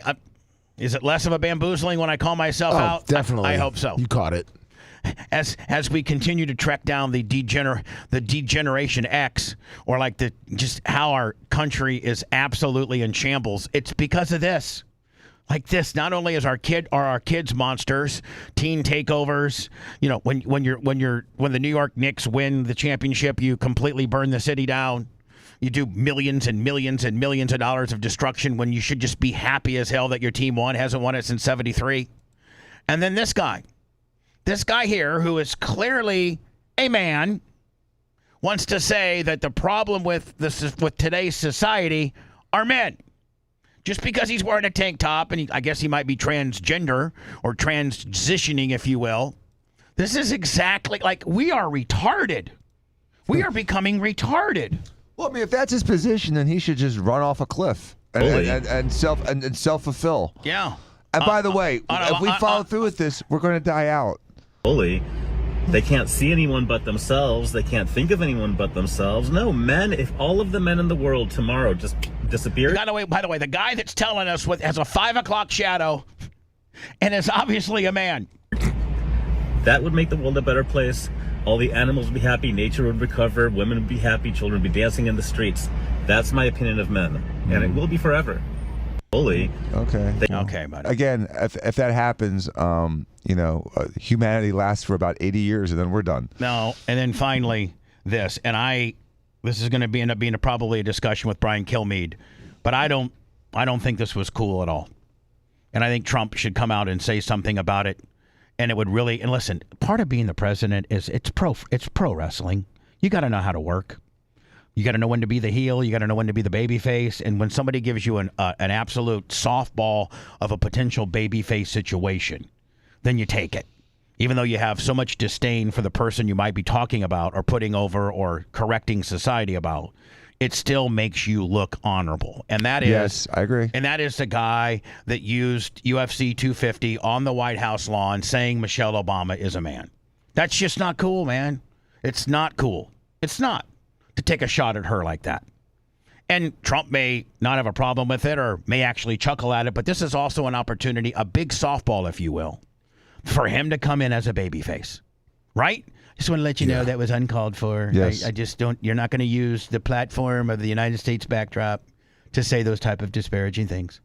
Is it less of a bamboozling when I call myself out? Definitely. I hope so. You caught it. As we continue to track down the degeneration X, or like just how our country is absolutely in shambles, it's because of this. Like this, not only are our kids monsters, teen takeovers. You know, when the New York Knicks win the championship, you completely burn the city down. You do millions and millions and millions of dollars of destruction when you should just be happy as hell that your team won. Hasn't won it since '73. And then this guy here, who is clearly a man, wants to say that the problem with today's society are men. Just because he's wearing a tank top, and I guess he might be transgender or transitioning, if you will. This is exactly like we are retarded. We are becoming retarded. Well, I mean, if that's his position, then he should just run off a cliff and self-fulfill. Yeah. And by the way, if we follow through with this, we're going to die out. Bully. They can't see anyone but themselves. They can't think of anyone but themselves. No, men, if all of the men in the world tomorrow just disappeared. By the way, the guy that's telling us has a 5 o'clock shadow and is obviously a man. That would make the world a better place. All the animals would be happy. Nature would recover. Women would be happy. Children would be dancing in the streets. That's my opinion of men. And it will be forever. Bully. Okay. Okay, buddy. Again, if that happens, humanity lasts for about 80 years and then we're done. No, and then finally this, and this is going to end up being probably a discussion with Brian Kilmeade, but I don't think this was cool at all, and I think Trump should come out and say something about it, and it would really. And listen, part of being the president is it's pro wrestling. You got to know how to work. You got to know when to be the heel. You got to know when to be the baby face. And when somebody gives you an absolute softball of a potential baby face situation, then you take it. Even though you have so much disdain for the person you might be talking about or putting over or correcting society about, it still makes you look honorable. And that is... Yes, I agree. And that is the guy that used UFC 250 on the White House lawn saying Michelle Obama is a man. That's just not cool, man. It's not cool. It's not. To take a shot at her like that. And Trump may not have a problem with it or may actually chuckle at it, but this is also an opportunity, a big softball, if you will, for him to come in as a babyface. Right? Just want to let you know that was uncalled for. Yes. I just don't, you're not going to use the platform of the United States backdrop to say those type of disparaging things.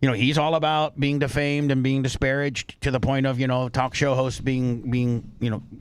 You know, he's all about being defamed and being disparaged to the point of, talk show hosts being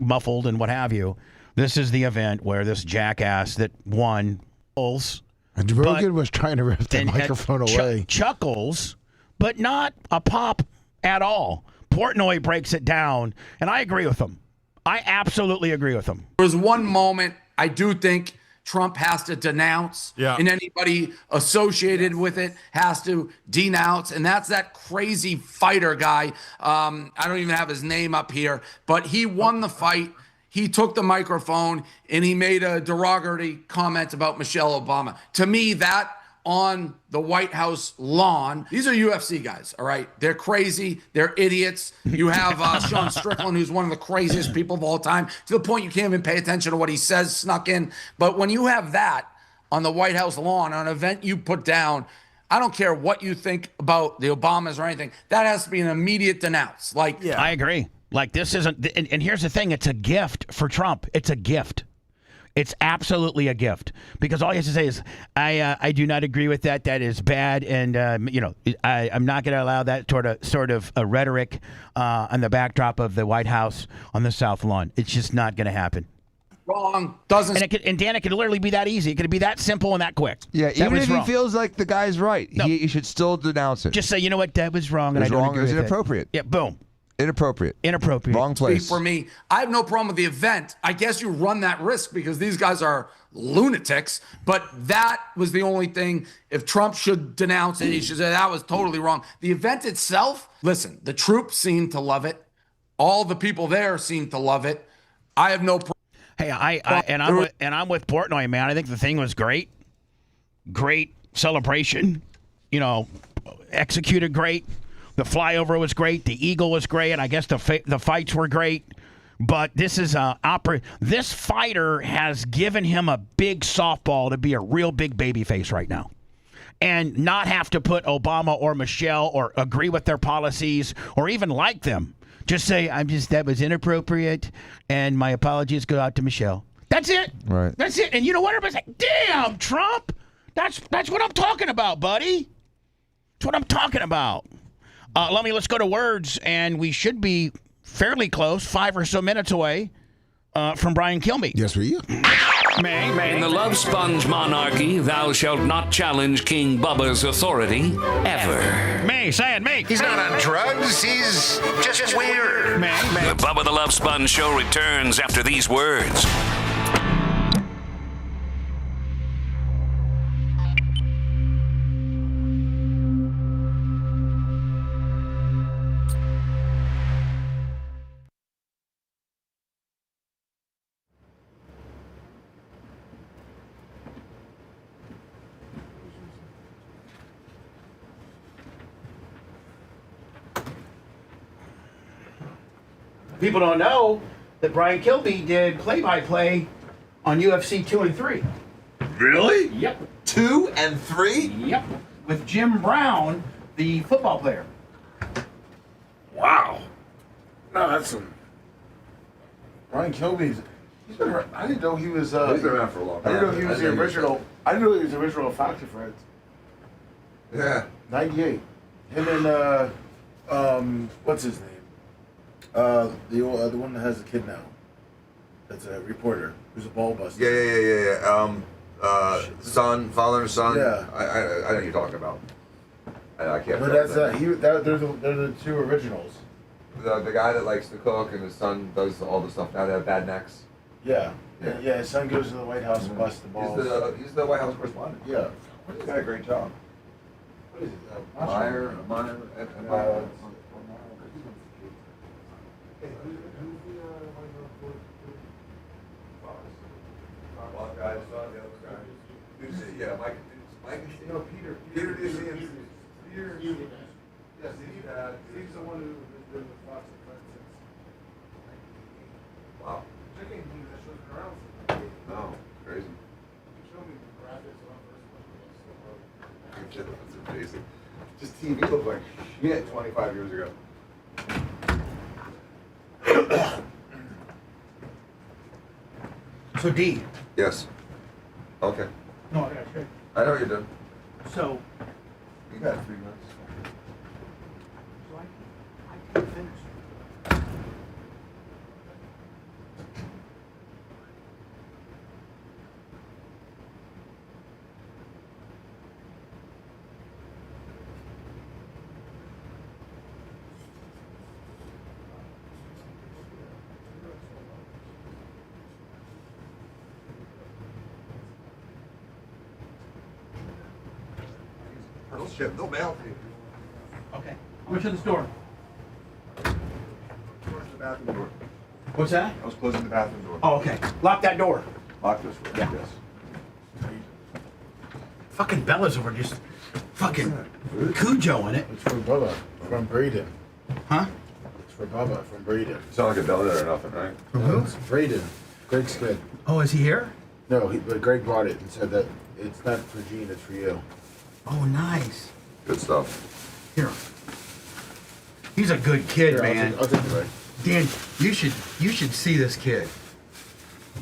muffled and what have you. This is the event where this jackass that won and Rogan was trying to rip the microphone away. Chuckles, but not a pop at all. Portnoy breaks it down, and I agree with him. I absolutely agree with him. There was one moment I do think Trump has to denounce, and anybody associated with it has to denounce, and that's that crazy fighter guy. I don't even have his name up here, but he won the fight. He took the microphone and he made a derogatory comment about Michelle Obama. To me, that on the White House lawn, these are UFC guys, all right? They're crazy. They're idiots. You have Sean Strickland, who's one of the craziest people of all time, to the point you can't even pay attention to what he says snuck in. But when you have that on the White House lawn, on an event you put down, I don't care what you think about the Obamas or anything. That has to be an immediate denounce. I agree. Like, this isn't, and here's the thing, it's a gift for Trump. It's a gift. It's absolutely a gift, because all he has to say is, I do not agree with that. That is bad, and I'm not going to allow that sort of a rhetoric on the backdrop of the White House on the South Lawn. It's just not going to happen. Wrong. Doesn't. And Dan, it could literally be that easy. It could be that simple and that quick. Yeah, even if he feels like the guy's right, No. he should still denounce it. Just say, you know what, that was wrong, and It was I don't wrong. agree Is with it appropriate? Yeah, boom. Inappropriate. Wrong place. For me, I have no problem with the event. I guess you run that risk because these guys are lunatics, but that was the only thing. If Trump should denounce it, he should say that was totally wrong. The event itself, listen, the troops seem to love it. All the people there seem to love it. I have no problem. Hey, I'm with Portnoy, man. I think the thing was great. Great celebration. You know, executed great. The flyover was great. The eagle was great. And I guess the fights were great. But this is this fighter has given him a big softball to be a real big baby face right now. And not have to put Obama or Michelle or agree with their policies or even like them. Just say, that was inappropriate, and my apologies go out to Michelle. That's it. Right. That's it. And you know what? Everybody's like, damn, Trump. That's what I'm talking about, buddy. That's what I'm talking about. Let's go to words, and we should be fairly close, 5 or so minutes away from Brian Kilmeade. Yes, we are. In the Love Sponge monarchy, thou shalt not challenge King Bubba's authority ever. Say it. He's not on drugs. He's just weird. The Bubba the Love Sponge show returns after these words. People don't know that Brian Kilmeade did play-by-play on UFC 2 and 3. Really? Yep. 2 and 3? Yep. With Jim Brown, the football player. Wow. No, that's some. Brian Kilmeade. He's been around. I didn't know he was. He's been around for a long time. I didn't know he was the original. I didn't know he was the original Fox and Friends. Yeah. 98. Him and what's his name? The one that has a kid now. That's a reporter who's a ball buster. Yeah. Father and son. Yeah. I know who you're talking about. I can't. But that's they're the two originals. The guy that likes to cook and his son does all the stuff now. They have bad necks. Yeah. His son goes to the White House and busts the balls. He's the White House correspondent. Yeah. He's done a great job. What is it? Meyer, yeah, Mike. No, Peter. Peter Ducey. Peter. Yes, he's the one who's been doing the Fox and Friends since. Wow. I can't believe that show's been around since. No, crazy. You showed me the graphics on first one. That's amazing. Just TV looked like shit 25 years ago. So D. Yes. Okay. No, I got straight. I know what you're doing. So You got 3 minutes. I can finish. They'll ship. They'll mail to you. Okay. How much of this door? Closing the bathroom door. What's that? I was closing the bathroom door. Oh, okay. Lock that door. Lock this door. Yeah. Yes. Fucking Bella's over just fucking Cujo in it. It's for Bubba from Braden. Huh? It's for Bubba from Braden. You sound like a donut or nothing, right? No, it's Braden. Greg's kid. Oh, is he here? No, but Greg brought it and said that it's not for Gene, it's for you. Oh, nice. Good stuff. Here. He's a good kid, Here, man. I'll take it away. Dan, you should see this kid.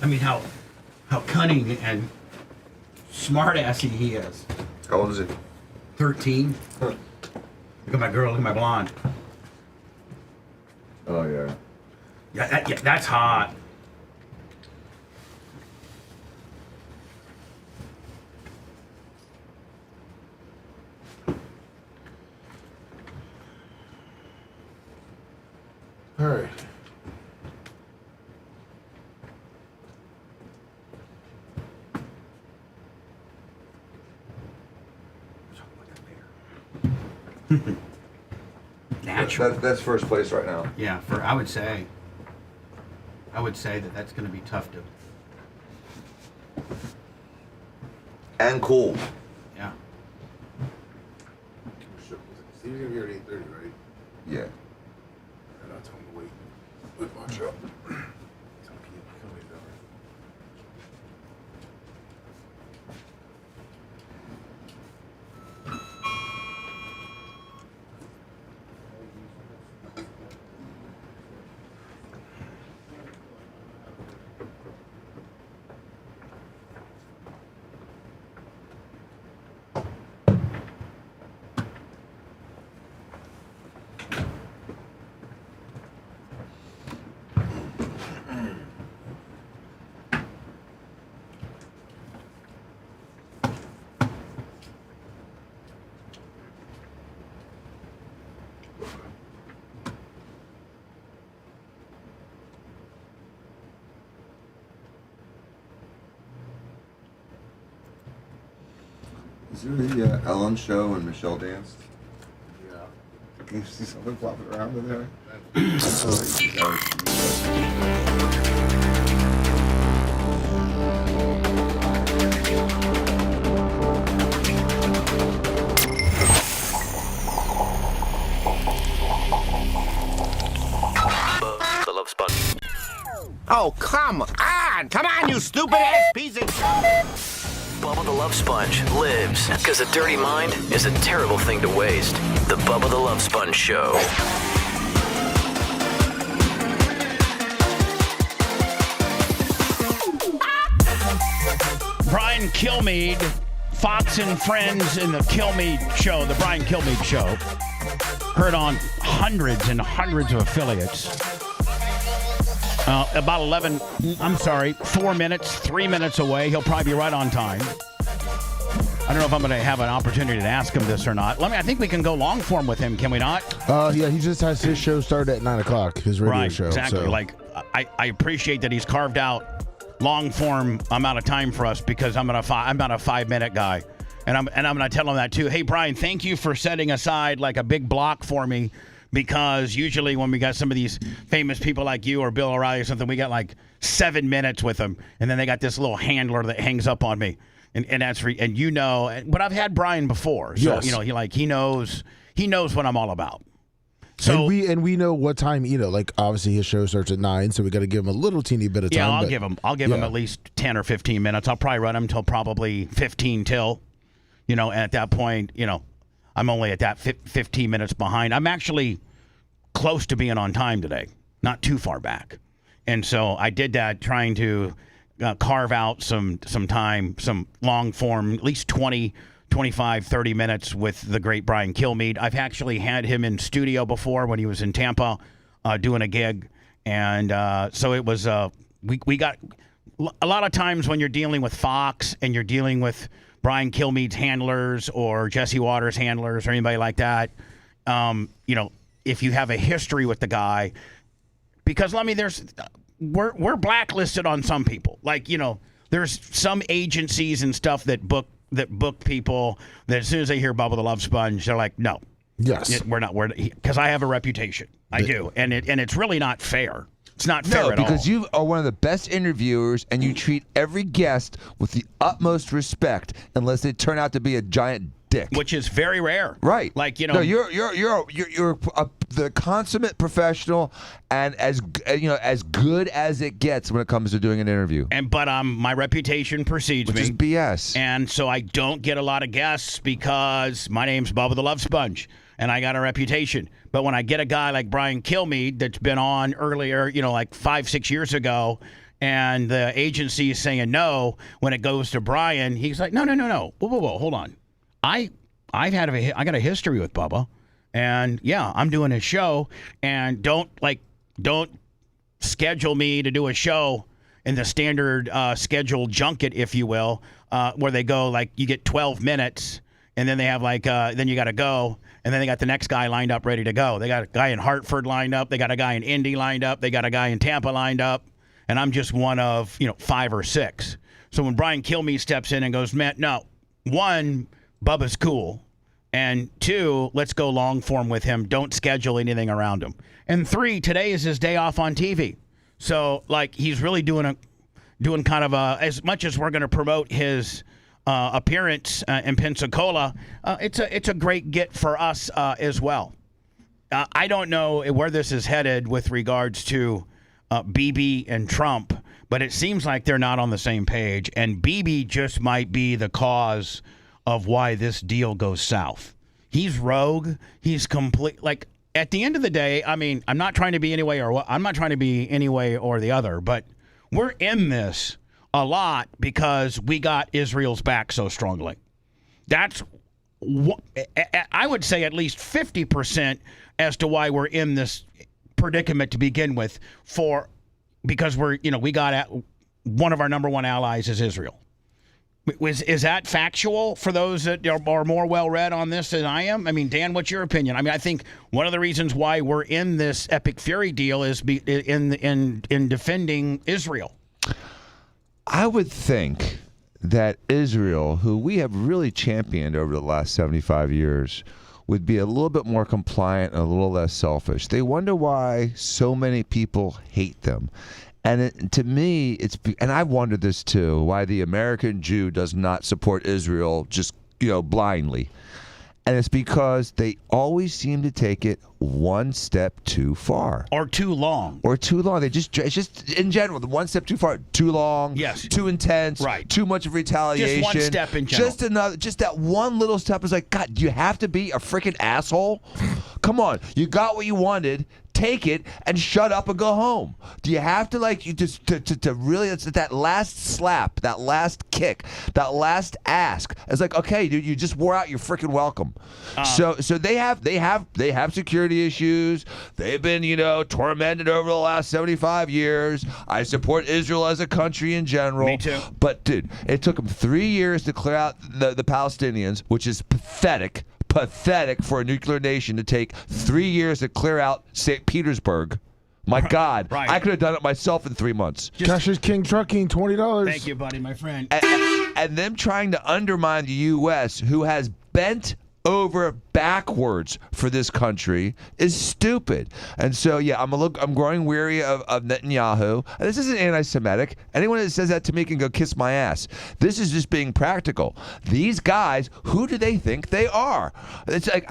I mean, how cunning and smart-assy he is. How old is he? 13. Look at my girl. Look at my blonde. Oh, yeah. Yeah, that's hot. All right. Natural. That's first place right now. Yeah, I would say that that's going to be tough to. And cool. Yeah. Steve's gonna be here at 8:30, right? Yeah. And I'll tell him to wait. Wait, watch out. Is there the Ellen show when Michelle danced? Yeah. Can you see something flopping around in there? The Love Sponge. Oh, come on! Come on, you stupid ass piece of... Bubba the Love Sponge lives because a dirty mind is a terrible thing to waste. The Bubba the Love Sponge Show. Brian Kilmeade, Fox and Friends in the Kilmeade Show, the Brian Kilmeade Show. Heard on hundreds and hundreds of affiliates. About 4 minutes, 3 minutes away. He'll probably be right on time. I don't know if I'm going to have an opportunity to ask him this or not. I think we can go long form with him, can we not? Yeah, he just has his show start at 9 o'clock, his radio show. Exactly. So. I appreciate that he's carved out long form amount of time for us because I'm not a 5 minute guy. And I'm going to tell him that too. Hey, Brian, thank you for setting aside like a big block for me. Because usually when we got some of these famous people like you or Bill O'Reilly or something, we got like 7 minutes with them. And then they got this little handler that hangs up on me. And that's but I've had Brian before. So, yes. he knows what I'm all about. So and we know what time, like obviously his show starts at 9, so we got to give him a little teeny bit of time. Yeah, I'll give him at least 10 or 15 minutes. I'll probably run him till probably 15 till, and at that point, I'm only at that 15 minutes behind. I'm actually close to being on time today, not too far back. And so I did that trying to carve out some time, some long form, at least 20, 25, 30 minutes with the great Brian Kilmeade. I've actually had him in studio before when he was in Tampa doing a gig. And so it was, we got a lot of times when you're dealing with Fox and you're dealing with Brian Kilmeade's handlers or Jesse Waters' handlers or anybody like that, if you have a history with the guy, because we're blacklisted on some people. There's some agencies and stuff that book people that as soon as they hear Bubba the Love Sponge, they're like, no, yes, we're not. Because I have a reputation. I do, and it's really not fair. It's not fair at all. No, because you are one of the best interviewers, and you treat every guest with the utmost respect, unless they turn out to be a giant dick, which is very rare. Right? No, you're the consummate professional, and as good as it gets when it comes to doing an interview. But my reputation precedes me. Which is BS. And so I don't get a lot of guests because my name's Bubba the Love Sponge. And I got a reputation. But when I get a guy like Brian Kilmeade that's been on earlier, like 5-6 years ago, and the agency is saying no, when it goes to Brian, he's like, no. Whoa, hold on. I got a history with Bubba, and yeah, I'm doing his show, and don't schedule me to do a show in the standard scheduled junket, if you will, where they go like you get 12 minutes. and then they have like then you got to go, and then they got the next guy lined up ready to go. They got a guy in Hartford lined up. They got a guy in Indy lined up. They got a guy in Tampa lined up, and I'm just one of 5 or 6. So when Brian Kilmeade steps in and goes, man, no, 1, Bubba's cool, and 2, let's go long form with him. Don't schedule anything around him. And 3, today is his day off on TV. So like he's really doing kind of as much as we're going to promote his appearance in Pensacola, it's a great get for us as well. I don't know where this is headed with regards to Bibi and Trump, but it seems like they're not on the same page, and Bibi just might be the cause of why this deal goes south. He's rogue. He's complete. Like at the end of the day, I mean, I'm not trying to be any way or the other, but we're in this a lot because we got Israel's back so strongly. That's I would say at least 50% as to why we're in this predicament to begin with, because we got one of our number one allies is Israel. Is that factual for those that are more well-read on this than I am? I mean, Dan, what's your opinion? I mean, I think one of the reasons why we're in this epic fury deal is in defending Israel. I would think that Israel, who we have really championed over the last 75 years, would be a little bit more compliant and a little less selfish. They wonder why so many people hate them. And to me, and I've wondered this too, why the American Jew does not support Israel just, blindly. And it's because they always seem to take it one step too far. Or too long. It's just in general, the one step too far, too long, yes, too intense, right, too much of retaliation. Just one step in general. Just that one little step is like, God, do you have to be a freaking asshole? Come on, you got what you wanted. Take it and shut up and go home. Do you have to to really? It's that last slap, that last kick, that last ask. It's like, okay, dude, you just wore out your freaking welcome. So they have security issues. They've been tormented over the last 75 years. I support Israel as a country in general. Me too. But dude, it took them 3 years to clear out the Palestinians, which is pathetic. Pathetic for a nuclear nation to take 3 years to clear out St. Petersburg. My God, right. I could have done it myself in 3 months. Cash is King Trucking, $20. Thank you, buddy, my friend. And them trying to undermine the U.S., who has bent over backwards for this country, is stupid. And so, yeah, I'm growing weary of Netanyahu. And this isn't anti-Semitic. Anyone that says that to me can go kiss my ass. This is just being practical. These guys, who do they think they are? It's like,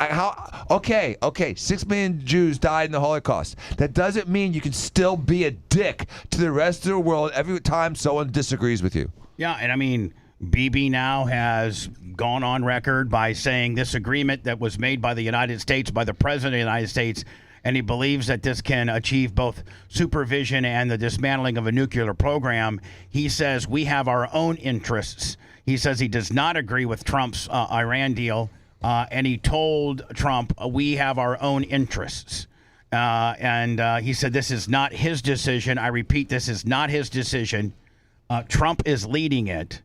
okay, 6 million Jews died in the Holocaust. That doesn't mean you can still be a dick to the rest of the world every time someone disagrees with you. Yeah, and I mean, Bibi now has gone on record by saying this agreement that was made by the United States, by the President of the United States, and he believes that this can achieve both supervision and the dismantling of a nuclear program. He says we have our own interests. He says he does not agree with Trump's Iran deal, and he told Trump, we have our own interests. And he said this is not his decision. I repeat, this is not his decision. Trump is leading it.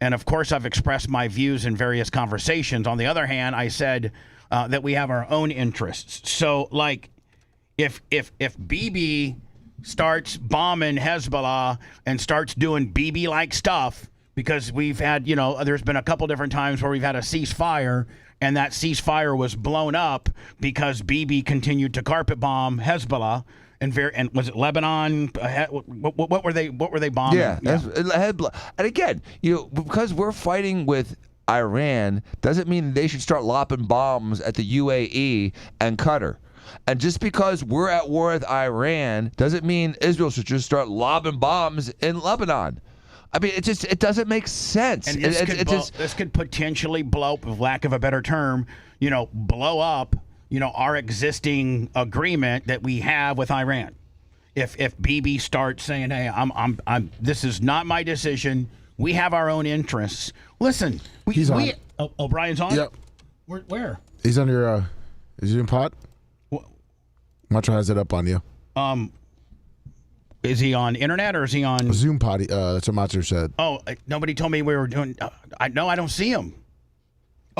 And, of course, I've expressed my views in various conversations. On the other hand, I said that we have our own interests. So, like, if Bibi starts bombing Hezbollah and starts doing Bibi-like stuff, because we've had, there's been a couple different times where we've had a ceasefire, and that ceasefire was blown up because Bibi continued to carpet bomb Hezbollah. And was it Lebanon? What were they bombing? Yeah. And again, because we're fighting with Iran, doesn't mean they should start lopping bombs at the UAE and Qatar. And just because we're at war with Iran doesn't mean Israel should just start lobbing bombs in Lebanon. I mean, it doesn't make sense. And this could potentially blow up, for lack of a better term, blow up our existing agreement that we have with Iran. If Bibi starts saying, "Hey, I'm this is not my decision. We have our own interests." Listen, he's on. O'Brien's on. Yep. Where? He's on your Zoom pod. Macho has it up on you. Is he on internet or is he on Zoom pod? That's what Macho said. Oh, nobody told me we were doing. I don't see him.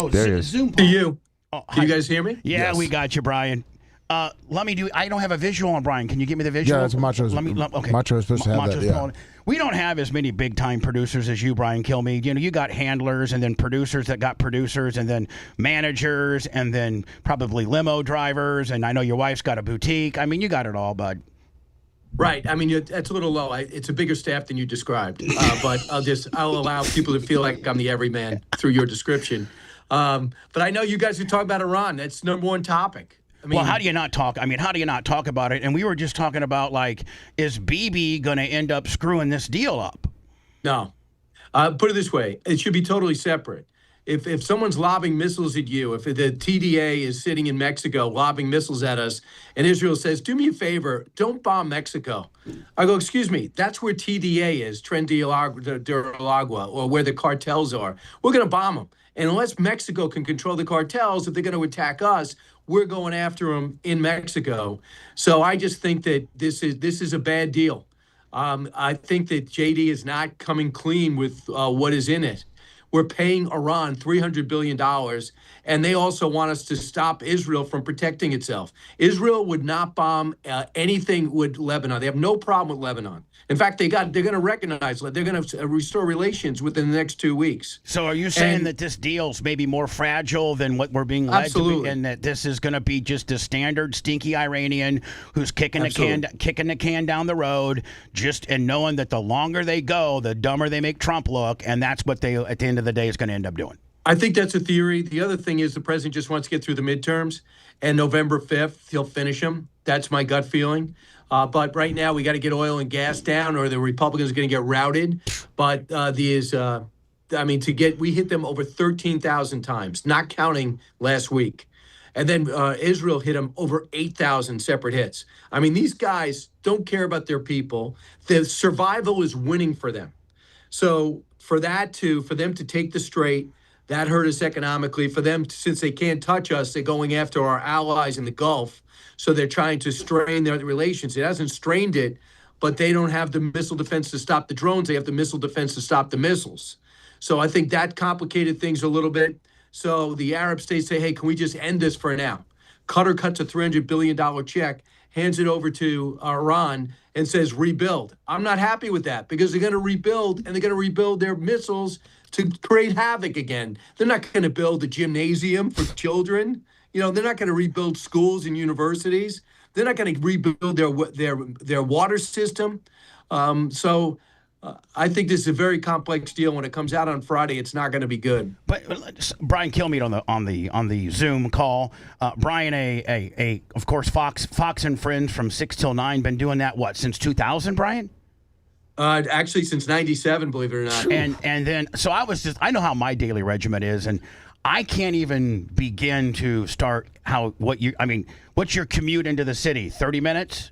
Oh, there he is. Zoom. To you. Oh, Can you guys hear me? Yeah, Yes. we got you, Brian. Let me do. I don't have a visual on Brian. Can you give me the visual? Yeah, it's Macho's. Okay. Macho is supposed to have that. Yeah. We don't have as many big time producers as you, Brian Kilmeade. You know, you got handlers and then producers that got producers and then managers and then probably limo drivers. And I know your wife's got a boutique. I mean, you got it all, bud. Right. I mean, it's a little low. It's a bigger staff than you described. But I'll allow people to feel like I'm the everyman through your description. But I know you guys are talking about Iran. That's number one topic. I mean, well, how do you not talk? I mean, how do you not talk about it? And we were just talking about, like, is Bibi going to end up screwing this deal up? No. Put it this way. It should be totally separate. If someone's lobbing missiles at you, if the TDA is sitting in Mexico lobbing missiles at us, and Israel says, do me a favor, don't bomb Mexico. I go, excuse me, that's where TDA is, Tren de Agua, or where the cartels are. We're going to bomb them. And unless Mexico can control the cartels, if they're going to attack us, we're going after them in Mexico. So I just think that this is a bad deal. I think that JD is not coming clean with what is in it. We're paying Iran $300 billion, and they also want us to stop Israel from protecting itself. Israel would not bomb anything with Lebanon. They have no problem with Lebanon. In fact, they're going to recognize, they're going to restore relations within the next 2 weeks. So are you saying that this deal's maybe more fragile than what we're being led to be, and that this is going to be just a standard stinky Iranian who's kicking the can down the road, and knowing that the longer they go, the dumber they make Trump look, and that's what they, at the end of the day, is going to end up doing? I think that's a theory. The other thing is the president just wants to get through the midterms, and November 5th, he'll finish them. That's my gut feeling. But right now, we got to get oil and gas down, or the Republicans are going to get routed. But we hit them over 13,000 times, not counting last week. And then Israel hit them over 8,000 separate hits. I mean, these guys don't care about their people. The survival is winning for them. So for them to take the strait, that hurt us economically. For them, since they can't touch us, they're going after our allies in the Gulf. So they're trying to strain their relations. It hasn't strained it, but they don't have the missile defense to stop the drones. They have the missile defense to stop the missiles. So I think that complicated things a little bit. So the Arab states say, hey, can we just end this for now? Qatar cuts a $300 billion check, hands it over to Iran, and says rebuild. I'm not happy with that because they're going to rebuild, and they're going to rebuild their missiles to create havoc again. They're not going to build a gymnasium for children. You know, they're not going to rebuild schools and universities. They're not going to rebuild their water system. So I think this is a very complex deal. When it comes out on Friday, it's not going to be good. But Brian Kilmeade on the Zoom call. Brian, of course, Fox and Friends from 6 till 9, been doing that since 2000, Brian? Actually, since '97, believe it or not. And then so I know how my daily regimen is, and I can't even begin to start what's your commute into the city? 30 minutes?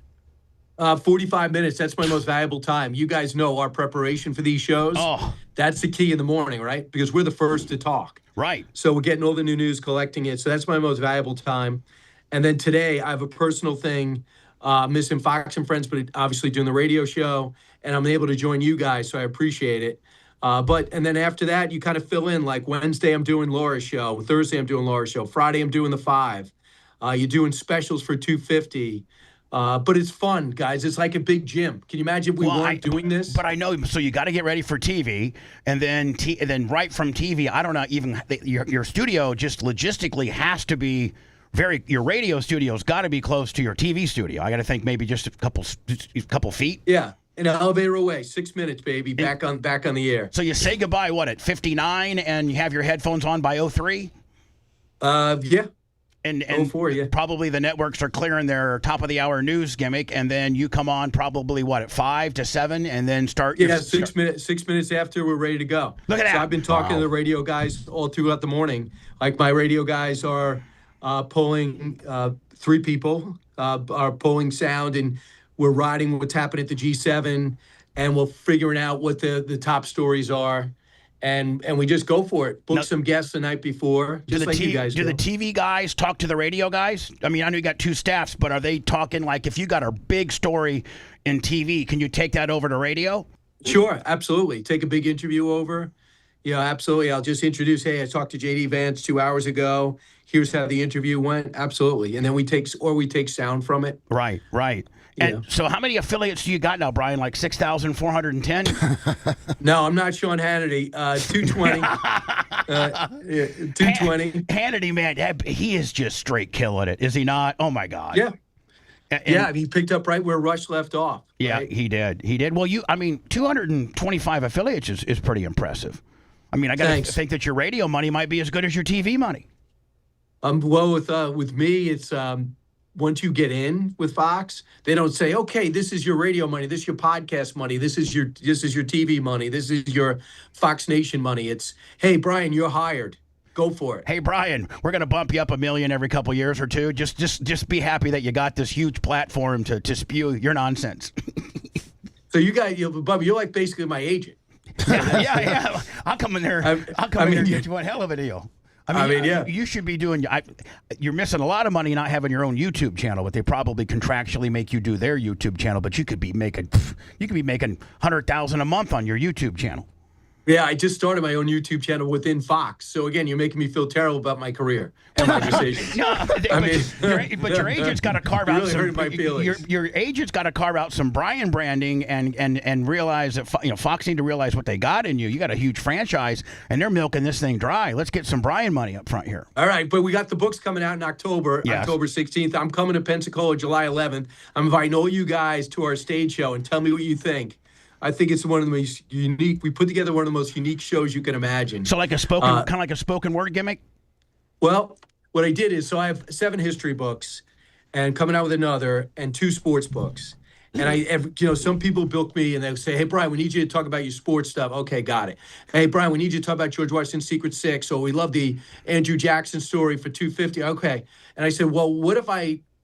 45 minutes. That's my most valuable time. You guys know our preparation for these shows. Oh. That's the key in the morning, right? Because we're the first to talk. Right. So we're getting all the new news, collecting it. So that's my most valuable time. And then today I have a personal thing, missing Fox and Friends, but obviously doing the radio show. And I'm able to join you guys, so I appreciate it. And then after that, you kind of fill in. Like Wednesday, I'm doing Laura's show. Thursday, I'm doing Laura's show. Friday, I'm doing the 5. You're doing specials for $250. But it's fun, guys. It's like a big gym. Can you imagine if we weren't doing this? But I know. So you got to get ready for TV, and then right from TV. I don't know. Even your studio just logistically has to be your radio studio's got to be close to your TV studio. I got to think maybe just a couple feet. Yeah. An elevator away, 6 minutes, baby. Back on the air. So you say goodbye, at 59, and you have your headphones on by 03? Yeah. And 04, yeah. Probably the networks are clearing their top of the hour news gimmick, and then you come on probably at 5 to 7, and then start. Yeah, 6 minutes. 6 minutes after we're ready to go. Look at that. So I've been talking to the radio guys all throughout the morning. Like my radio guys are pulling 3 people are pulling sound, and we're riding what's happening at the G7, and we're figuring out what the top stories are. And we just go for it. Book some guests the night before, just like you guys do. Do the TV guys talk to the radio guys? I mean, I know you got 2 staffs, but are they talking like if you got a big story in TV, can you take that over to radio? Sure, absolutely. Take a big interview over. Yeah, absolutely. I'll just introduce, hey, I talked to JD Vance 2 hours ago. Here's how the interview went. Absolutely. And then we take sound from it. Right. And so how many affiliates do you got now, Brian? Like 6,410? No, I'm not Sean Hannity. 220. 220. Hannity, man, he is just straight killing it, is he not? Oh, my God. Yeah. And he picked up right where Rush left off. Yeah, right? he did. 225 affiliates is pretty impressive. I mean, I got to think that your radio money might be as good as your TV money. Well, with me, it's once you get in with Fox, they don't say, okay, this is your radio money, this is your podcast money, this is your TV money, this is your Fox Nation money. It's, hey, Brian, you're hired. Go for it. Hey, Brian, we're going to bump you up $1 million every couple years or two. Just be happy that you got this huge platform to spew your nonsense. So Bubba, you're like basically my agent. Yeah. I'll come in there. I'll come in there and get you one hell of a deal. Yeah. You should be doing. You're missing a lot of money not having your own YouTube channel, but they probably contractually make you do their YouTube channel. But you could be making $100,000 a month on your YouTube channel. Yeah, I just started my own YouTube channel within Fox. So again, you're making me feel terrible about my career and my decisions. But your agent's got to carve out really some. Hurt my feelings. Your agent's got to carve out some Brian branding and realize that Fox need to realize what they got in you. You got a huge franchise and they're milking this thing dry. Let's get some Brian money up front here. All right, but we got the books coming out in October, October 16th. I'm coming to Pensacola July 11th. I'm inviting all you guys to our stage show and tell me what you think. I think it's one of the most unique. We put together one of the most unique shows you can imagine. So like kind of like a spoken word gimmick? Well, what I did is, so I have 7 history books and coming out with another and 2 sports books. And some people book me and they'll say, hey, Brian, we need you to talk about your sports stuff. Okay, got it. Hey, Brian, we need you to talk about George Washington's Secret Six. So we love the Andrew Jackson story for 250. Okay. And I said, well, what if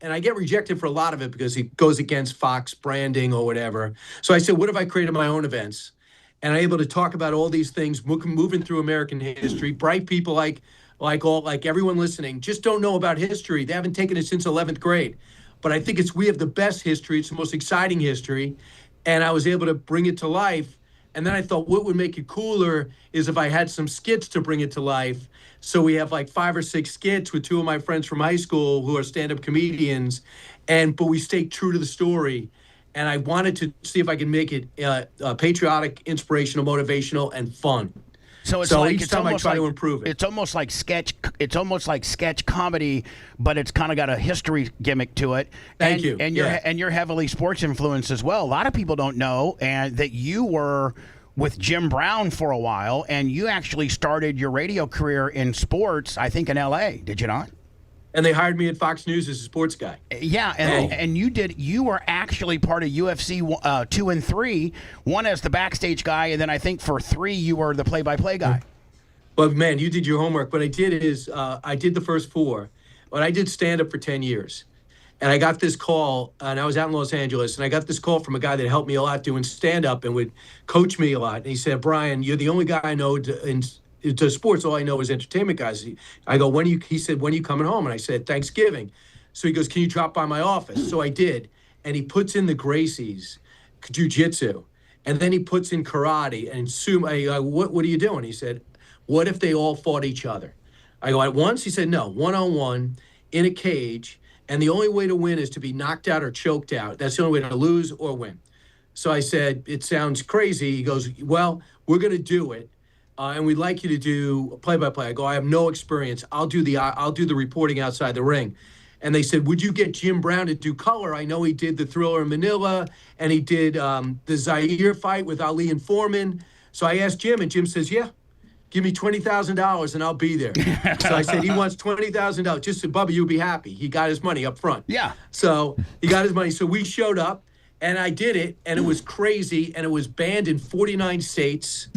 and I get rejected for a lot of it because it goes against Fox branding or whatever. So I said, what if I created my own events? And I'm able to talk about all these things, moving through American history. Bright people like everyone listening just don't know about history. They haven't taken it since 11th grade. But I think we have the best history. It's the most exciting history. And I was able to bring it to life. And then I thought what would make it cooler is if I had some skits to bring it to life. So we have like 5 or 6 skits with 2 of my friends from high school who are stand-up comedians, but we stayed true to the story. And I wanted to see if I could make it patriotic, inspirational, motivational, and fun. So each time I try to improve it. It's almost like sketch comedy, but it's kind of got a history gimmick to it. Thank you. And you're heavily sports influenced as well. A lot of people don't know that you were with Jim Brown for a while, and you actually started your radio career in sports, I think in L.A., did you not? And they hired me at Fox News as a sports guy. Yeah, and you were actually part of UFC 2 and 3, one as the backstage guy, and then I think for 3 you were the play-by-play guy. Well, man, you did your homework. What I did is I did the first 4, but I did stand-up for 10 years. And I got this call, and I was out in Los Angeles, and I got this call from a guy that helped me a lot doing stand-up and would coach me a lot. And he said, Brian, you're the only guy I know to sports. All I know is entertainment guys. I go, he said, when are you coming home? And I said, Thanksgiving. So he goes, can you drop by my office? So I did. And he puts in the Gracies, jiu-jitsu. And then he puts in karate and sumo. I go, what are you doing? He said, what if they all fought each other? I go, at once? He said, no, one-on-one in a cage. And the only way to win is to be knocked out or choked out. That's the only way to lose or win. So I said, it sounds crazy. He goes, well, we're going to do it. And we'd like you to do play-by-play. I go, I have no experience. I'll do the reporting outside the ring. And they said, would you get Jim Brown to do color? I know he did the Thriller in Manila, and he did the Zaire fight with Ali and Foreman. So I asked Jim, and Jim says, yeah. Give me $20,000 and I'll be there. So I said, he wants $20,000. Just said, Bubba, you'll be happy. He got his money up front. Yeah. So he got his money. So we showed up and I did it and it was crazy and it was banned in 49 states.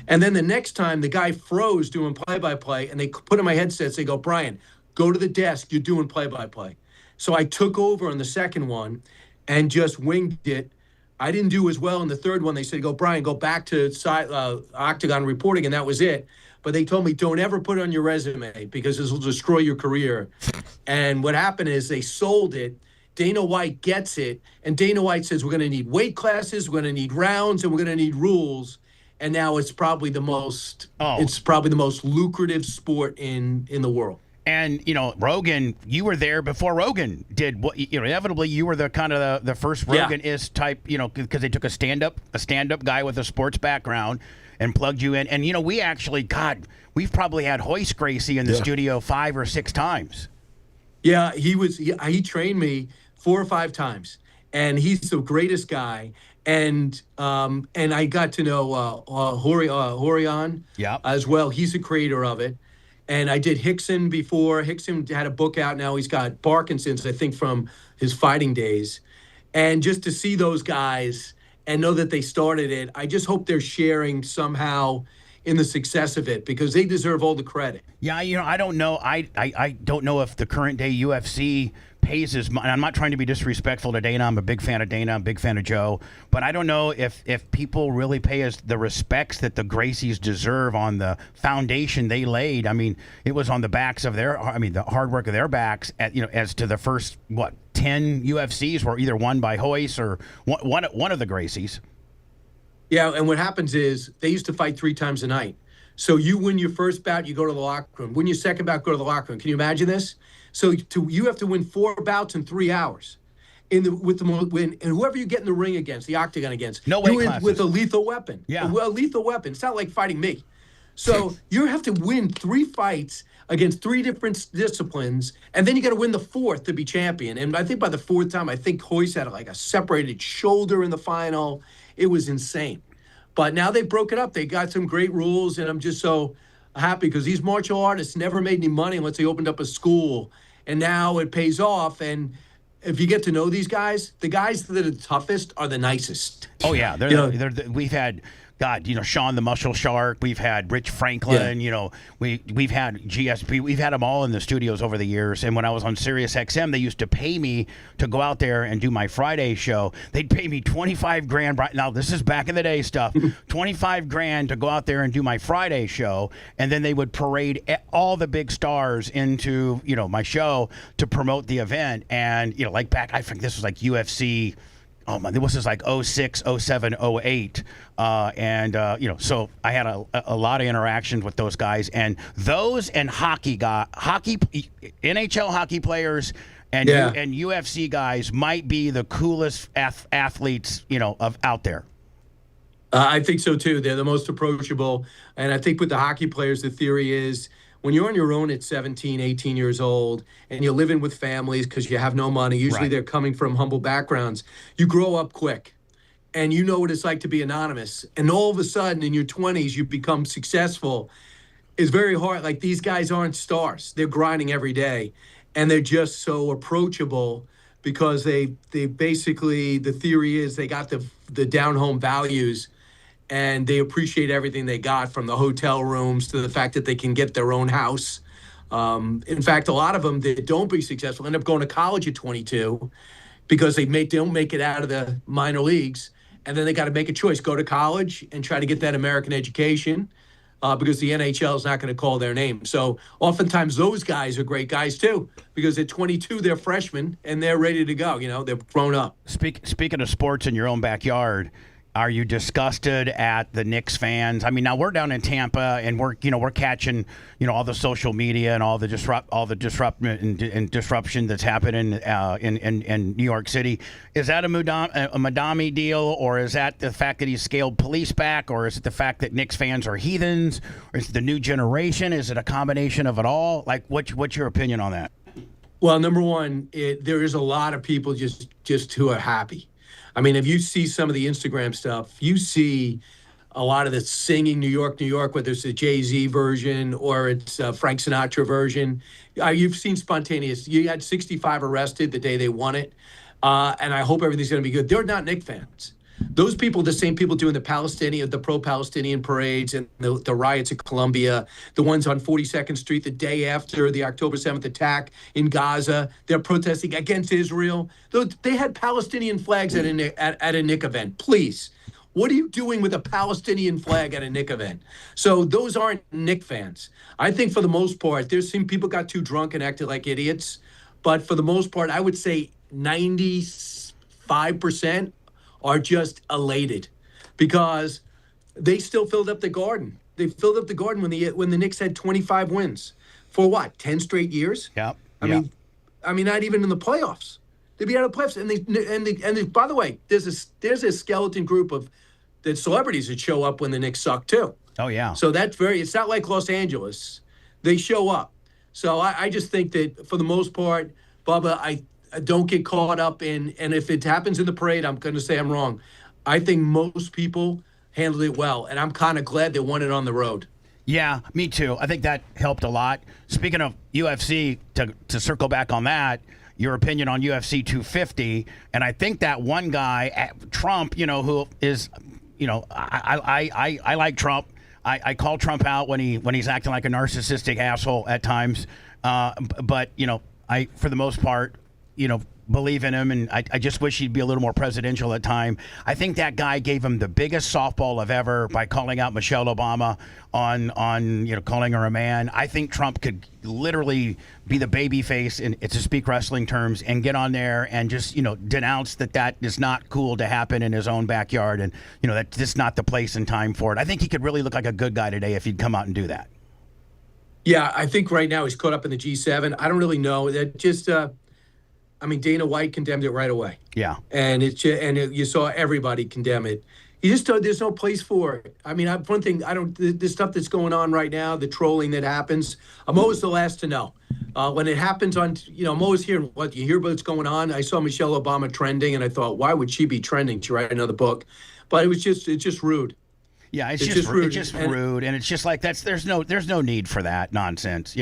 And then the next time the guy froze doing play-by-play and they put in my headsets, they go, Brian, go to the desk. You're doing play-by-play. So I took over on the second one and just winged it. I didn't do as well in the third one. They said, go, Brian, go back to Octagon reporting, and that was it. But they told me, don't ever put it on your resume because this will destroy your career. And what happened is they sold it. Dana White gets it, and Dana White says, we're going to need weight classes, we're going to need rounds, and we're going to need rules. and now it's probably the most lucrative sport in the world. And, Rogan, you were there before Rogan did what, inevitably you were the kind of the first Rogan-ist type, because they took a stand-up guy with a sports background and plugged you in. And, we actually, we've probably had Hoist Gracie in the studio 5 or 6 times. Yeah, he trained me 4 or 5 times, and he's the greatest guy. And I got to know Horion as well. He's the creator of it. And I did Hickson before. Hickson had a book out. Now he's got Parkinson's, I think, from his fighting days. And just to see those guys and know that they started it, I just hope they're sharing somehow in the success of it, because they deserve all the credit. Yeah, I don't know. I don't know if the current day UFC pays as much. I'm not trying to be disrespectful to Dana. I'm a big fan of Dana. I'm a big fan of Joe. But I don't know if people really pay us the respects that the Gracies deserve on the foundation they laid. I mean, it was on the backs of the hard work of their backs, as to the first, 10 UFCs were either won by Hoist or one of the Gracies. Yeah, and what happens is they used to fight 3 times a night. So you win your first bout, you go to the locker room. Win your second bout, go to the locker room. Can you imagine this? So you have to win 4 bouts in 3 hours. And whoever you get in the ring against, the octagon against, no weight you win classes. with a lethal weapon. Yeah, a lethal weapon. It's not like fighting me. So you have to win 3 fights against 3 different disciplines, and then you got to win the 4th to be champion. And I think by the 4th time, I think Hoist had like a separated shoulder in the final. It was insane. But now they broke it up. They got some great rules, and I'm just so happy because these martial artists never made any money unless they opened up a school, and now it pays off. And if you get to know these guys, the guys that are the toughest are the nicest. Oh yeah, we've had Sean the Muscle Shark. We've had Rich Franklin. We've had GSP. We've had them all in the studios over the years. And when I was on Sirius XM, they used to pay me to go out there and do my Friday show. They'd pay me $25,000. Right now, this is back in the day stuff. $25,000 to go out there and do my Friday show, and then they would parade all the big stars into my show to promote the event. And like back, I think this was like UFC. Oh my! This was like 06, 07, 08. So I had a lot of interactions with those guys, and NHL hockey players and UFC guys might be the coolest athletes, out there. I think so too. They're the most approachable, and I think with the hockey players, the theory is, when you're on your own at 17, 18 years old, and you're living with families because you have no money, usually they're coming from humble backgrounds, you grow up quick, and you know what it's like to be anonymous. And all of a sudden, in your 20s, you become successful. It's very hard. Like, these guys aren't stars. They're grinding every day, and they're just so approachable because they basically, the theory is they got the down-home values, and they appreciate everything they got, from the hotel rooms to the fact that they can get their own house. In fact, a lot of them that don't be successful end up going to college at 22 because they don't make it out of the minor leagues. And then they got to make a choice, go to college and try to get that American education because the NHL is not going to call their name. So oftentimes those guys are great guys too, because at 22, they're freshmen and they're ready to go. They're grown up. Speaking of sports in your own backyard, are you disgusted at the Knicks fans? I mean, now we're down in Tampa, and we're catching all the social media and all the disruption that's happening in New York City. Is that a Madami deal, or is that the fact that he's scaled police back, or is it the fact that Knicks fans are heathens, or is it the new generation? Is it a combination of it all? Like, what's your opinion on that? Well, number one, there is a lot of people just who are happy. I mean, if you see some of the Instagram stuff, you see a lot of the singing New York, whether it's the Jay-Z version or it's a Frank Sinatra version. You've seen spontaneous. You had 65 arrested the day they won it, and I hope everything's going to be good. They're not Knicks fans. Those people, the same people doing the pro-Palestinian parades and the riots in Colombia, the ones on 42nd Street the day after the October 7th attack in Gaza, they're protesting against Israel. They had Palestinian flags at a Knick event. Please, what are you doing with a Palestinian flag at a Knick event? So those aren't Knick fans. I think for the most part, there's some people got too drunk and acted like idiots. But for the most part, I would say 95% are just elated because they still filled up the Garden. They filled up the Garden when the Knicks had 25 wins for what, 10 straight years? Yeah. I mean, not even in the playoffs. They'd be out of the playoffs. And they, by the way, there's a skeleton group of the celebrities that show up when the Knicks suck too. Oh yeah. So it's not like Los Angeles. They show up. So I just think that for the most part, Bubba, I don't get caught up in, and if it happens in the parade, I'm going to say I'm wrong. I think most people handled it well, and I'm kind of glad they won it on the road. Yeah, me too. I think that helped a lot. Speaking of UFC, to circle back on that, your opinion on UFC 250, and I think that one guy, Trump, who is, I like Trump. I call Trump out when he's acting like a narcissistic asshole at times. But I, for the most part, believe in him, and I just wish he'd be a little more presidential at time. I think that guy gave him the biggest softball of ever by calling out Michelle Obama on calling her a man. I think Trump could literally be the baby face, to speak wrestling terms, and get on there and just denounce that is not cool to happen in his own backyard, and that this is not the place and time for it. I think he could really look like a good guy today if he'd come out and do that. Yeah, I think right now he's caught up in the G7. I don't really know. That just Dana White condemned it right away. Yeah. And you saw everybody condemn it. You just there's no place for it. One thing, the stuff that's going on right now, the trolling that happens, I'm always the last to know. When it happens on, I'm always hearing what you hear about what's going on. I saw Michelle Obama trending, and I thought, why would she be trending to write another book? But it's just rude. Yeah, it's just rude. It's just rude, and it's just like there's no need for that nonsense.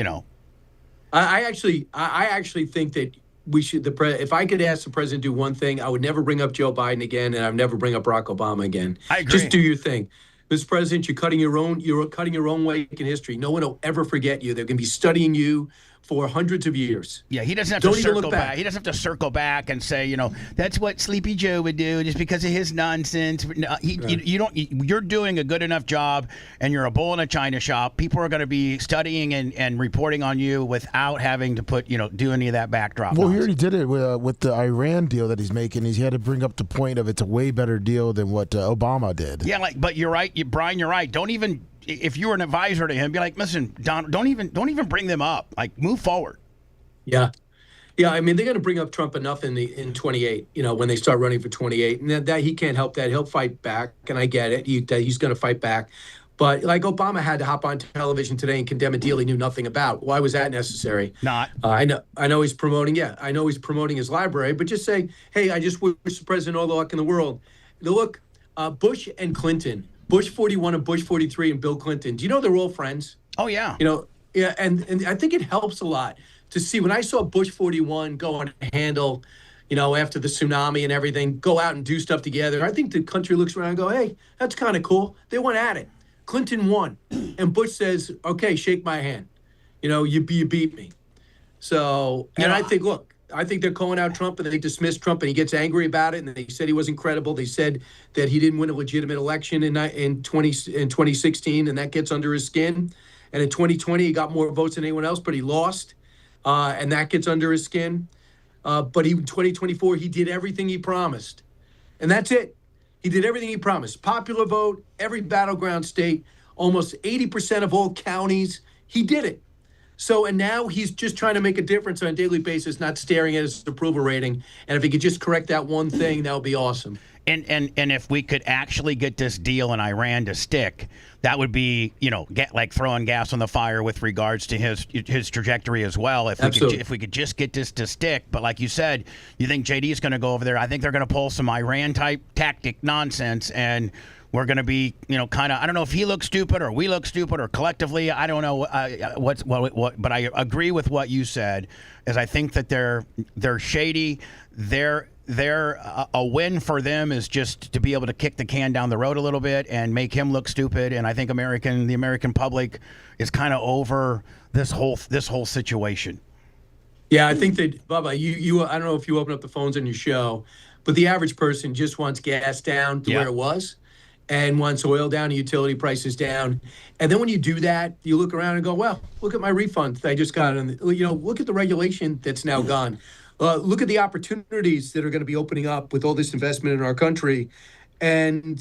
I actually think that we should. If I could ask the president to do one thing, I would never bring up Joe Biden again, and I'd never bring up Barack Obama again. I agree. Just do your thing, Mr. President. You're cutting your own way in history. No one will ever forget you. They're going to be studying you for hundreds of years. Yeah, he doesn't have to circle back. He doesn't have to circle back and say, that's what Sleepy Joe would do just because of his nonsense. No, you're doing a good enough job, and you're a bull in a china shop. People are going to be studying and reporting on you without having to do any of that backdrop. Well, he already did it with the Iran deal that he's making. He had to bring up the point of it's a way better deal than what Obama did. Yeah, but you're right, Brian. You're right. Don't even. If you were an advisor to him, be like, listen, Don, don't even bring them up. Like, move forward. Yeah. They're going to bring up Trump enough in 28. When they start running for 28, and that he can't help that. He'll fight back, and I get it. He's going to fight back. But like Obama had to hop on television today and condemn a deal he knew nothing about. Why was that necessary? Not. I know he's promoting. Yeah, I know he's promoting his library. But just say, hey, I just wish the president all the luck in the world. Look, Bush and Clinton. Bush 41 and Bush 43 and Bill Clinton. Do you know they're all friends? Oh, yeah. Yeah, and I think it helps a lot to see when I saw Bush 41 go on a handle, after the tsunami and everything, go out and do stuff together. I think the country looks around and go, hey, that's kind of cool. They went at it. Clinton won. And Bush says, okay, shake my hand. You beat me. So, and I think, look, I think they're calling out Trump, and they dismiss Trump, and he gets angry about it, and they said he wasn't credible. They said that he didn't win a legitimate election in 2016, and that gets under his skin. And in 2020, he got more votes than anyone else, but he lost, and that gets under his skin. But in 2024, he did everything he promised, and that's it. He did everything he promised. Popular vote, every battleground state, almost 80% of all counties. He did it. So, and now he's just trying to make a difference on a daily basis, not staring at his approval rating. And if he could just correct that one thing, that would be awesome. And if we could actually get this deal in Iran to stick, that would be, like throwing gas on the fire with regards to his trajectory as well. If we could just get this to stick. But like you said, you think JD is going to go over there. I think they're going to pull some Iran-type tactic nonsense, and we're going to be, kind of, I don't know if he looks stupid or we look stupid or collectively, I don't know what, but I agree with what you said, is I think that they're shady. They're a win for them is just to be able to kick the can down the road a little bit and make him look stupid. And I think the American public is kind of over this whole situation. Yeah, I think that, Bubba, you I don't know if you open up the phones on your show, but the average person just wants gas down to where it was, and wants oil down and utility prices down. And then when you do that, you look around and go, well, look at my refund I just got. And, look at the regulation that's now gone. Look at the opportunities that are going to be opening up with all this investment in our country. And,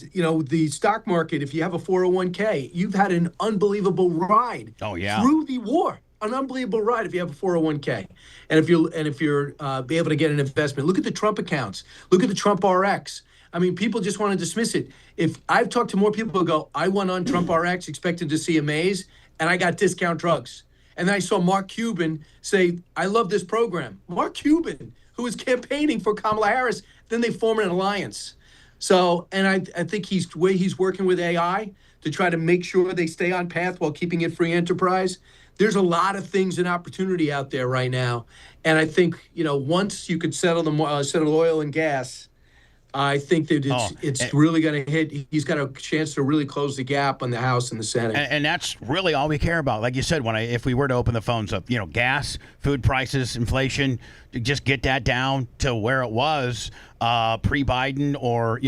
the stock market, if you have a 401k, you've had an unbelievable ride. Oh, yeah. Through the war. An unbelievable ride if you have a 401k. And if you're be able to get an investment. Look at the Trump accounts. Look at the Trump RX. I mean, people just want to dismiss it. If I've talked to more people who go, I went on Trump RX expecting to see a maze, and I got discount drugs. And then I saw Mark Cuban say, I love this program. Mark Cuban, who was campaigning for Kamala Harris, then they form an alliance. So, and I think he's working with AI to try to make sure they stay on path while keeping it free enterprise. There's a lot of things and opportunity out there right now. And I think, once you could settle oil and gas, I think that it's really going to hit. He's got a chance to really close the gap on the House and the Senate. And that's really all we care about. Like you said, if we were to open the phones up, gas, food prices, inflation, just get that down to where it was pre-Biden, or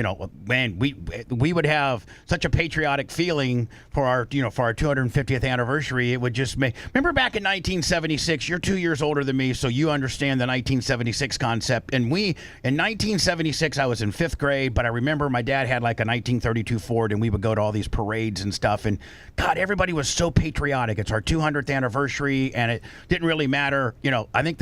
man, we would have such a patriotic feeling for our 250th anniversary. It would just make. Remember back in 1976. You're 2 years older than me, so you understand the 1976 concept. And in 1976, I was in 5th grade, but I remember my dad had like a 1932 Ford, and we would go to all these parades and stuff. And God, everybody was so patriotic. It's our 200th anniversary, and it didn't really matter. I think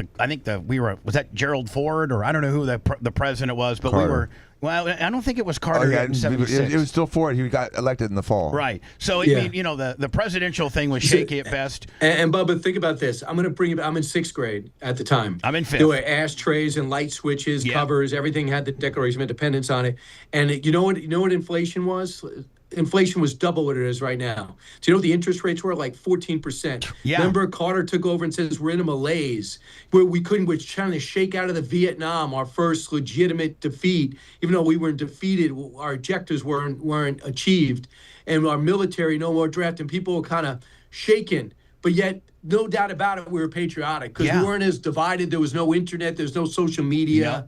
was that Gerald Ford, or I don't know who the president was, but Carter. we were. Well, I don't think it was Carter in 76. It was still Ford. He got elected in the fall. Right. So, the presidential thing was shaky at best. And Bubba, think about this. I'm going to bring it. I'm in 6th grade at the time. I'm in 5th. There were ashtrays and light switches, covers. Everything had the Declaration of Independence on it. And you know what inflation was? Inflation was double what it is right now. Do you know what the interest rates were? Like 14%. Yeah. Remember, Carter took over and says we're in a malaise where we're trying to shake out of the Vietnam, our first legitimate defeat. Even though we weren't defeated, our objectives weren't achieved, and our military no more draft, and people were kind of shaken. But yet, no doubt about it, we were patriotic because we weren't as divided. There was no internet. There's no social media.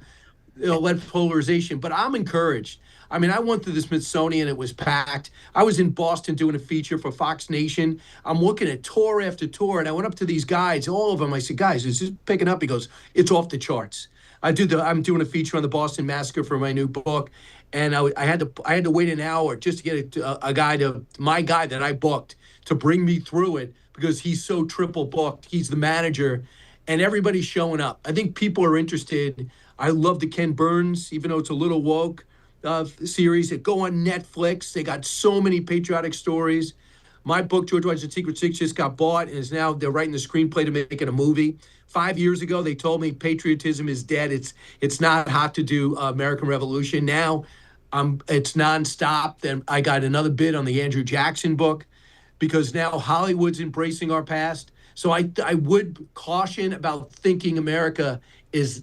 Led polarization. But I'm encouraged. I mean, I went to the Smithsonian. It was packed. I was in Boston doing a feature for Fox Nation. I'm looking at tour after tour, and I went up to these guys, all of them. I said, guys, is this picking up? He goes, it's off the charts. I'm doing a feature on the Boston Massacre for my new book, and I had to wait an hour just to get my guy that I booked to bring me through it because he's so triple booked. He's the manager, and everybody's showing up. I think people are interested. I love the Ken Burns, even though it's a little woke. Series that go on Netflix. They got so many patriotic stories. My book, George Washington's Secret Six, just got bought, and they're writing the screenplay to make it a movie. 5 years ago, they told me patriotism is dead. It's not hot to do American Revolution. Now, it's nonstop. Then I got another bid on the Andrew Jackson book because now Hollywood's embracing our past. So I would caution about thinking America is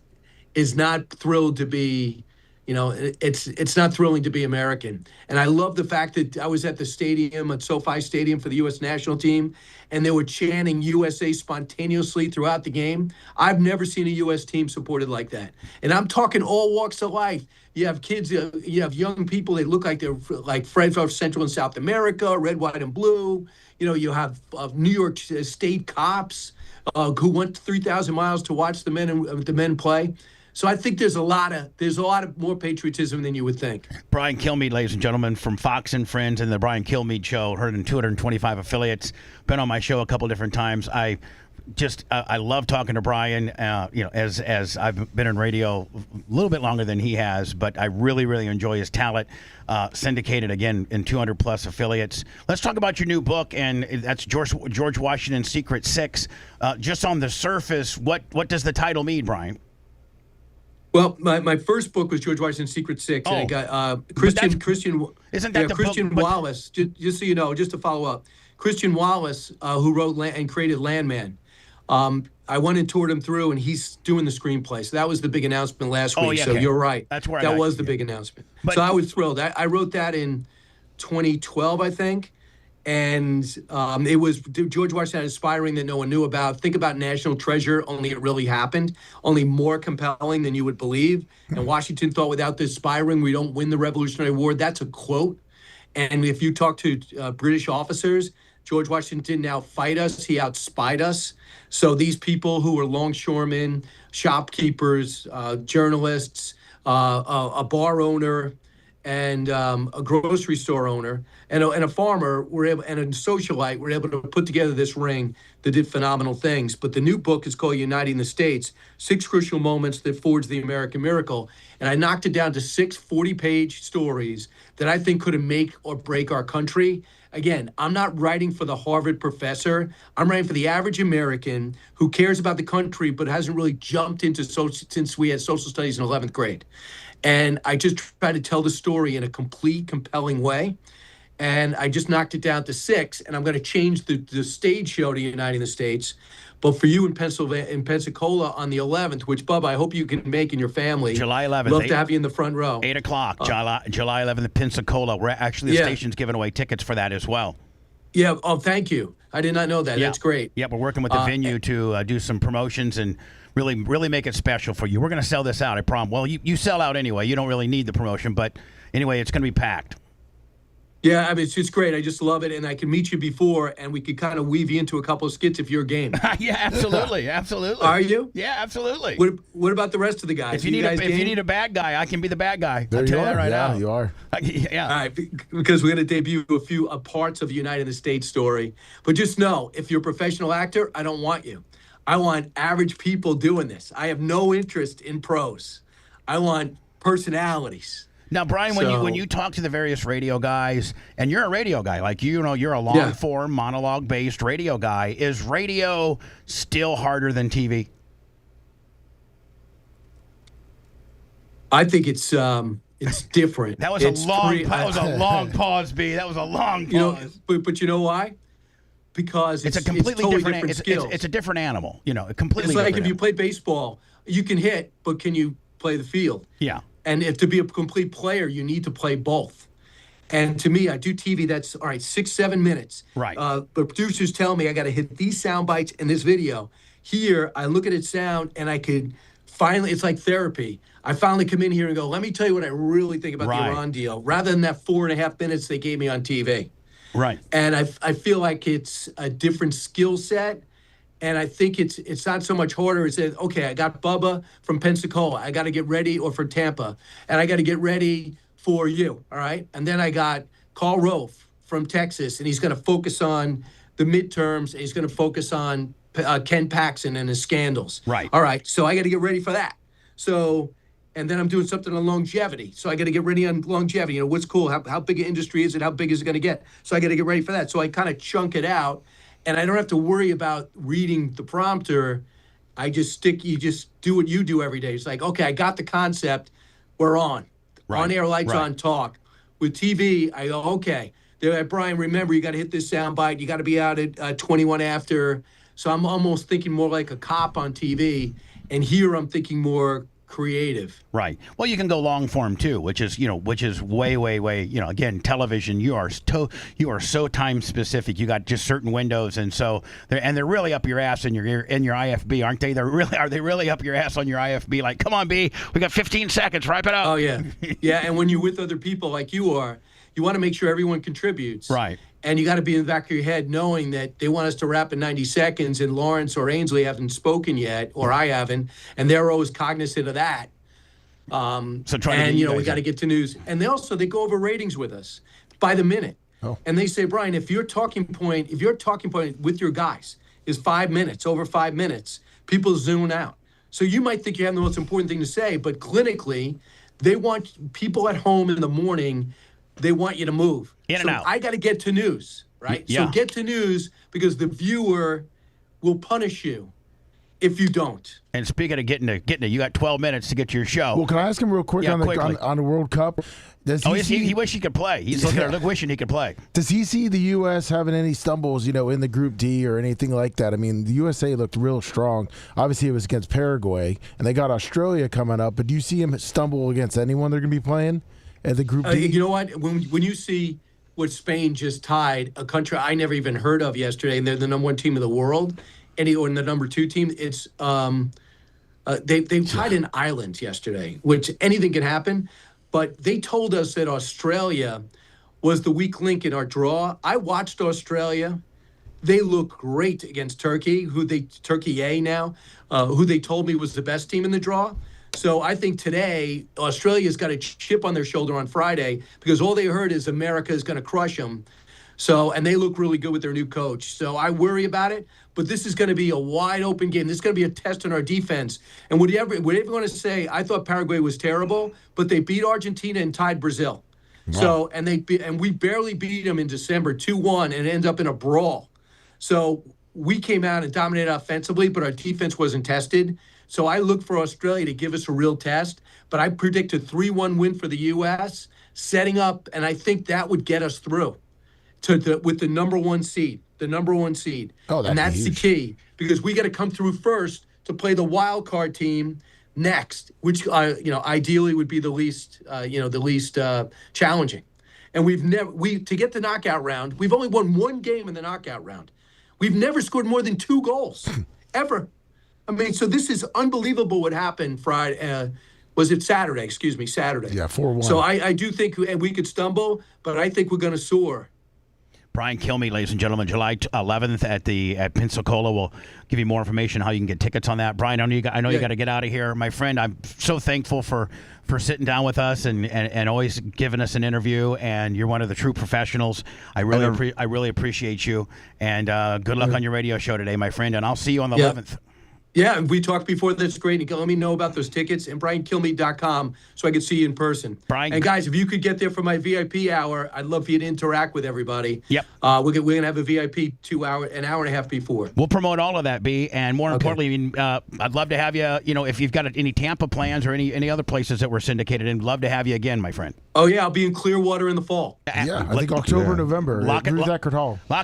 not thrilled to be. It's not thrilling to be American. And I love the fact that I was at the stadium, at SoFi Stadium for the U.S. national team, and they were chanting USA spontaneously throughout the game. I've never seen a U.S. team supported like that. And I'm talking all walks of life. You have kids, you have young people that look like they're like Fred from Central and South America, red, white, and blue. You have New York State cops who went 3,000 miles to watch the men play. So I think there's a lot of more patriotism than you would think. Brian Kilmeade, ladies and gentlemen, from Fox and Friends and the Brian Kilmeade Show, heard in 225 affiliates. Been on my show a couple different times. I love talking to Brian. As I've been in radio a little bit longer than he has, but I really, really enjoy his talent. Syndicated again in 200 plus affiliates. Let's talk about your new book, and that's George Washington's Secret Six. Just on the surface, what does the title mean, Brian? Well, my first book was George Washington's Secret Six, and I got Christian. Isn't that the Christian book, Wallace? Just so you know, just to follow up, Christian Wallace, who wrote and created Landman. I went and toured him through, and he's doing the screenplay. So that was the big announcement last week. Yeah, so okay. You're right. That's where that was the big announcement. So I was thrilled. I wrote that in 2012, I think. And it was George Washington Inspiring that no one knew about. Think about National Treasure, only it really happened, only more compelling than you would believe. And Washington thought without this Inspiring, we don't win the Revolutionary War. That's a quote. And if you talk to British officers, George Washington didn't outfight us, he outspied us. So these people who were longshoremen, shopkeepers, journalists, a bar owner, and a grocery store owner and a farmer were able, and a socialite were able to put together this ring that did phenomenal things. But the new book is called Uniting the States, 6 Crucial Moments That Forged the American Miracle. And I knocked it down to 6 40-page stories that I think could make or break our country. Again, I'm not writing for the Harvard professor. I'm writing for the average American who cares about the country but hasn't really jumped into since we had social studies in 11th grade. And I just try to tell the story in a complete, compelling way. And I just knocked it down to 6, and I'm going to change the stage show to Uniting the States. But for you in Pensacola on the 11th, which, Bubba, I hope you can make in your family. July 11th. Love to have you in the front row. 8 o'clock, July 11th in Pensacola. We're actually, the station's giving away tickets for that as well. Yeah. Oh, thank you. I did not know that. Yeah. That's great. Yeah, we're working with the venue to do some promotions and really make it special for you. We're going to sell this out, I promise. Well, you sell out anyway. You don't really need the promotion, but anyway, it's going to be packed. Yeah, I mean, it's just great. I just love it, and I can meet you before, and we could kind of weave you into a couple of skits if you're game. Yeah, absolutely, absolutely. Are you? Yeah, absolutely. What about the rest of the guys? If you need a bad guy, I can be the bad guy. There I'll tell you you that are. right Yeah, now. you are. Yeah. All right, because we're going to debut a few parts of United the States story. But just know, if you're a professional actor, I don't want you. I want average people doing this. I have no interest in pros. I want personalities. Now, Brian, when you talk to the various radio guys, and you're a radio guy, like you're a long-form, monologue-based radio guy, is radio still harder than TV? I think it's different. That was a long pause, B. That was a long pause. But you know why? Because it's a completely totally different skills. It's a different animal. A completely. It's like different if you play baseball, you can hit, but can you play the field? Yeah. And if to be a complete player, you need to play both. And to me, I do TV that's, all right, 6-7 minutes. Right. The producers tell me I got to hit these sound bites in this video. Here, I look at its sound, and I could finally, it's like therapy. I finally come in here and go, let me tell you what I really think about the Iran deal, rather than that 4.5 minutes they gave me on TV. Right. And I feel like it's a different skill set. And I think it's not so much harder. It's that, okay, I got Bubba from Pensacola. I got to get ready, or for Tampa. And I got to get ready for you, all right? And then I got Carl Rove from Texas, and he's going to focus on the midterms. And he's going to focus on Ken Paxton and his scandals. Right. All right, so I got to get ready for that. So, and then I'm doing something on longevity. So I got to get ready on longevity. What's cool? How big an industry is it? How big is it going to get? So I got to get ready for that. So I kind of chunk it out. And I don't have to worry about reading the prompter. You just do what you do every day. It's like, okay, I got the concept. We're on. Right. On air, lights on, talk. With TV, I go, okay. Brian, remember, you got to hit this sound bite. You got to be out at 21 after. So I'm almost thinking more like a cop on TV. And here I'm thinking more creative. Right. Well, you can go long form too, which is way, again, television, you are so time specific. You got just certain windows, and so they're really up your ass in your IFB, aren't they? Are they really up your ass on your IFB? Like, come on, B, we got 15 seconds, wrap it up. Oh yeah. Yeah, and when you're with other people like you are, you want to make sure everyone contributes. Right. And you got to be in the back of your head knowing that they want us to wrap in 90 seconds, and Lawrence or Ainsley haven't spoken yet, or I haven't, and they're always cognizant of that. So try to get we got to get to news. And they go over ratings with us by the minute. Oh. And they say, Brian, if your talking point with your guys is 5 minutes, over 5 minutes, people zoom out. So you might think you have the most important thing to say, but clinically, they want people at home in the morning, they want you to move. In and out. I got to get to news, right? Yeah. So get to news, because the viewer will punish you if you don't. And speaking of getting to, you got 12 minutes to get to your show. Well, can I ask him real quick on the World Cup? He wish he could play. He's looking at wishing he could play. Does he see the U.S. having any stumbles, in the Group D or anything like that? I mean, the USA looked real strong. Obviously, it was against Paraguay, and they got Australia coming up. But do you see him stumble against anyone they're going to be playing at the Group D? You know what? When you see what Spain just tied, a country I never even heard of yesterday, and they're the number 1 team of the world, or the number 2 team, it's they tied an island yesterday, which anything can happen. But they told us that Australia was the weak link in our draw. I watched Australia. They look great against Turkey, Turkey A now, who they told me was the best team in the draw. So I think today Australia's got a chip on their shoulder on Friday because all they heard is America is going to crush them. So, and they look really good with their new coach. So I worry about it, but this is going to be a wide open game. This is going to be a test on our defense. And whatever you want to say, I thought Paraguay was terrible, but they beat Argentina and tied Brazil. Wow. So, and we barely beat them in December 2-1 and ended up in a brawl. So we came out and dominated offensively, but our defense wasn't tested. So I look for Australia to give us a real test, but I predict a 3-1 win for the U.S., setting up, and I think that would get us through with the number one seed. Oh, and that's the key, because we got to come through first to play the wild card team next, which ideally would be the least challenging. And to get the knockout round, we've only won one game in the knockout round. We've never scored more than 2 goals ever. I mean, so this is unbelievable what happened Friday. Was it Saturday? Excuse me, Saturday. Yeah, 4-1. So I do think we could stumble, but I think we're going to soar. Brian Kilmeade, ladies and gentlemen, July 11th at Pensacola. We'll give you more information how you can get tickets on that. Brian, I know you got to get out of here, my friend. I'm so thankful for sitting down with us and always giving us an interview. And you're one of the true professionals. I really appreciate you. And good luck on your radio show today, my friend. And I'll see you on the 11th. Yeah, we talked before. That's great. You can let me know about those tickets and BrianKilmeade.com so I can see you in person. Brian, and guys, if you could get there for my VIP hour, I'd love for you to interact with everybody. Yep. We're gonna have a VIP an hour and a half before. We'll promote all of that, B. And more importantly, I'd love to have you. If you've got any Tampa plans or any other places that we're syndicated in, love to have you again, my friend. Oh yeah, I'll be in Clearwater in the fall. Yeah, I think October, November. Lock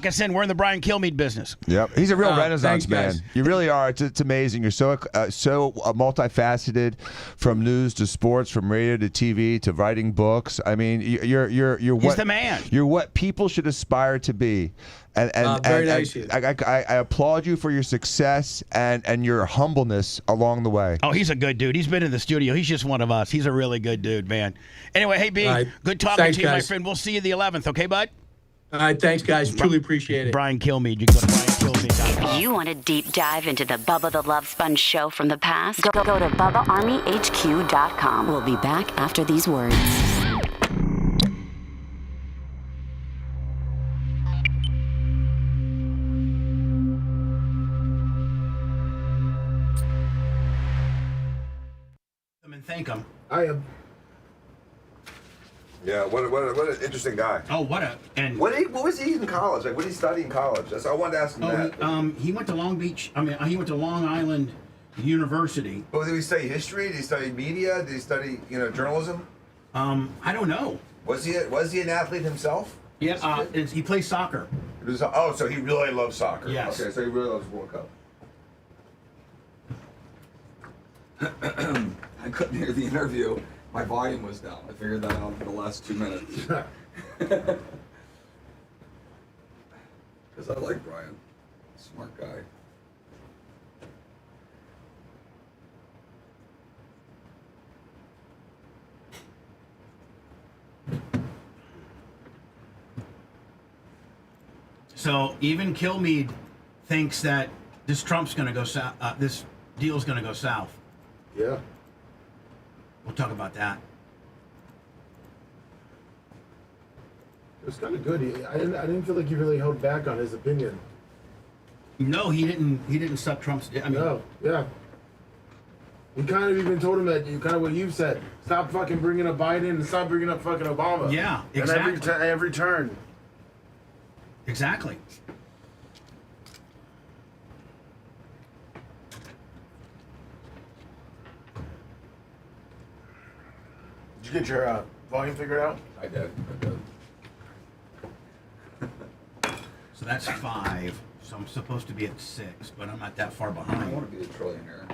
us in. We're in the Brian Kilmeade business. Yep, he's a real Renaissance thanks, man. Guys. You really are. It's amazing. You're so multifaceted, from news to sports, from radio to TV to writing books. I mean, you're He's the man. You're what people should aspire to be. And very nice. I applaud you for your success and your humbleness along the way. Oh, he's a good dude. He's been in the studio. He's just one of us. He's a really good dude, man. Anyway, hey, B, good talking to you, my friend. We'll see you the 11th, okay, bud? All right, thanks, guys. Truly appreciate it. Brian Kilmeade. You can go to BrianKilmeade.com. You want a deep dive into the Bubba the Love Sponge show from the past? Go to BubbaArmyHQ.com. We'll be back after these words. And thank him. I am. Yeah, what an interesting guy. Oh, what was he in college? Like, what did he study in college? I wanted to ask him that. He went to Long Beach. He went to Long Island University. Oh, did he study history? Did he study media? Did he study, journalism? I don't know. Was he an athlete himself? Yeah, he plays soccer. So he really loves soccer. Yes. Okay, so he really loves World Cup. I couldn't hear the interview. My volume was down. I figured that out in the last 2 minutes. Because I like Brian. Smart guy. So even Kilmeade thinks that this Trump's going to go south. This deal's going to go south. Yeah. We'll talk about that. It was kind of good. I didn't feel like he really held back on his opinion. No, he didn't. He didn't suck Trump's. No, yeah. He kind of even told him that what you've said. Stop fucking bringing up Biden and stop bringing up fucking Obama. Yeah, exactly. And every turn. Exactly. Did you get your volume figured out? I did. So that's 5. So I'm supposed to be at 6, but I'm not that far behind. I want to be a trillionaire.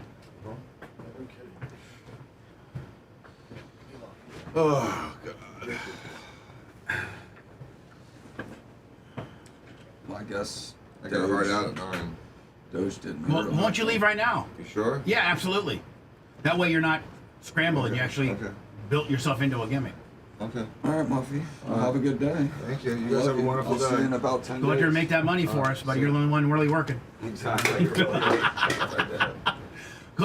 Oh, God. Well, I guess I got a hard out at 9. Doge didn't. Well, won't you leave right now? You sure? Yeah, absolutely. That way you're not scrambling. Okay. You actually built yourself into a gimmick. Okay. All right, Muffy. Have a good day. Thank you. You guys have a wonderful day. I'll see you in about 10 Go out days. there and make that money for us, but you're the only one really working. Exactly. Go out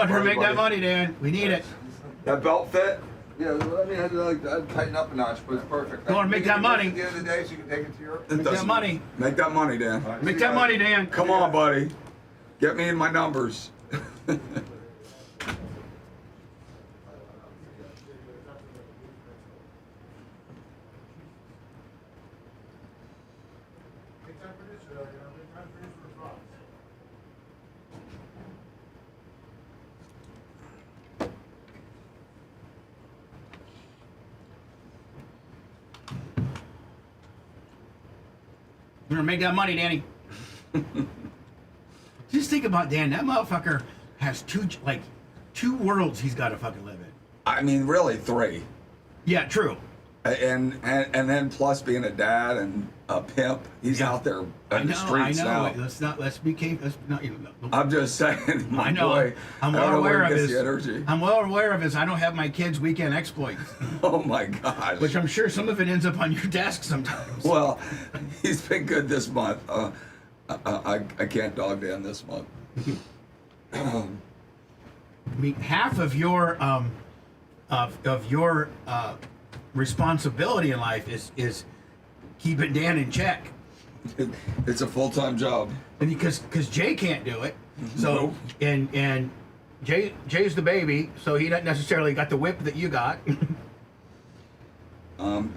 there and make that money, Dan. We need it. That belt fit? Yeah, I mean, I'd tighten up a notch, but it's perfect. You want to make that money? At the end of the day, so you can take it to your... Make that money. Make that money, Dan. Make that money, Dan. Come on, buddy. Get me in my numbers. We're gonna make that money, Danny. Just think about Dan. That motherfucker has two worlds he's got to fucking live in. I mean, really, 3. Yeah, true. And then plus being a dad and a pimp, he's out there in the streets now. Let's be careful. I'm just saying, my I know. boy. I'm I don't well know where aware he of gets his. the energy. I'm well aware of his. I don't have my kids' weekend exploits. Oh my gosh. Which I'm sure some of it ends up on your desk sometimes. Well, he's been good this month. I can't dog Dan this month. I mean, half of your responsibility in life is keeping Dan in check. It's a full-time job. And because Jay can't do it, so and Jay's the baby, so he doesn't necessarily got the whip that you got.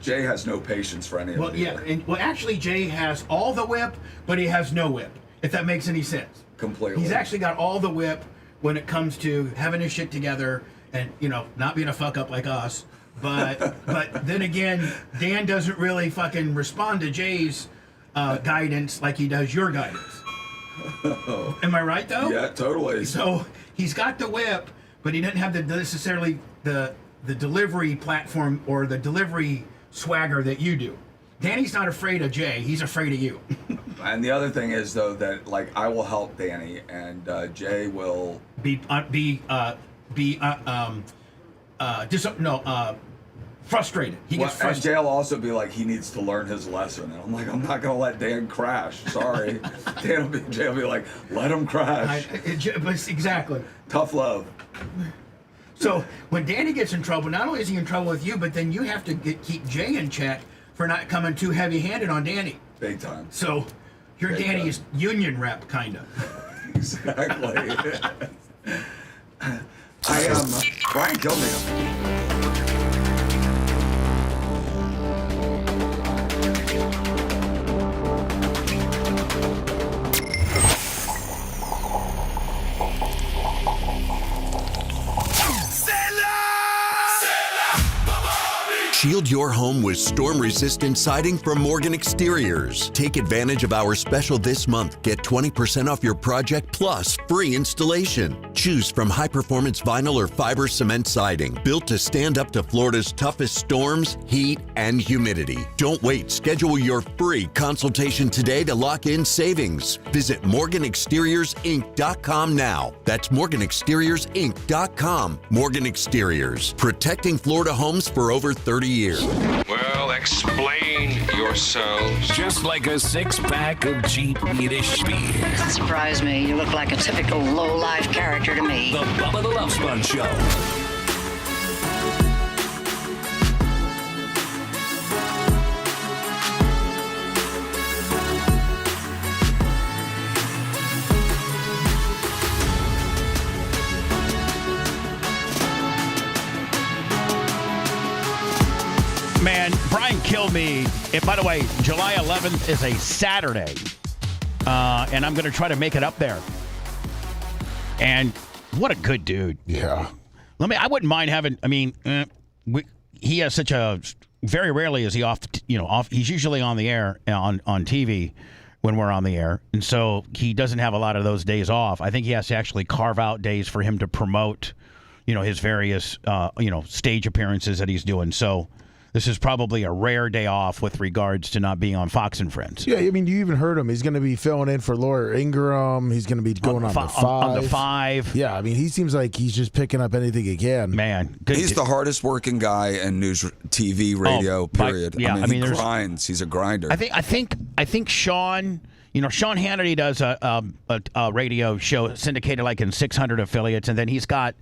Jay has no patience for any of it. Well, yeah, actually Jay has all the whip, but he has no whip. If that makes any sense. Completely. He's actually got all the whip when it comes to having his shit together and not being a fuck up like us. But then again, Dan doesn't really fucking respond to Jay's guidance like he does your guidance. Am I right though? Yeah, totally. So he's got the whip, but he doesn't have necessarily the delivery platform or the delivery swagger that you do. Danny's not afraid of Jay; he's afraid of you. And the other thing is though that I will help Danny, and Jay will frustrated. He gets frustrated. And Jay will also be like, he needs to learn his lesson. And I'm like, I'm not gonna let Dan crash. Sorry. Jay will be like, let him crash. Exactly. Tough love. So when Danny gets in trouble, not only is he in trouble with you, but then you have to keep Jay in check for not coming too heavy-handed on Danny. Big time. So you're Danny's union rep, kind of. Exactly. Brian killed me. Shield your home with storm-resistant siding from Morgan Exteriors. Take advantage of our special this month. Get 20% off your project plus free installation. Choose from high-performance vinyl or fiber cement siding, built to stand up to Florida's toughest storms, heat, and humidity. Don't wait. Schedule your free consultation today to lock in savings. Visit MorganExteriorsInc.com now. That's MorganExteriorsInc.com. Morgan Exteriors, protecting Florida homes for over 30 years. Well, explain yourselves. Just like a six-pack of cheap Yiddish beer. Don't surprise me. You look like a typical low-life character to me. The Bubba the Love Sponge Show. Man, Brian killed me. And by the way, July 11th is a Saturday. And I'm going to try to make it up there. And what a good dude. Yeah. I wouldn't mind having, he has such a, very rarely is he off, he's usually on the air, on TV when we're on the air. And so he doesn't have a lot of those days off. I think he has to actually carve out days for him to promote, his various, stage appearances that he's doing. So this is probably a rare day off with regards to not being on Fox and Friends. Yeah, you even heard him. He's going to be filling in for Laura Ingraham. He's going to be going on the 5. On the 5. Yeah, he seems like he's just picking up anything he can. Man. He's the hardest working guy in news, TV, radio, period. He grinds. He's a grinder. I think Sean... Sean Hannity does a radio show syndicated like in 600 affiliates, and then he's got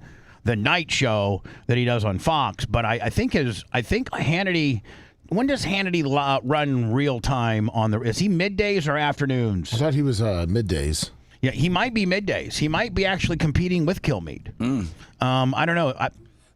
the night show that he does on Fox. But I think Hannity. When does Hannity run real time on the? Is he middays or afternoons? I thought he was middays. Yeah, he might be middays. He might be actually competing with Kilmeade. I don't know.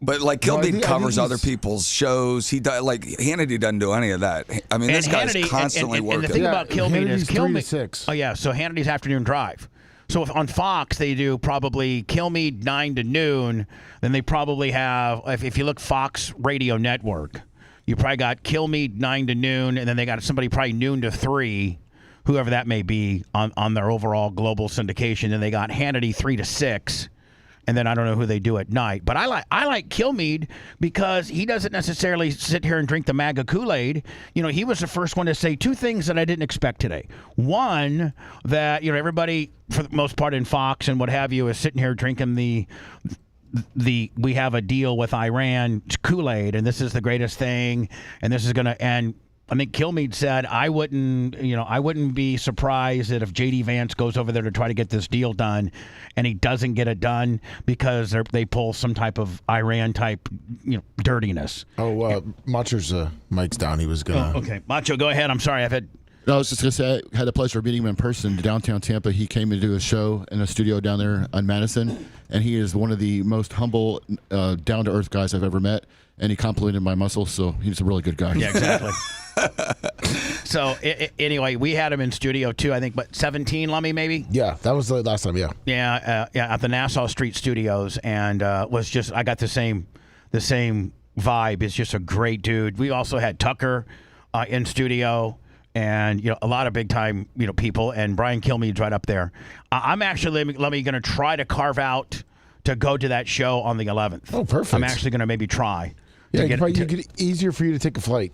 But like Kilmeade covers other people's shows. He does, like Hannity doesn't do any of that. I mean, this guy's constantly working. And the thing about Kilmeade is Hannity's 3 to 6. Oh yeah, so Hannity's afternoon drive. So if on Fox they do probably Kilmeade 9 to noon, then they probably have, if you look Fox Radio Network, you probably got Kilmeade 9 to noon, and then they got somebody probably noon to 3, whoever that may be on their overall global syndication. And they got Hannity 3 to 6. And then I don't know who they do at night. But I like Kilmeade because he doesn't necessarily sit here and drink the MAGA Kool-Aid. You know, he was the first one to say 2 things that I didn't expect today. One, that, you know, everybody, for the most part in Fox and what have you, is sitting here drinking the we have a deal with Iran Kool-Aid, and this is the greatest thing, and this is going to end. I think Kilmeade said, I wouldn't be surprised that if J.D. Vance goes over there to try to get this deal done and he doesn't get it done because they pull some type of Iran-type, dirtiness. Macho's mic's down. He was going to... Okay. Macho, go ahead. I'm sorry. No, I was just going to say, I had the pleasure of meeting him in person in downtown Tampa. He came to do a show in a studio down there on Madison, and he is one of the most humble, down-to-earth guys I've ever met, and he complimented my muscles, so he's a really good guy. Yeah, exactly. So, anyway, we had him in studio, too, I think, 17, Lummy, maybe? Yeah, that was the last time, yeah. Yeah, at the Nassau Street Studios, and was just, I got the same vibe. It's just a great dude. We also had Tucker in studio, and a lot of big time people, and Brian Kilmeade's right up there. I'm actually going to try to carve out to go to that show on the 11th. Oh, perfect. I'm actually going to maybe try. Yeah, it's easier for you to take a flight.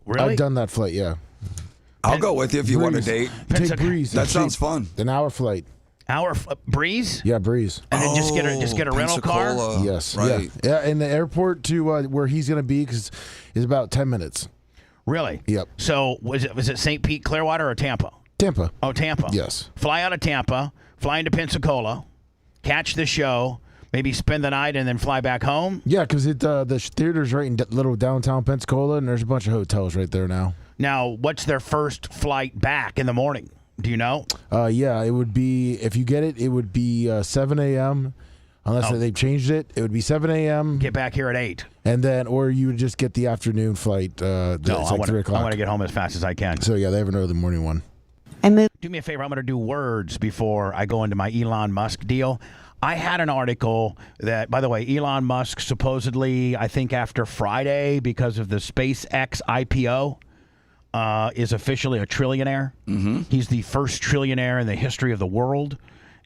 Really? I've done that flight, yeah. I'll go with you if you want a date. Take Breeze. That sounds fun. An hour flight. Breeze? Yeah, Breeze. And then just get a rental car? Yes. Right. Yeah, and the airport to where he's going to be is about 10 minutes. Really? Yep. So was it St. Pete, Clearwater, or Tampa? Tampa. Oh, Tampa. Yes. Fly out of Tampa, fly into Pensacola, catch the show, maybe spend the night, and then fly back home? Yeah, because the theater's right in little downtown Pensacola, and there's a bunch of hotels right there now. Now, what's their first flight back in the morning? Do you know? Yeah, it would be, if you get it, it would be 7 a.m., unless they've changed it. It would be 7 a.m. Get back here at 8. And then, or you would just get the afternoon flight. No, I want 3 o'clock. I want to get home as fast as I can. So, yeah, they have an early morning one. Do me a favor. I'm going to do words before I go into my Elon Musk deal. I had an article that, by the way, Elon Musk supposedly, I think after Friday, because of the SpaceX IPO, is officially a trillionaire. Mm-hmm. He's the first trillionaire in the history of the world.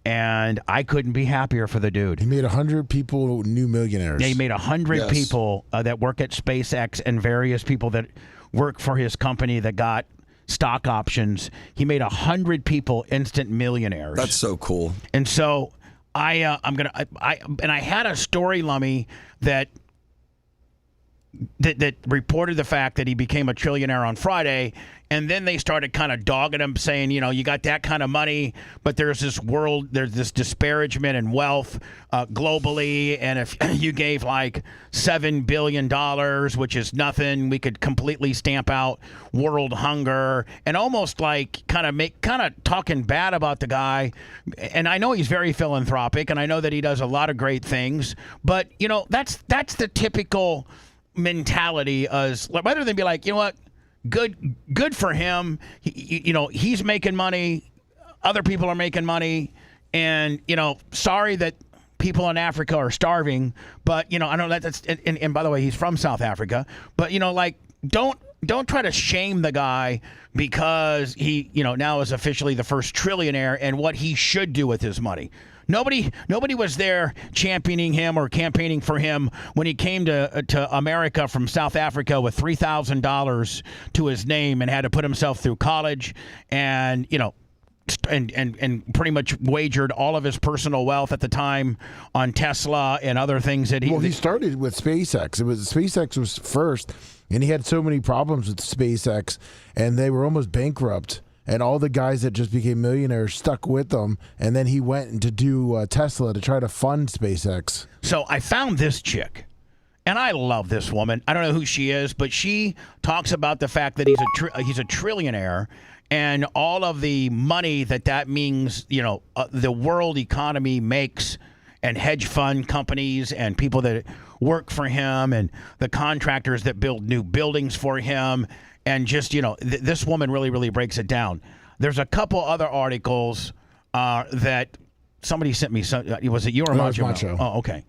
And I couldn't be happier for the dude. He made 100 people new millionaires. Yeah, he made 100 people that work at SpaceX and various people that work for his company that got stock options. He made 100 people instant millionaires. That's so cool. And so I had a story, Lummy, that reported the fact that he became a trillionaire on Friday, and then they started kind of dogging him, saying, you got that kind of money, but there's this disparagement in wealth globally, and if you gave like $7 billion, which is nothing, we could completely stamp out world hunger, and almost like kind of talking bad about the guy. And I know he's very philanthropic, and I know that he does a lot of great things, but that's the typical mentality, as rather than be like, what, good for him, he's making money, other people are making money, and sorry that people in Africa are starving, but I know that's and by the way, he's from South Africa, but don't try to shame the guy because he now is officially the first trillionaire and what he should do with his money. Nobody was there championing him or campaigning for him when he came to America from South Africa with $3,000 to his name and had to put himself through college and and pretty much wagered all of his personal wealth at the time on Tesla and other things that he. Well, he started with SpaceX. SpaceX was first, and he had so many problems with SpaceX, and they were almost bankrupt. and all the guys that just became millionaires stuck with them, and then he went to do Tesla to try to fund SpaceX. So I found this chick, and I love this woman. I don't know who she is, but she talks about the fact that he's a trillionaire, and all of the money that means, the world economy makes, and hedge fund companies and people that work for him and the contractors that build new buildings for him. And just, this woman really, really breaks it down. There's a couple other articles that somebody sent me. Was it you or Macho? Macho. Oh, okay.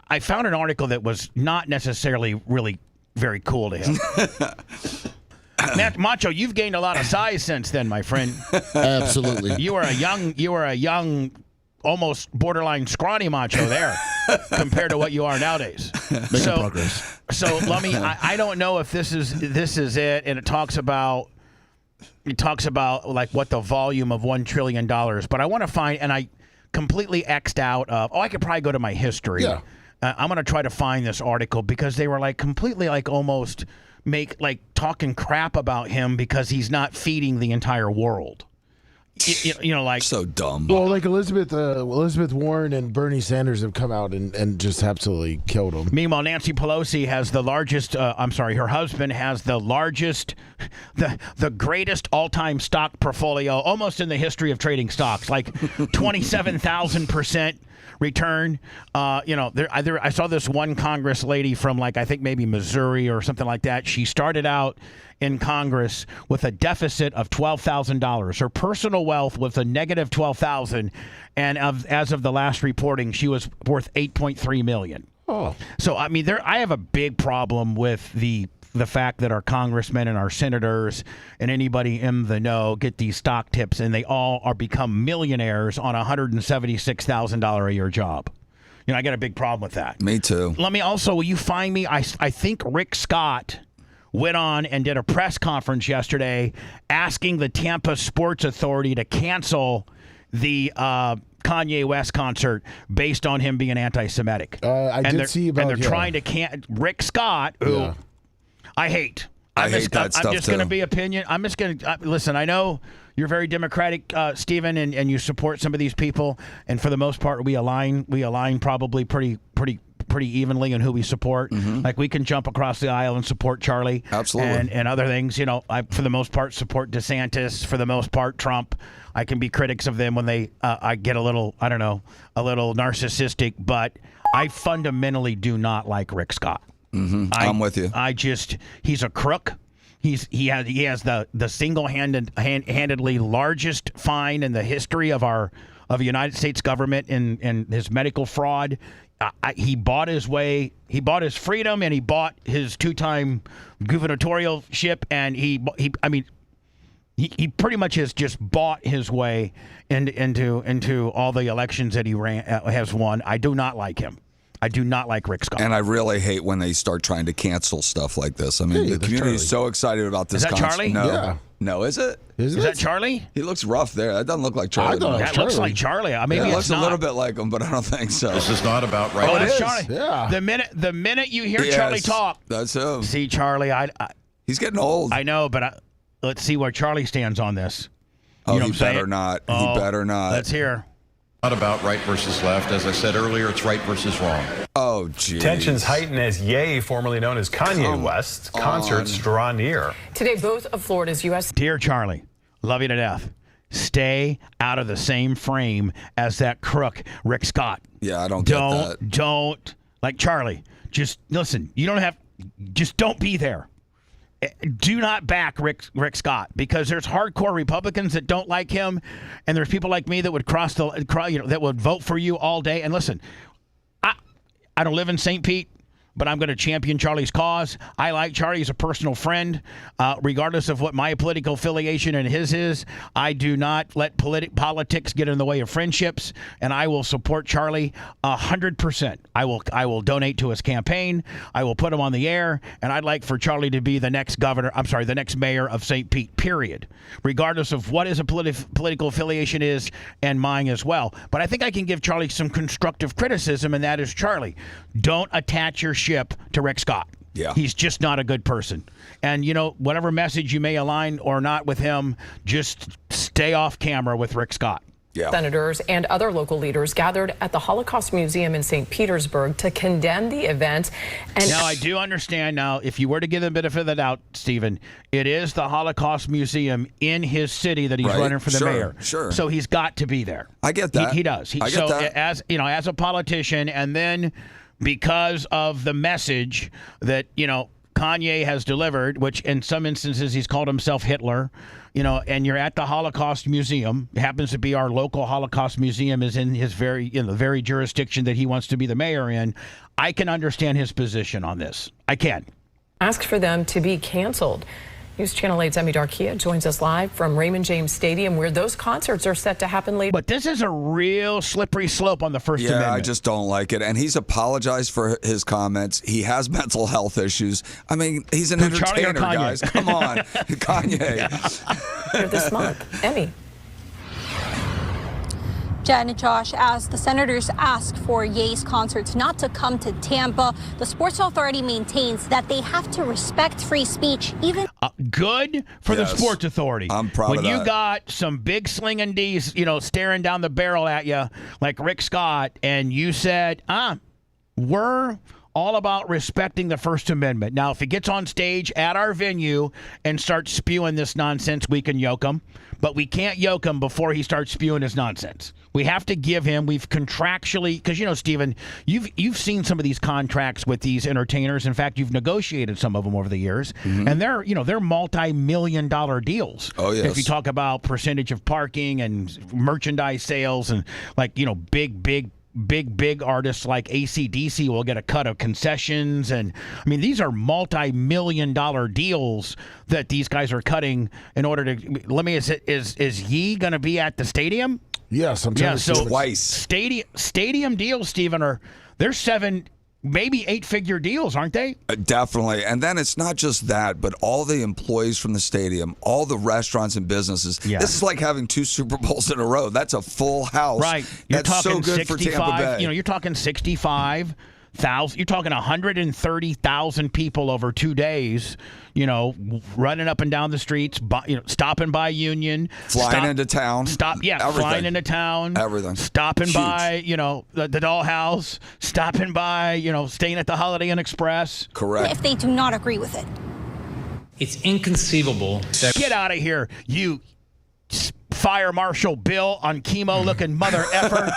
I found an article that was not necessarily really very cool to him. Macho, you've gained a lot of size since then, my friend. Absolutely. You were a young, almost borderline scrawny Macho there compared to what you are nowadays. Making progress. So let me. I don't know if this is it, and it talks about like what the volume of $1 trillion. But I want to find, and I completely X'd out of. I could probably go to my history. Yeah. I'm going to try to find this article because they were like completely like almost talking crap about him because he's not feeding the entire world. Like so dumb. Well, like Elizabeth Warren and Bernie Sanders have come out and just absolutely killed him. Meanwhile, Nancy Pelosi has the largest. Her husband has the largest, the greatest all-time stock portfolio, almost in the history of trading stocks, like 27,000% return. I saw this one Congress lady from I think maybe Missouri or something like that. She started out in Congress with a deficit of $12,000. Her personal wealth was a negative $12,000, and as of the last reporting, she was worth $8.3 million. Oh, so I mean, I have a big problem with the fact that our congressmen and our senators and anybody in the know get these stock tips, and they all are become millionaires on a $176,000 a year job. I got a big problem with that. Me too. Will you find me? I think Rick Scott went on and did a press conference yesterday asking the Tampa Sports Authority to cancel the Kanye West concert based on him being anti-Semitic. I did see about. And they're trying to Rick Scott, who I hate. I hate that stuff I'm just going to be opinion. I'm just going to listen. I know you're very democratic, Stephen, and you support some of these people, and for the most part, we align probably pretty evenly in who we support. Mm-hmm. Like we can jump across the aisle and support Charlie. Absolutely. And other things. I for the most part support DeSantis. For the most part, Trump. I can be critics of them when they I get a little narcissistic, but I fundamentally do not like Rick Scott. Mm-hmm. I'm with you. He's a crook. He has the single-handedly largest fine in the history of the United States government in his medical fraud. He bought his way. He bought his freedom, and he bought his 2-time gubernatorialship, and he pretty much has just bought his way into all the elections that he has won. I do not like him. I do not like Rick Scott. And I really hate when they start trying to cancel stuff like this. I mean, the community is so excited about this. Is that Charlie? No. Yeah. No, is it? Is that Charlie? He looks rough there. That doesn't look like Charlie. That looks like Charlie. Maybe it it's looks not. a little bit like him, but I don't think so. This is not about right. Oh, that's is. Charlie. Yeah. The minute you hear Charlie talk, that's him. See, Charlie, he's getting old. I know, but let's see where Charlie stands on this. Oh, you know he better not. He better not. Let's hear. Not about right versus left. As I said earlier, it's right versus wrong. Oh, geez. Tensions heighten as Ye, formerly known as Kanye West's concerts draw near. Today, both of Florida's U.S. Dear Charlie, love you to death. Stay out of the same frame as that crook, Rick Scott. Yeah, I don't get that. Don't. Like, Charlie, just listen. You don't have. Just don't be there. Do not back Rick Scott, because there's hardcore Republicans that don't like him, and there's people like me that would that would vote for you all day. And listen, I don't live in St. Pete, but I'm going to champion Charlie's cause. I like Charlie as a personal friend, regardless of what my political affiliation and his is. I do not let politics get in the way of friendships, and I will support Charlie 100%. I will donate to his campaign. I will put him on the air, and I'd like for Charlie to be the next the next mayor of St. Pete, period, regardless of what his political affiliation is, and mine as well. But I think I can give Charlie some constructive criticism, and that is, Charlie, don't attach your ship to Rick Scott. Yeah. He's just not a good person. And, whatever message you may align or not with him, just stay off camera with Rick Scott. Yeah. Senators and other local leaders gathered at the Holocaust Museum in St. Petersburg to condemn the event. And now, I do understand now, if you were to give the benefit of the doubt, Stephen, it is the Holocaust Museum in his city that he's running for the mayor. Sure. So he's got to be there. I get that. He does. I get that. As a politician, and then because of the message that, Kanye has delivered, which in some instances he's called himself Hitler, and you're at the Holocaust Museum. It happens to be our local Holocaust Museum is in the very jurisdiction that he wants to be the mayor in. I can understand his position on this. I can. asked for them to be canceled. News Channel 8's Emmy Darkia joins us live from Raymond James Stadium, where those concerts are set to happen later. But this is a real slippery slope on the First Amendment. Yeah, I just don't like it. And he's apologized for his comments. He has mental health issues. I mean, he's an entertainer, guys. Come on, Kanye. Later this month, Emmy. Jen and Josh, as the senators ask for Ye's concerts not to come to Tampa, the Sports Authority maintains that they have to respect free speech, even... Good for the Sports Authority. I'm proud when of that. you got some big slinging D's, staring down the barrel at you like Rick Scott, and you said, we're all about respecting the First Amendment. Now, if he gets on stage at our venue and starts spewing this nonsense, we can yoke him. But we can't yoke him before he starts spewing his nonsense. We have to give him, we've contractually, because, Stephen, you've seen some of these contracts with these entertainers. In fact, you've negotiated some of them over the years. Mm-hmm. And they're multi-million-dollar deals. Oh, yes. If you talk about percentage of parking and merchandise sales and, big artists like AC/DC will get a cut of concessions. And these are multi-million-dollar deals that these guys are cutting in order to. Is Ye going to be at the stadium? Yes, I'm trying to see twice. Stadium deals, Stephen, they're 7, maybe 8-figure deals, aren't they? Definitely. And then it's not just that, but all the employees from the stadium, all the restaurants and businesses. Yeah. This is like having 2 Super Bowls in a row. That's a full house. Right. You're That's talking so good 65, for Tampa Bay. you're talking 65,000. You're talking 130,000 people over 2 days, running up and down the streets, stopping by Union. Flying into town. Flying into town. Everything. Stopping by, the Dollhouse. Stopping by, staying at the Holiday Inn Express. Correct. If they do not agree with it. It's inconceivable that... Get out of here, you Fire Marshal Bill on chemo-looking mother effer.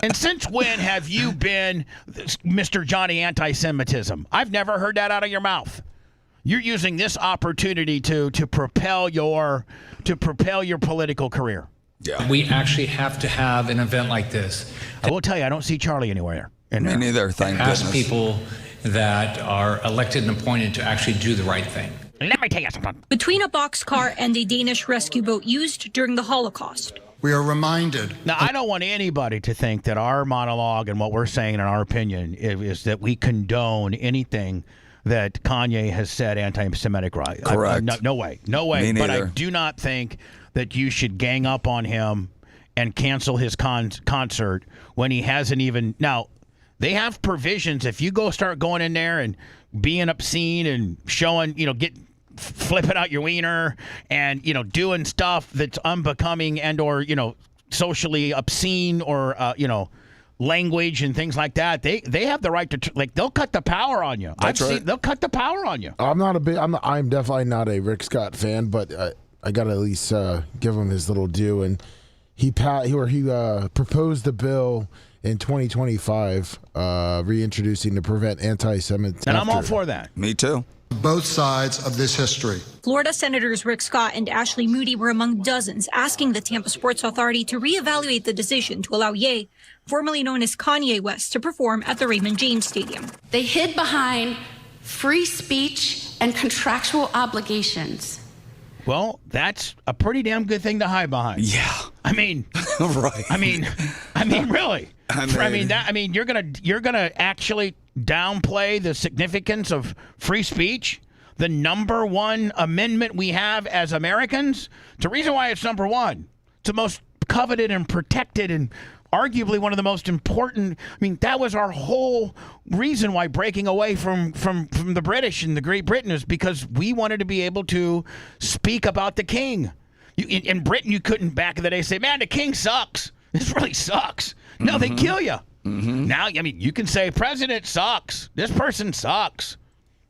And since when have you been Mr. Johnny Anti-Semitism? I've never heard that out of your mouth. You're using this opportunity to propel your political career. Yeah. We actually have to have an event like this. I will tell you, I don't see Charlie anywhere. Me neither, thank ask goodness. people that are elected and appointed to actually do the right thing. Let me tell you something. Between a boxcar and a Danish rescue boat used during the Holocaust. We are reminded. Now, I don't want anybody to think that our monologue and what we're saying in our opinion is that we condone anything that Kanye has said anti-Semitic right. Correct. No way. No way. Me But I neither. do not think that you should gang up on him and cancel his concert when he hasn't even... Now, they have provisions. If you start going in there and being obscene and showing, flipping out your wiener and, doing stuff that's unbecoming and or, socially obscene or, language and things like that, they have the right to, they'll cut the power on you. That's right. They'll cut the power on you. I'm definitely not a Rick Scott fan, but I got to at least give him his little due. And he proposed the bill in 2025, reintroducing to prevent anti-Semitism. And I'm all for that. Me too. Both sides of this history. Florida Senators Rick Scott and Ashley Moody were among dozens asking the Tampa Sports Authority to reevaluate the decision to allow Ye, formerly known as Kanye West, to perform at the Raymond James Stadium. They hid behind free speech and contractual obligations. Well, that's a pretty damn good thing to hide behind. Yeah. Right. Really. You're gonna actually downplay the significance of free speech, the number one amendment we have as Americans. It's the reason why it's number one. It's the most coveted and protected and arguably one of the most important. I mean, that was our whole reason why breaking away from the British and the Great Britain is because we wanted to be able to speak about the king. In Britain, you couldn't back in the day say, man, the king sucks. This really sucks. No, they kill you. Now, I mean, you can say president sucks. This person sucks.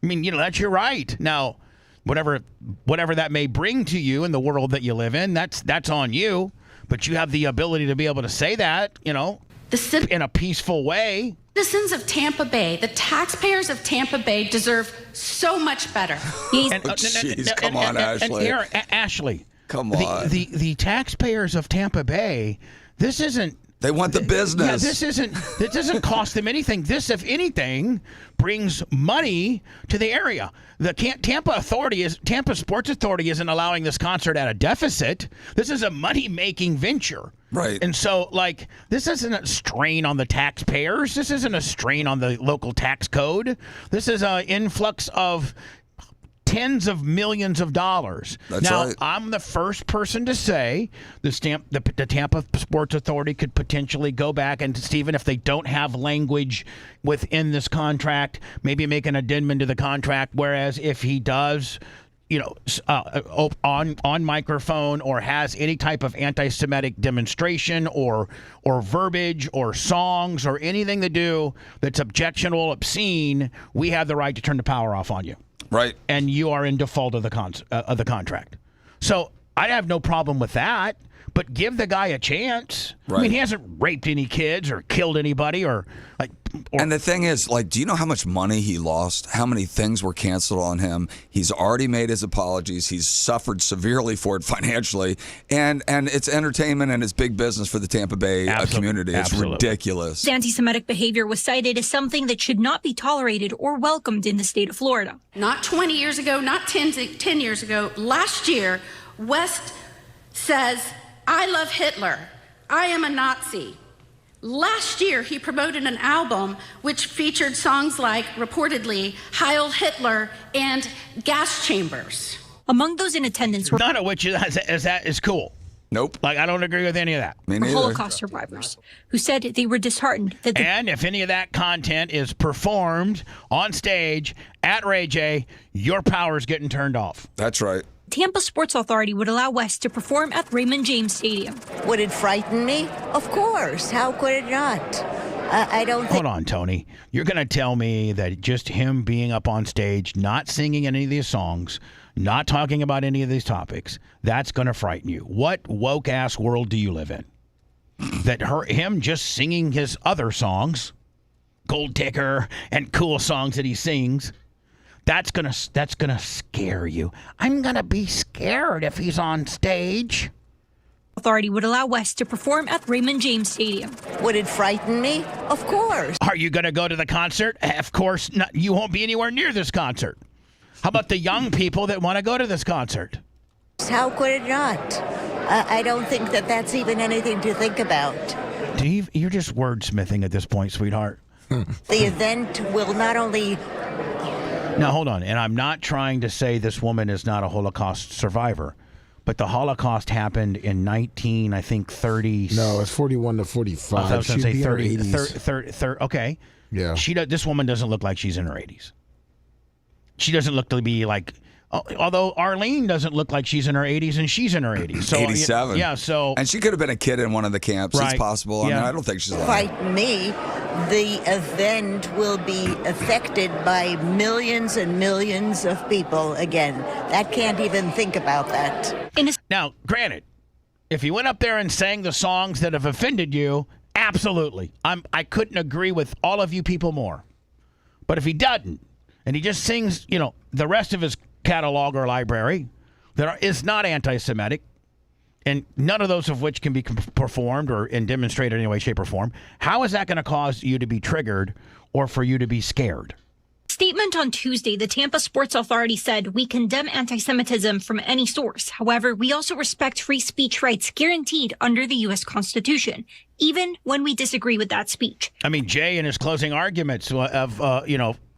I mean, that's your right. Now, whatever that may bring to you in the world that you live in, that's on you. But you have the ability to be able to say that, in a peaceful way. Citizens of Tampa Bay, the taxpayers of Tampa Bay deserve so much better. Jeez, come on, Ashley. Ashley. Come on. The taxpayers of Tampa Bay, this isn't. They want the business. Yeah, this doesn't cost them anything. This, if anything, brings money to the area. The Tampa Sports Authority isn't allowing this concert at a deficit. This is a money-making venture. Right. And so, this isn't a strain on the taxpayers. This isn't a strain on the local tax code. This is an influx of tens of millions of dollars. That's now, right. I'm the first person to say the Tampa Sports Authority could potentially go back and, Stephen, if they don't have language within this contract, maybe make an addendum to the contract, whereas if he does, on microphone or has any type of anti-Semitic demonstration or verbiage or songs or anything to do that's objectionable, obscene, we have the right to turn the power off on you. Right. And you are in default of the contract. So I have no problem with that, but give the guy a chance. Right. I mean, he hasn't raped any kids or killed anybody and the thing is, do you know how much money he lost? How many things were canceled on him? He's already made his apologies. He's suffered severely for it financially. And it's entertainment and it's big business for the Tampa Bay community. It's ridiculous. Anti-Semitic behavior was cited as something that should not be tolerated or welcomed in the state of Florida. Not 20 years ago, not 10 years ago. Last year, West says, I love Hitler. I am a Nazi. Last year, he promoted an album which featured songs like, reportedly, Heil Hitler and Gas Chambers. Among those in attendance were none of which is cool. Nope. I don't agree with any of that. Me neither. Holocaust survivors who said they were disheartened that and if any of that content is performed on stage at Ray J, your power's getting turned off. That's right. Tampa Sports Authority would allow West to perform at Raymond James Stadium. Would it frighten me? Of course. How could it not? I don't think... Hold on, Tony. You're going to tell me that just him being up on stage, not singing any of these songs, not talking about any of these topics, that's going to frighten you. What woke-ass world do you live in? That him just singing his other songs, Gold Digger and cool songs that he sings, that's gonna scare you. I'm gonna be scared if he's on stage. Authority would allow West to perform at Raymond James Stadium. Would it frighten me? Of course. Are you gonna go to the concert? Of course not. You won't be anywhere near this concert. How about the young people that want to go to this concert? How could it not? I don't think that that's even anything to think about. Steve, you're just wordsmithing at this point, sweetheart. The event will not only... Now, hold on. And I'm not trying to say this woman is not a Holocaust survivor, but the Holocaust happened in 30. No, it's 41 to 45. I was going to say 30. 30. Okay. Yeah. This woman doesn't look like she's in her 80s. She doesn't look to be like... Although Arlene doesn't look like she's in her 80s, and she's in her 80s. So 87. Yeah, so... And she could have been a kid in one of the camps. Right. It's possible. Yeah. I mean, I don't think she's alive. Frighten me. The event will be affected by millions and millions of people again. That can't even think about that. Now, granted, if he went up there and sang the songs that have offended you, absolutely. I couldn't agree with all of you people more. But if he doesn't, and he just sings, the rest of his catalog or library that is not anti-Semitic, and none of those of which can be performed or demonstrated in any way, shape, or form, how is that going to cause you to be triggered or for you to be scared? Statement on Tuesday, the Tampa Sports Authority said, we condemn anti-Semitism from any source. However, we also respect free speech rights guaranteed under the U.S. Constitution, even when we disagree with that speech. I mean, Jay in his closing arguments of,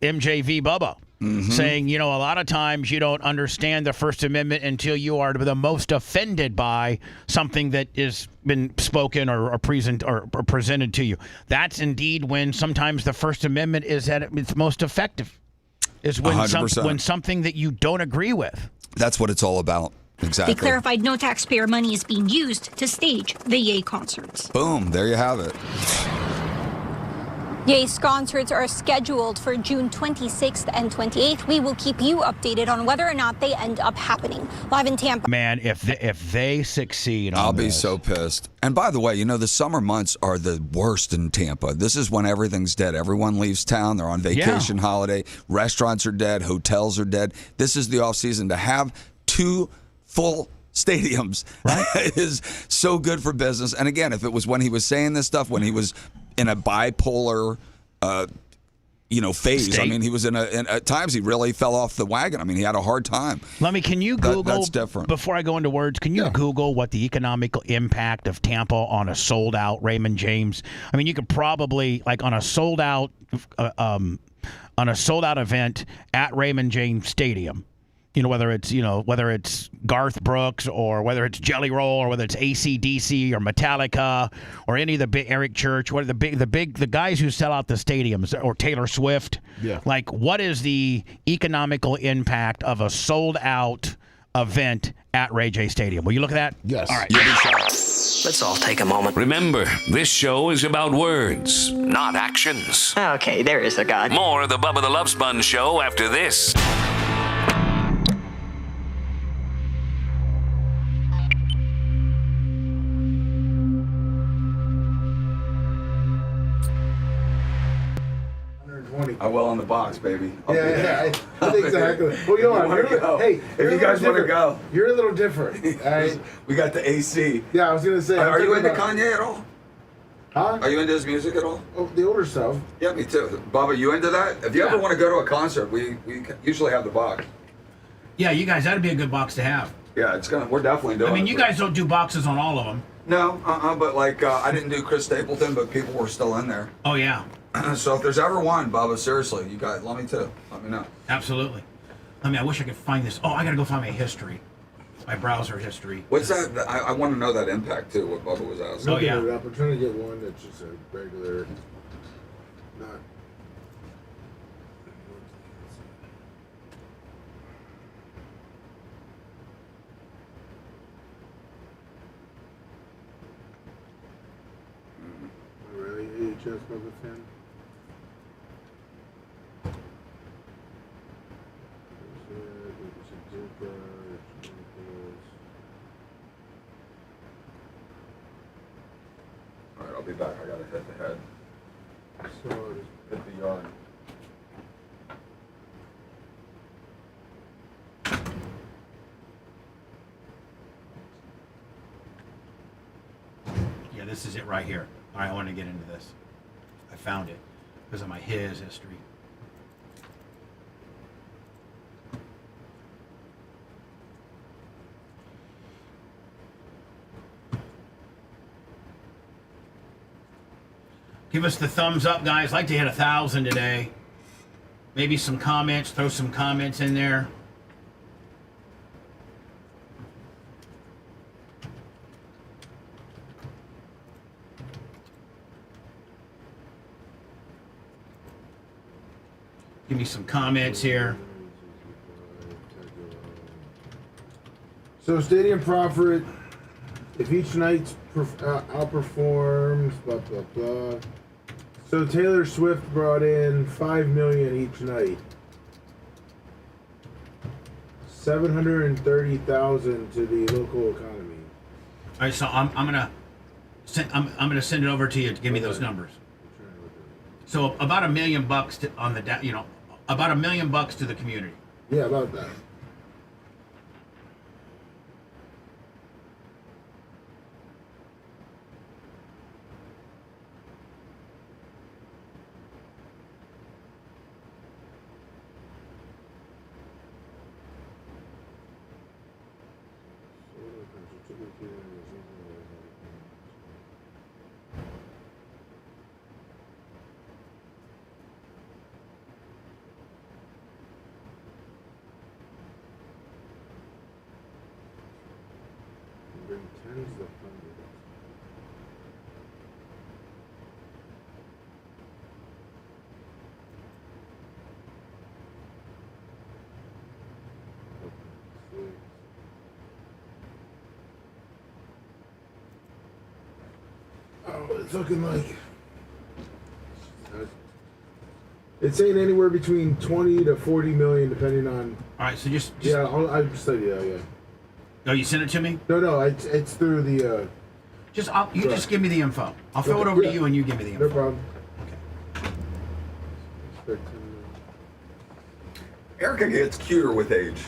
MJ v. Bubba. saying, you know, a lot of times you don't understand the First Amendment until you are the most offended by something that has been spoken or presented to you. That's indeed when sometimes the First Amendment is at its most effective. Is when 100%. when something that you don't agree with. That's what it's all about. Exactly. They clarified no taxpayer money is being used to stage the Ye concerts. Boom. There you have it. Ye's concerts are scheduled for June 26th and 28th. We will keep you updated on whether or not they end up happening. Live in Tampa. Man, if they succeed on I'll be this. so pissed. And by the way, you know, the summer months are the worst in Tampa. This is when everything's dead. Everyone leaves town. They're on vacation, holiday. Restaurants are dead. Hotels are dead. This is the off season. To have 2 full stadiums is so good for business. And again, if it was when he was saying this stuff, when he was in a bipolar, phase. State. I mean, he was at times he really fell off the wagon. I mean, he had a hard time. Can you Google, that's different. Before I go into words, can you Google what the economical impact of Tampa on a sold out Raymond James? I mean, you could probably, like, on a sold out event at Raymond James Stadium, whether it's Garth Brooks or whether it's Jelly Roll or whether it's AC/DC or Metallica or any of the big Eric Church, what are the guys who sell out the stadiums, or Taylor Swift. Yeah. Like, what is the economical impact of a sold out event at Ray J Stadium? Will you look at that? Yes. All right. Let's all take a moment. Remember, this show is about words, not actions. Okay, there is a God. More of the Bubba the Love Sponge Show after this. I will on the box, baby. Yeah, exactly. Well, If you guys want to go. You're a little different. All right? We got the AC. Yeah, I was going to say. Are you into Kanye at all? Huh? Are you into his music at all? Oh, the older stuff. Yeah, me too. Bubba, you into that? If you ever want to go to a concert, we usually have the box. Yeah, you guys, that'd be a good box to have. Yeah, we're definitely doing it. I mean, you guys don't do boxes on all of them. No, but I didn't do Chris Stapleton, but people were still in there. Oh, yeah. So if there's ever one, Bubba, seriously, you guys, let me too. Let me know. Absolutely. I mean, I wish I could find this. Oh, I got to go find my history. My browser history. What's that? I want to know that impact too, what Bubba was asking. Oh, yeah. I'm trying to get one that's just a regular, not. Really, AHS Bubba fan? All right, I'll be back. I gotta hit the head. So Hit the yard. Yeah, this is it right here. All right, I want to get into this. I found it because of my his history. Give us the thumbs up, guys. Like to hit 1,000 today. Maybe some comments. Throw some comments in there. Give me some comments here. So stadium profit, if each night outperforms, blah blah blah. So Taylor Swift brought in $5 million each night. 730,000 to the local economy. All right, so I'm gonna send it over to you to give me those numbers. So about $1 million about $1 million to the community. Yeah, about that. it's looking like it's saying anywhere between 20 to 40 million, depending on. All right, so just yeah, I just said yeah. Oh, you sent it to me? No, it's through the. Just give me the info. I'll throw it over to you, and you give me the info. No problem. Okay. Erica gets cuter with age.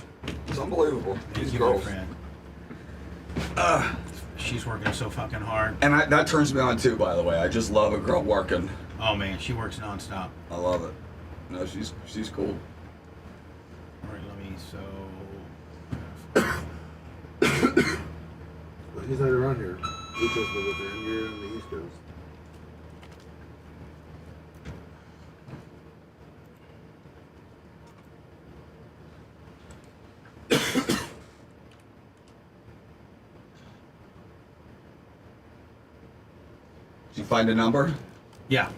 It's unbelievable. These girls. She's working so fucking hard. And that turns me on too, by the way. I just love a girl working. Oh man, she works nonstop. I love it. No, she's cool. All right, let me Well, he's not around here. He just lives with her, and you're on the East Coast. Did you find a number? Yeah.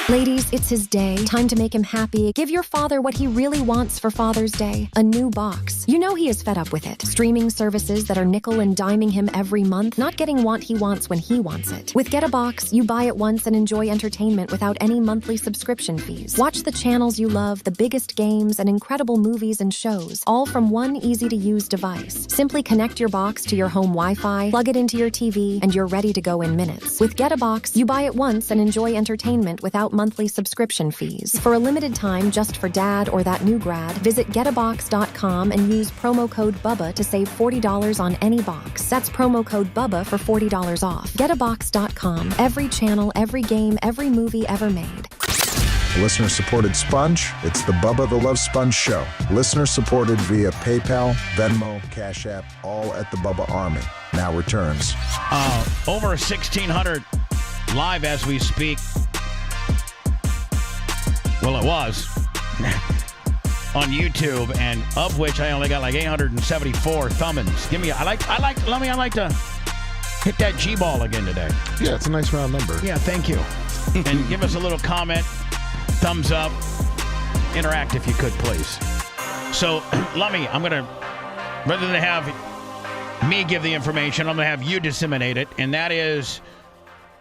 Ladies, it's his day. Time to make him happy. Give your father what he really wants for Father's Day. A new box. You know he is fed up with it. Streaming services that are nickel and diming him every month, not getting what he wants when he wants it. With Get a Box, you buy it once and enjoy entertainment without any monthly subscription fees. Watch the channels you love, the biggest games, and incredible movies and shows, all from one easy-to-use device. Simply connect your box to your home Wi-Fi, plug it into your TV, and you're ready to go in minutes. With Get a Box, you buy it once and enjoy entertainment without monthly subscription fees. For a limited time, just for dad or that new grad, visit getabox.com and use promo code Bubba to save $40 on any box. That's promo code Bubba for $40 off. Getabox.com. Every channel, every game, every movie ever made. Listener-supported Sponge, it's the Bubba the Love Sponge Show. Listener-supported via PayPal, Venmo, Cash App, all at the Bubba Army. Now returns. Over 1,600 live as we speak. Well, it was on YouTube, and of which I only got like 874 thumbins. Give me, I like to hit that G ball again today. Yeah, it's a nice round number. Yeah, thank you. And give us a little comment, thumbs up, interact if you could, please. So, Lummy, I'm gonna, rather than have me give the information, I'm gonna have you disseminate it, and that is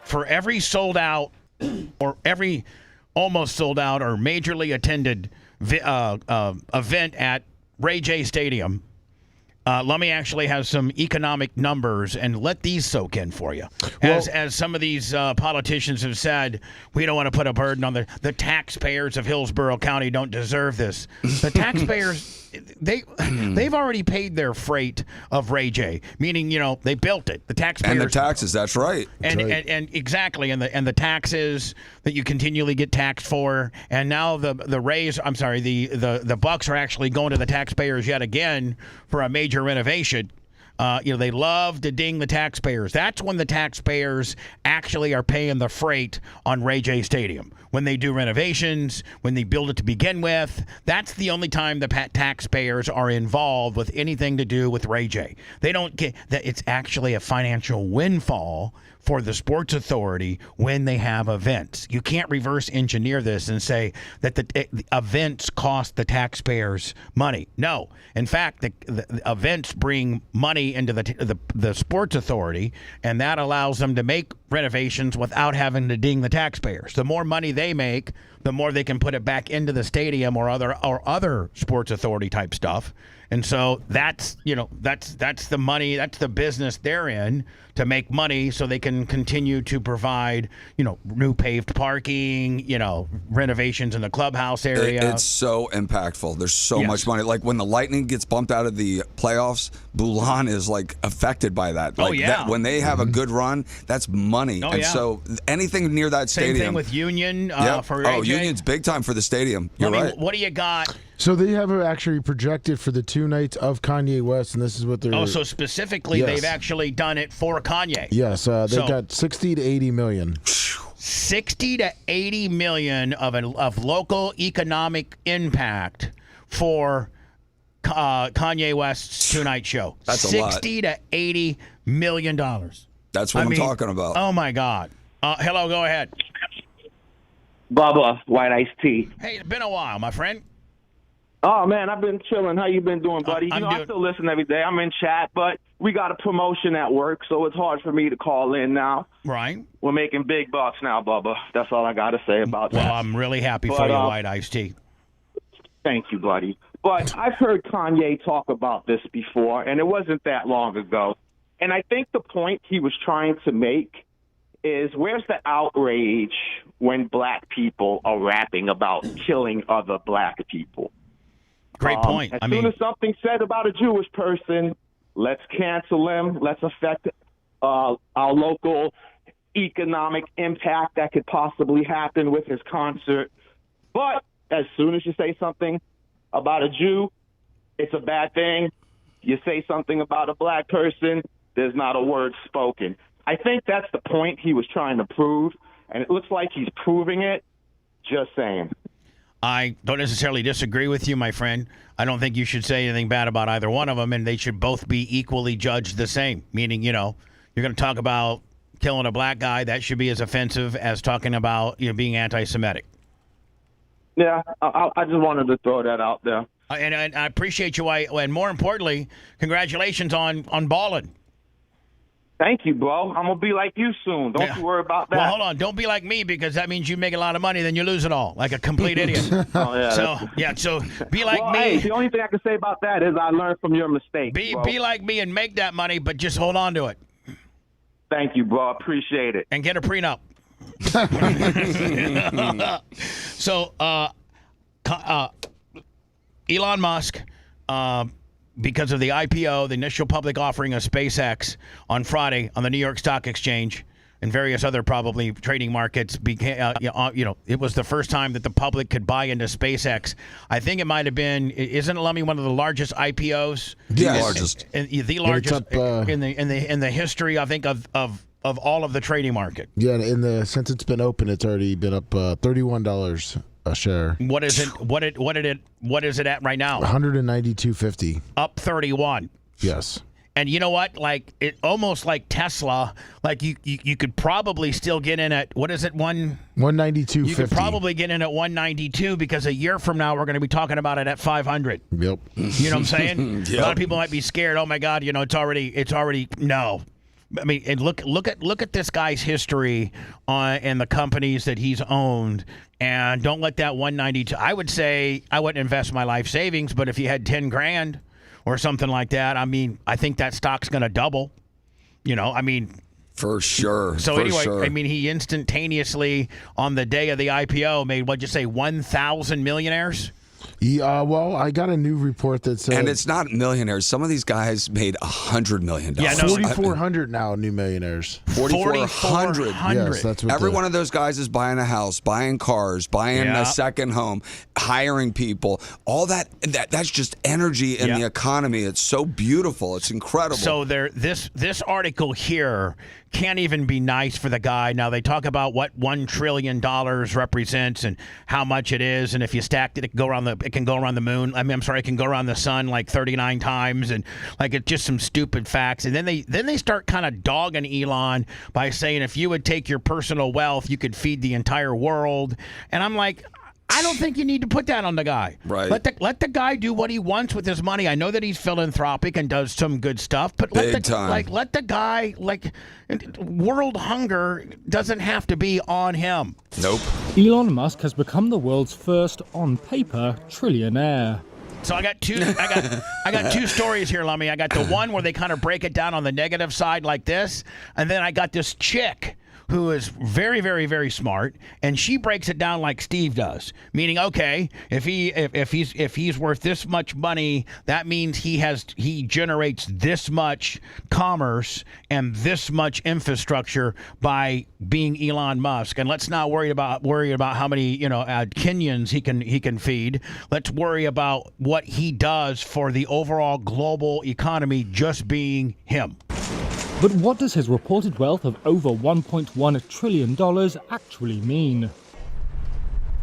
for every sold out or every almost sold out or majorly attended event at Ray J Stadium. Lummy actually has some economic numbers, and let these soak in for you. As some of these politicians have said, we don't want to put a burden on the taxpayers of Hillsborough County don't deserve this. The taxpayers, they've already paid their freight of Ray J, meaning, they built it. The taxpayers. And the taxes, that's right. And exactly, and the taxes that you continually get taxed for, and now the bucks are actually going to the taxpayers yet again for a major renovation. They love to ding the taxpayers. That's when the taxpayers actually are paying the freight on Ray J Stadium. When they do renovations, when they build it to begin with, that's the only time the taxpayers are involved with anything to do with Ray J. They don't get that. It's actually a financial windfall for the Sports Authority when they have events. You can't reverse engineer this and say that the events cost the taxpayers money. No. In fact, the events bring money into the Sports Authority, and that allows them to make renovations without having to ding the taxpayers. The more money they make, the more they can put it back into the stadium or other Sports Authority type stuff. And so that's the money, that's the business they're in, to make money so they can continue to provide, new paved parking, renovations in the clubhouse area. It's so impactful. There's so much money. Like when the Lightning gets bumped out of the playoffs, Boulan is like affected by that. Like when they have a good run, that's money. So anything near that stadium. Same thing with Union for AJ. Union's big time for the stadium. You're right. What do you got? So they have actually projected for the 2 nights of Kanye West, and this is what they're... Oh, so specifically they've actually done it for Kanye. Yes, they've got 60 to 80 million. 60 to 80 million of local economic impact for Kanye West's 2-night show. That's a lot. 60 to 80 million dollars. That's what I'm talking about. Oh my God. Hello, go ahead. Bubba, White Iced Tea. Hey, it's been a while, my friend. Oh, man, I've been chilling. How you been doing, buddy? I still listen every day. I'm in chat, but we got a promotion at work, so it's hard for me to call in now. Right. We're making big bucks now, Bubba. That's all I got to say about that. Well, I'm really happy for you, White Iced Tea. Thank you, buddy. But I've heard Kanye talk about this before, and it wasn't that long ago. And I think the point he was trying to make is, where's the outrage when black people are rapping about killing other black people? Great point. As soon as something said about a Jewish person, let's cancel him. Let's affect our local economic impact that could possibly happen with his concert. But as soon as you say something about a Jew, it's a bad thing. You say something about a black person, there's not a word spoken. I think that's the point he was trying to prove, and it looks like he's proving it. Just saying. I don't necessarily disagree with you, my friend. I don't think you should say anything bad about either one of them, and they should both be equally judged the same. Meaning, you're going to talk about killing a black guy, that should be as offensive as talking about being anti-Semitic. Yeah, I just wanted to throw that out there. And I appreciate you, and more importantly, congratulations on balling. Thank you, bro. I'm going to be like you soon. Don't you worry about that. Well, hold on. Don't be like me, because that means you make a lot of money, then you lose it all, like a complete idiot. So be like me. Hey, the only thing I can say about that is I learned from your mistakes. Be like me and make that money, but just hold on to it. Thank you, bro. Appreciate it. And get a prenup. So, Elon Musk, because of the IPO, the initial public offering of SpaceX on Friday on the New York Stock Exchange and various other probably trading markets, it was the first time that the public could buy into SpaceX. I think it might have been, isn't it, Lummy, one of the largest IPOs? The largest. The largest in the history, I think, of all of the trading market. Yeah, since it's been open, it's already been up $31 a share. What is it? What is it at right now? $192.50. Up 31. Yes. And you know what? Like, it almost like Tesla. Like you could probably still get in at, what is it? $192.50. You could probably get in at 192, because a year from now we're going to be talking about it at 500. Yep. You know what I'm saying? Yep. A lot of people might be scared. Oh my God! It's already no. I mean, and look at this guy's history and the companies that he's owned, and don't let that 192. I would say I wouldn't invest my life savings, but if you had 10 grand or something like that, I mean, I think that stock's going to double. For sure. So anyway, I mean, he instantaneously on the day of the IPO made, what'd you say, 1,000 millionaires? Yeah, well, I got a new report that said... And it's not millionaires. Some of these guys made $100 million. Yeah, no, 4,400 now new millionaires. 4,400. Yes, that's what Every one of those guys is buying a house, buying cars, buying a second home, hiring people. All that's just energy in the economy. It's so beautiful. It's incredible. So this article here can't even be nice for the guy. Now, they talk about what $1 trillion represents and how much it is, and if you stacked it, it can go around the moon. It can go around the sun like 39 times, and like it's just some stupid facts. And then they start kind of dogging Elon by saying if you would take your personal wealth, you could feed the entire world. And I'm like, I don't think you need to put that on the guy. Right. Let the guy do what he wants with his money. I know that he's philanthropic and does some good stuff, but let the guy, world hunger doesn't have to be on him. Nope. Elon Musk has become the world's first on-paper trillionaire. So I got two stories here, Lummy. I got the one where they kind of break it down on the negative side like this, and then I got this chick who is very, very, very smart, and she breaks it down like Steve does. Meaning, okay, if he's worth this much money, that means he generates this much commerce and this much infrastructure by being Elon Musk. And let's not worry about how many Kenyans he can feed. Let's worry about what he does for the overall global economy, just being him. But what does his reported wealth of over $1.1 trillion actually mean?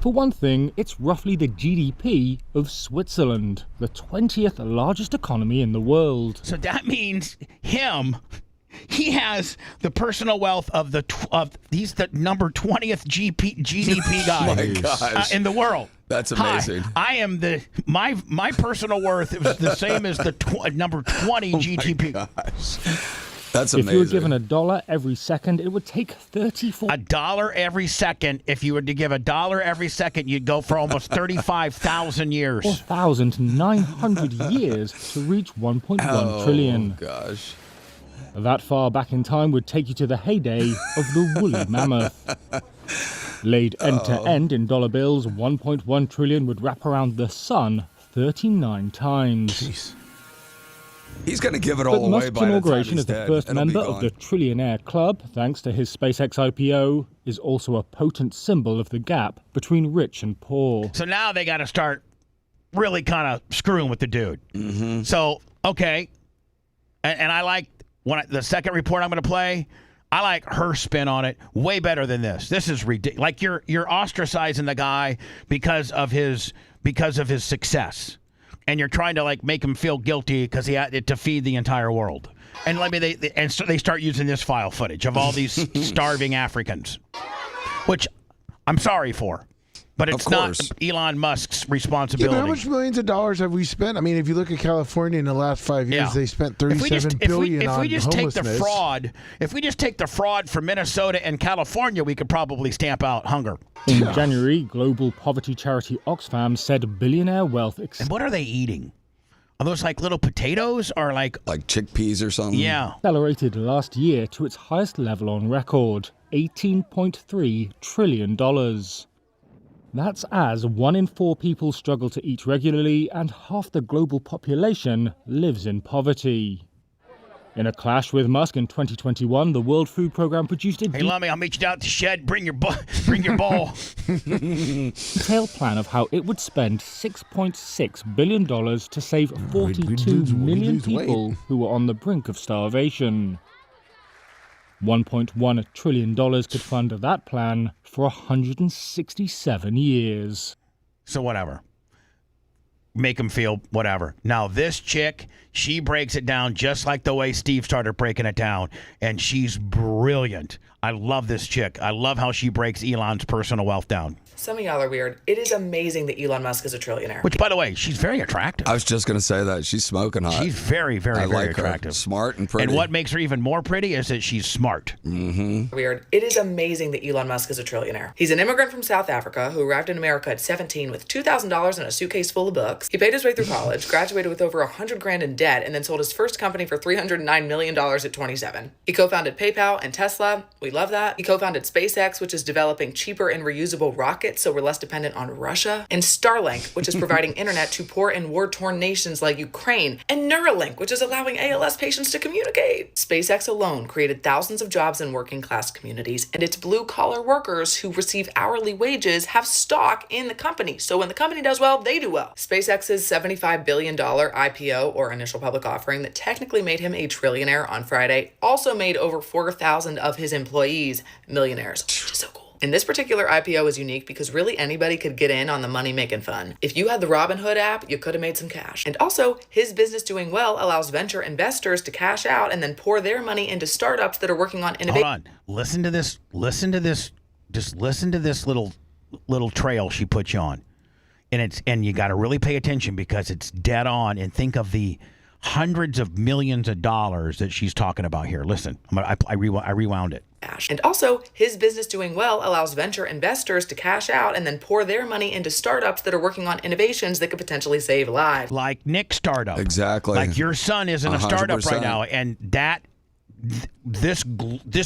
For one thing, it's roughly the GDP of Switzerland, the 20th largest economy in the world. So that means he has the personal wealth of he's the number 20th GDP guy Oh my gosh. In the world. That's amazing. Hi, I am my personal worth is the same as the number 20 GDP. Gosh. That's amazing. If you were given $1 every second, it would take 34. $1 every second. If you were to give $1 every second, you'd go for almost 35,000 years. 4,900 years to reach 1.1 trillion. Oh, gosh. That far back in time would take you to the heyday of the woolly mammoth. Laid end to end in dollar bills, 1.1 trillion would wrap around the sun 39 times. Jeez. He's going to give it all away Musk's by the time inauguration he's as the dead. first It'll be member of gone. the Trillionaire Club, thanks to his SpaceX IPO, is also a potent symbol of the gap between rich and poor. So now they got to start really kind of screwing with the dude. Mm-hmm. So, okay. And I like the second report I'm going to play. I like her spin on it way better than this. This is ridiculous. Like you're ostracizing the guy because of his success. And you're trying to make him feel guilty because he had to feed the entire world. And so they start using this file footage of all these starving Africans, which I'm sorry for, but it's not Elon Musk's responsibility. Yeah, but how much millions of dollars have we spent? I mean, if you look at California in the last 5 years, they spent $37 billion on homelessness. If we just take the fraud from Minnesota and California, we could probably stamp out hunger. In January, global poverty charity Oxfam said billionaire wealth. And what are they eating? Are those little potatoes or like chickpeas or something? Yeah. Accelerated last year to its highest level on record, $18.3 trillion. That's as 1 in 4 people struggle to eat regularly and half the global population lives in poverty. In a clash with Musk in 2021, the World Food Programme produced a Hey, Lummy, I'll meet you down at the shed. Bring your ball. detailed plan of how it would spend $6.6 billion to save 42 million people who were on the brink of starvation. $1.1 trillion could fund that plan for 167 years. So whatever. Make him feel whatever. Now this chick, she breaks it down just like the way Steve started breaking it down, and she's brilliant. I love this chick. I love how she breaks Elon's personal wealth down. Some of y'all are weird. It is amazing that Elon Musk is a trillionaire. Which, by the way, she's very attractive. I was just going to say that. She's smoking hot. She's very, very, I very like her. attractive. Smart and pretty. And what makes her even more pretty is that she's smart. Mm-hmm. Weird. It is amazing that Elon Musk is a trillionaire. He's an immigrant from South Africa who arrived in America at 17 with $2,000 in a suitcase full of books. He paid his way through college, graduated with over $100,000 in debt, and then sold his first company for $309 million at 27. He co-founded PayPal and Tesla. We love that. He co-founded SpaceX, which is developing cheaper and reusable rockets so we're less dependent on Russia, and Starlink, which is providing internet to poor and war-torn nations like Ukraine, and Neuralink, which is allowing ALS patients to communicate. SpaceX alone created thousands of jobs in working-class communities, and its blue-collar workers who receive hourly wages have stock in the company, so when the company does well, they do well. SpaceX's $75 billion IPO, or initial public offering, that technically made him a trillionaire on Friday, also made over 4,000 of his employees millionaires, which is so cool. And this particular IPO is unique because really anybody could get in on the money-making fun. If you had the Robinhood app, you could have made some cash. And also, his business doing well allows venture investors to cash out and then pour their money into startups that are working on innovation. Hold on. Listen to this. Just listen to this little trail she put you on. And you got to really pay attention because it's dead on, and think of the hundreds of millions of dollars that she's talking about here. Listen, I rewound it. And also, his business doing well allows venture investors to cash out and then pour their money into startups that are working on innovations that could potentially save lives. Like Nick's startup. Exactly. Like your son is in a startup right now, and this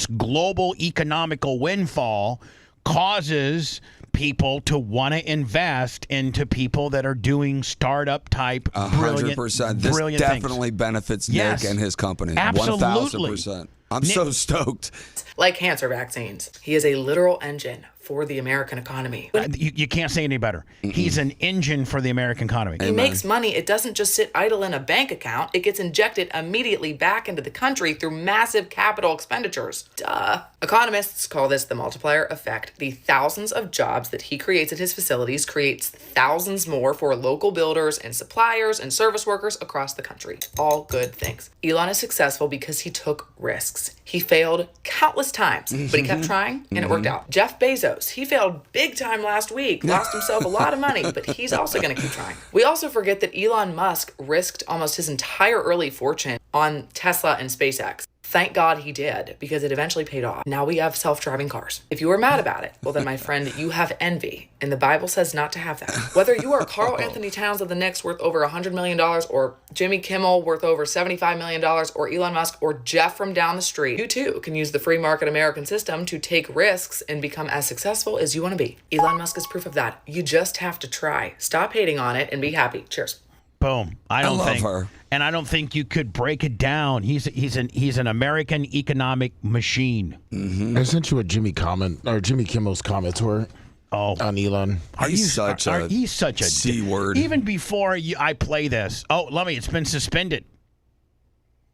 global economical windfall causes people to want to invest into people that are doing startup type 100%. This brilliant definitely things. benefits Yes. Nick and his company. Absolutely. 1000%. I'm so stoked. Like cancer vaccines, he is a literal engine for the American economy. You can't say any better. He's an engine for the American economy. He makes money. It doesn't just sit idle in a bank account. It gets injected immediately back into the country through massive capital expenditures. Duh. Economists call this the multiplier effect. The thousands of jobs that he creates at his facilities creates thousands more for local builders and suppliers and service workers across the country. All good things. Elon is successful because he took risks. He failed countless times, but he kept trying and it worked out. Jeff Bezos, he failed big time last week, lost himself a lot of money, but he's also going to keep trying. We also forget that Elon Musk risked almost his entire early fortune on Tesla and SpaceX. Thank God he did, because it eventually paid off. Now we have self-driving cars. If you were mad about it, well then, my friend, you have envy. And the Bible says not to have that. Whether you are Carl Anthony Towns of the Knicks worth over $100 million, or Jimmy Kimmel worth over $75 million, or Elon Musk, or Jeff from down the street, you too can use the free market American system to take risks and become as successful as you want to be. Elon Musk is proof of that. You just have to try. Stop hating on it and be happy. Cheers. Boom. I love her. And I don't think you could break it down. He's an American economic machine. I sent you what Jimmy Kimmel's comments were. On Elon. He's such a C word. Even before I play this. Oh, it's been suspended.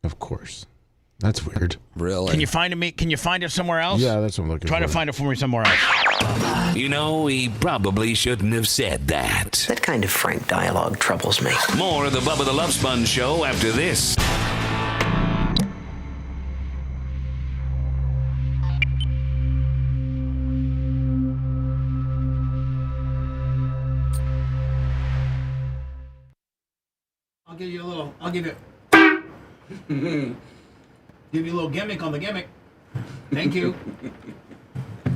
Of course. That's weird. Really? Can you find it somewhere else? Yeah, that's what I'm looking for. Try to find it for me somewhere else. You know, he probably shouldn't have said that. That kind of frank dialogue troubles me. More of the Bubba the Love Sponge Show after this. I'll give you a little gimmick on the gimmick. Thank you.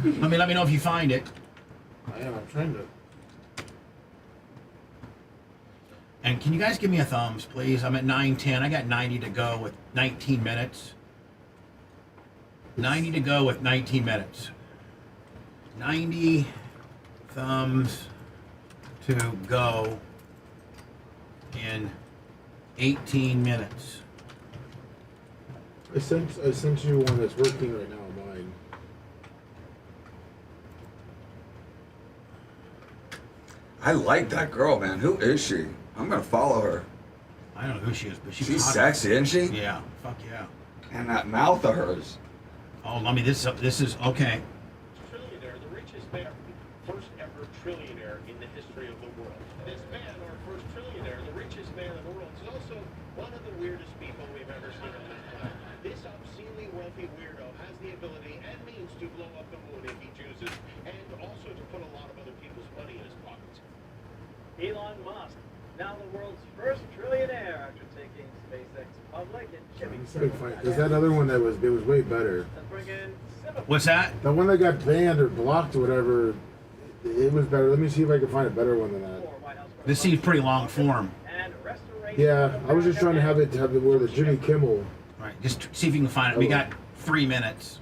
Let me know if you find it. I'm trying to. And can you guys give me a thumbs, please? I'm at 9:10. I got 90 to go with 19 minutes. 90 to go with 19 minutes. 90 thumbs to go in 18 minutes. I sent you one that's working right now, mine. I like that girl, man. Who is she? I'm gonna follow her. I don't know who she is, but she's hot. Sexy, isn't she? Yeah, fuck yeah. And that mouth of hers. Oh, this is okay. Trillionaire, the richest man, first ever trillionaire in the history of the world. This man, our first trillionaire, the richest man in the world, is also one of the weirdest people we've ever seen on this planet. This obscenely wealthy weirdo has the ability and means to blow up the moon if he chooses, and also to put a lot of other people's money in his pockets. Elon Musk, now the world's first trillionaire after taking SpaceX public and shipping. There's that other one that was way better. What's that? The one that got banned or blocked or whatever, it was better. Let me see if I can find a better one than that. This seems pretty long form. Yeah, I was just trying to have it where the Jimmy Kimmel. Right, just see if you can find it. We got 3 minutes.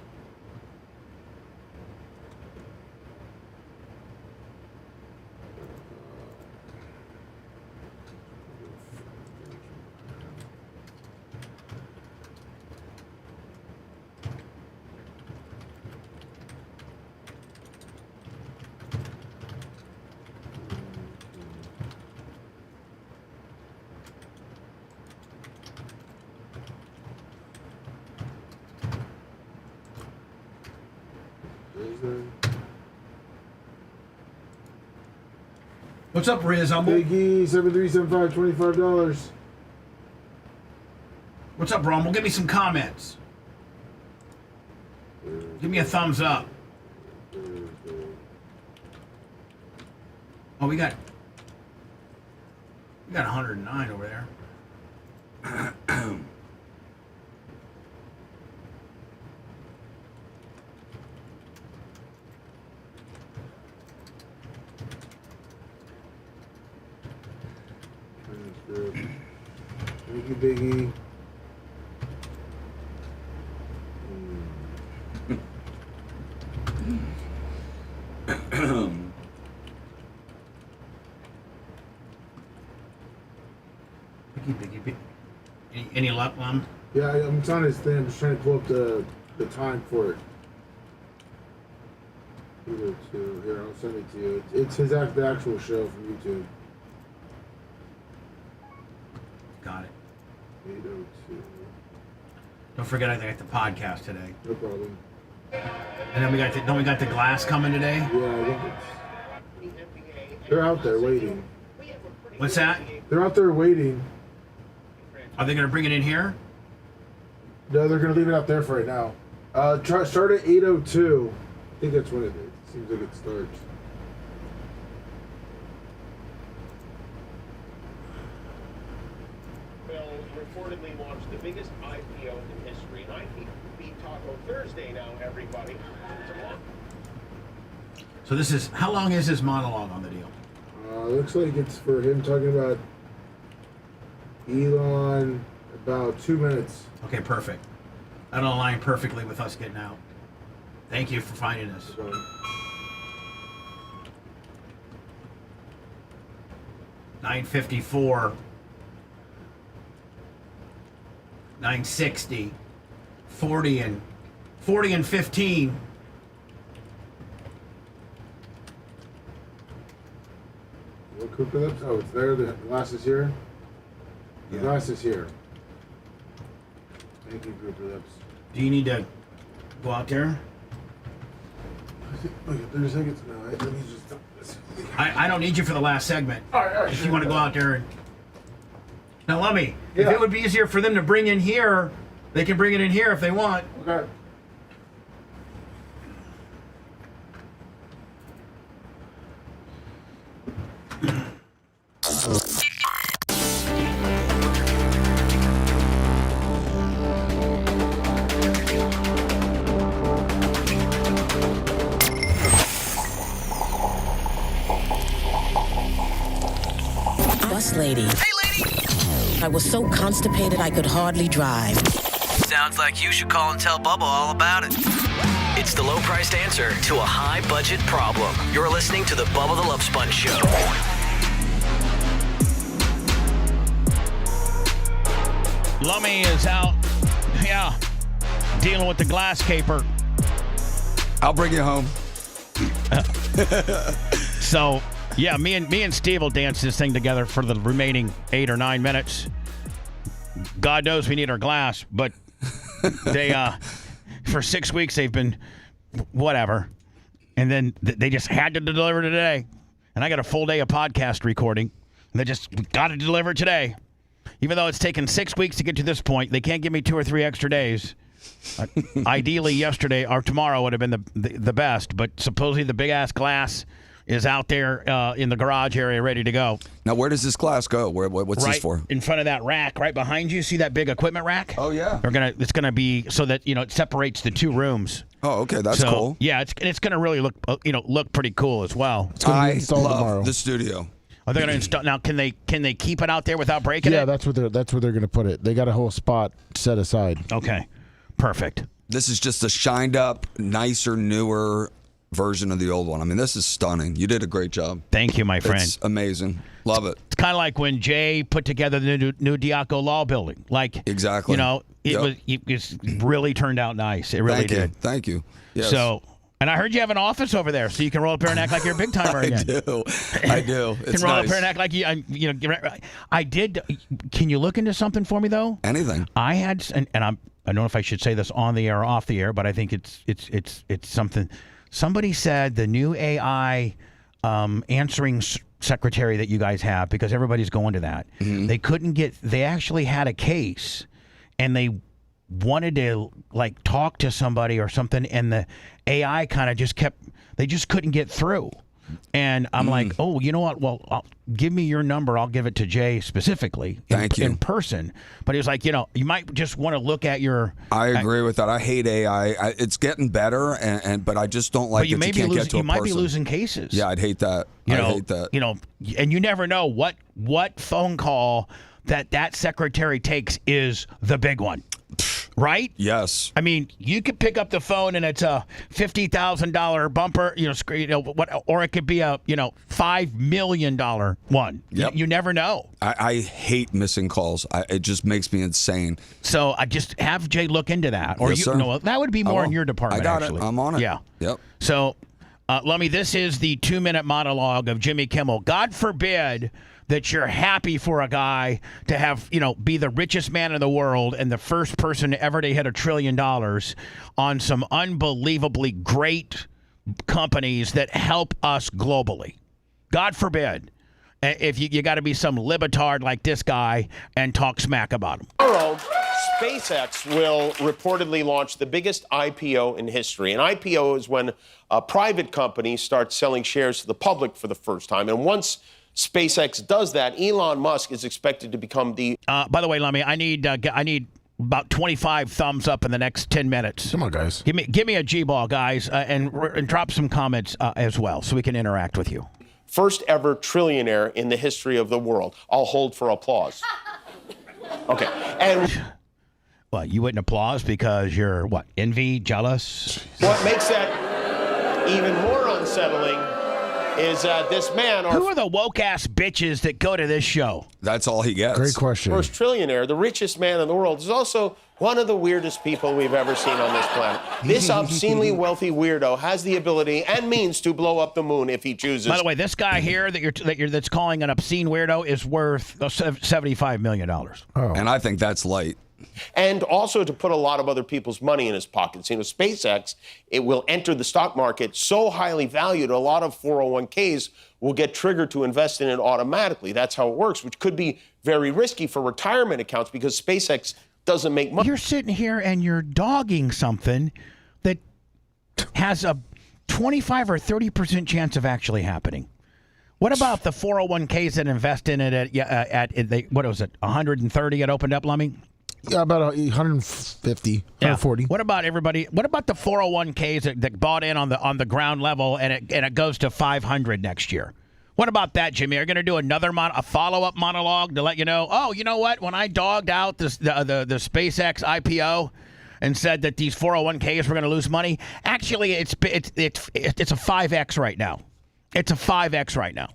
What's up, Riz? Big E 7375 $25. What's up, Rumble? Give me some comments. Give me a thumbs up. Oh, we got 109 over there. Biggie. Biggie. Any luck, Lum? Yeah, I'm on his thing. I'm just trying to pull up the time for it. 802. Here, I'll send it to you. It's his the actual show from YouTube. Got it. 802. Don't forget, I got the podcast today. No problem. And then we got the glass coming today. Yeah, I think they're out there waiting. What's that? They're out there waiting. Are they going to bring it in here? No, they're going to leave it out there for right now. Start at 8:02. I think that's when it seems like it starts. Will reportedly launch the biggest IPO in history. And IPO Taco Thursday now, everybody. So this is, how long is this monologue on the deal? Looks like it's for him talking about Elon about 2 minutes. Okay, perfect. That'll align perfectly with us getting out. Thank you for finding us. $9.54. $9.60. 40 and 15. What Cooper Lips? Oh, it's there. The glass is here. The glass is here. Thank you, Cooper Lips. Do you need to go out there? Okay, 30 seconds. No, let me just stop this. I don't need you for the last segment. All right, if you want to go out there and... Now, let me. If Yeah. it would be easier for them to bring in here, they can bring it in here if they want. Okay. Bus lady. Hey, lady! I was so constipated I could hardly drive. Sounds like you should call and tell Bubba all about it. It's the low-priced answer to a high-budget problem. You're listening to the Bubba the Love Sponge Show. Lummy is out. Yeah. Dealing with the glass caper. I'll bring you home. So, yeah, me and Steve will dance this thing together for the remaining 8 or 9 minutes. God knows we need our glass, but they for 6 weeks they've been whatever. And then they just had to deliver today. And I got a full day of podcast recording. And they just got to deliver today. Even though it's taken 6 weeks to get to this point, they can't give me 2 or 3 extra days. Ideally, yesterday or tomorrow would have been the best, but supposedly the big-ass glass is out there in the garage area ready to go. Now, where does this glass go? What's right this for? In front of that rack, right behind you. See that big equipment rack? Oh, yeah. It's gonna be so that it separates the 2 rooms. Oh, okay, that's cool. Yeah, it's gonna really look pretty cool as well. It's gonna be I installed love tomorrow. the studio. Are they gonna install now? Can they keep it out there without breaking it? Yeah, that's where they're gonna put it. They got a whole spot set aside. Okay, perfect. This is just a shined up, nicer, newer version of the old one. I mean, this is stunning. You did a great job. Thank you, my friend. It's amazing. Love it. It's kind of like when Jay put together the new Diaco Law Building. Exactly. It really turned out nice. It really did. Thank you. Yes. So, and I heard you have an office over there, so you can roll up here and act like you're a big timer again. I do. It's can roll nice. up here and act like I did. Can you look into something for me though? Anything. I had, and I don't know if I should say this on the air or off the air, but I think it's something. Somebody said the new AI answering secretary that you guys have, because everybody's going to that. Mm-hmm. They actually had a case, and they wanted to talk to somebody or something, and the AI kind of just they just couldn't get through. And I'm like, oh, you know what? Well, give me your number. I'll give it to Jay specifically in person. But he was like, you might just want to look at your. I agree with that. I hate AI. It's getting better, but I just don't like that you can't get to a person. You might be losing cases. Yeah, I'd hate that. I'd hate that. And you never know what phone call that secretary takes is the big one. Right? Yes. I mean, you could pick up the phone and it's a $50,000 bumper, or it could be a $5 million one. Yep. You never know. I hate missing calls. It just makes me insane. So I just have Jay look into that, or Yes, sir. that would be more in your department. I got actually. it. I'm on it. Yeah. Yep. So, Lummy, this is the 2-minute monologue of Jimmy Kimmel. God forbid that you're happy for a guy to have, be the richest man in the world and the first person ever to hit $1 trillion on some unbelievably great companies that help us globally. God forbid if you got to be some libetard like this guy and talk smack about him. Tomorrow, SpaceX will reportedly launch the biggest IPO in history. An IPO is when a private company starts selling shares to the public for the first time. And once SpaceX does that, Elon Musk is expected to become the... By the way, Lummy, I need about 25 thumbs up in the next 10 minutes. Come on, guys. Give me a G-ball, guys, and drop some comments as well so we can interact with you. First ever trillionaire in the history of the world. I'll hold for applause. Okay. And well, you wouldn't applause because you're what? Envy, jealous? What makes that even more unsettling is this man... Who are the woke-ass bitches that go to this show? That's all he gets. Great question. First trillionaire, the richest man in the world, is also one of the weirdest people we've ever seen on this planet. This obscenely wealthy weirdo has the ability and means to blow up the moon if he chooses. By the way, this guy here that's calling an obscene weirdo is worth $75 million. Oh. And I think that's light. And also to put a lot of other people's money in his pockets. SpaceX, it will enter the stock market so highly valued, a lot of 401ks will get triggered to invest in it automatically. That's how it works, which could be very risky for retirement accounts because SpaceX doesn't make money. You're sitting here and you're dogging something that has a 25 or 30% chance of actually happening. What about the 401ks that invest in it at what was it, 130 it opened up, Lummy? Yeah, about 150, 140. What about everybody? What about the 401ks that bought in on the ground level and it goes to 500 next year? What about that, Jimmy? Are you going to do a follow-up monologue to let you know? Oh, you know what? When I dogged out the SpaceX IPO and said that these 401ks were going to lose money, actually it's a 5x right now. It's a 5x right now.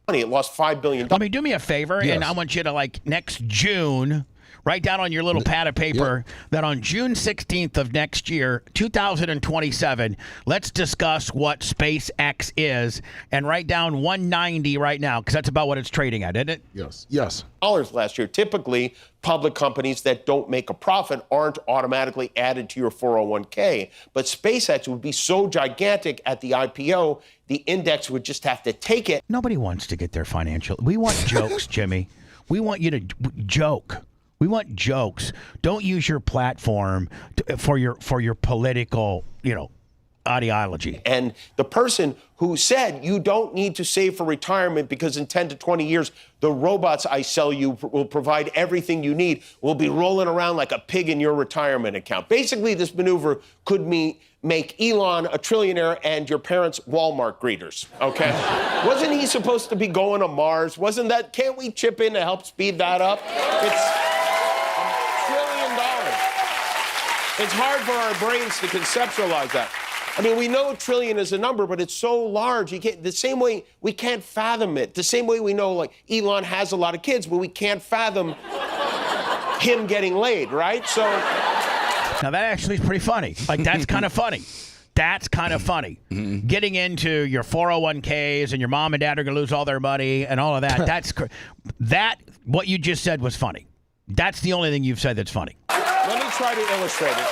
It lost $5 billion. Let me do me a favor, and I want you to next June. Write down on your little pad of paper that on June 16th of next year, 2027, let's discuss what SpaceX is, and write down 190 right now, because that's about what it's trading at, isn't it? Yes. Dollars last year. Typically, public companies that don't make a profit aren't automatically added to your 401k. But SpaceX would be so gigantic at the IPO, the index would just have to take it. Nobody wants to get their financial. We want jokes, Jimmy. We want you to joke. We want jokes. Don't use your platform for your political, ideology. And the person who said you don't need to save for retirement because in 10 to 20 years, the robots I sell you will provide everything you need, will be rolling around like a pig in your retirement account. Basically, this maneuver could make Elon a trillionaire and your parents Walmart greeters, okay? Wasn't he supposed to be going to Mars? Can't we chip in to help speed that up? It's It's hard for our brains to conceptualize that. I mean, we know trillion is a number, but it's so large. The same way we can't fathom it. The same way we know, Elon has a lot of kids, but we can't fathom him getting laid, right? So now that actually is pretty funny. That's kind of funny. That's kind of funny. Mm-hmm. Getting into your 401ks and your mom and dad are going to lose all their money and all of that. What you just said was funny. That's the only thing you've said that's funny. Let me try to illustrate it.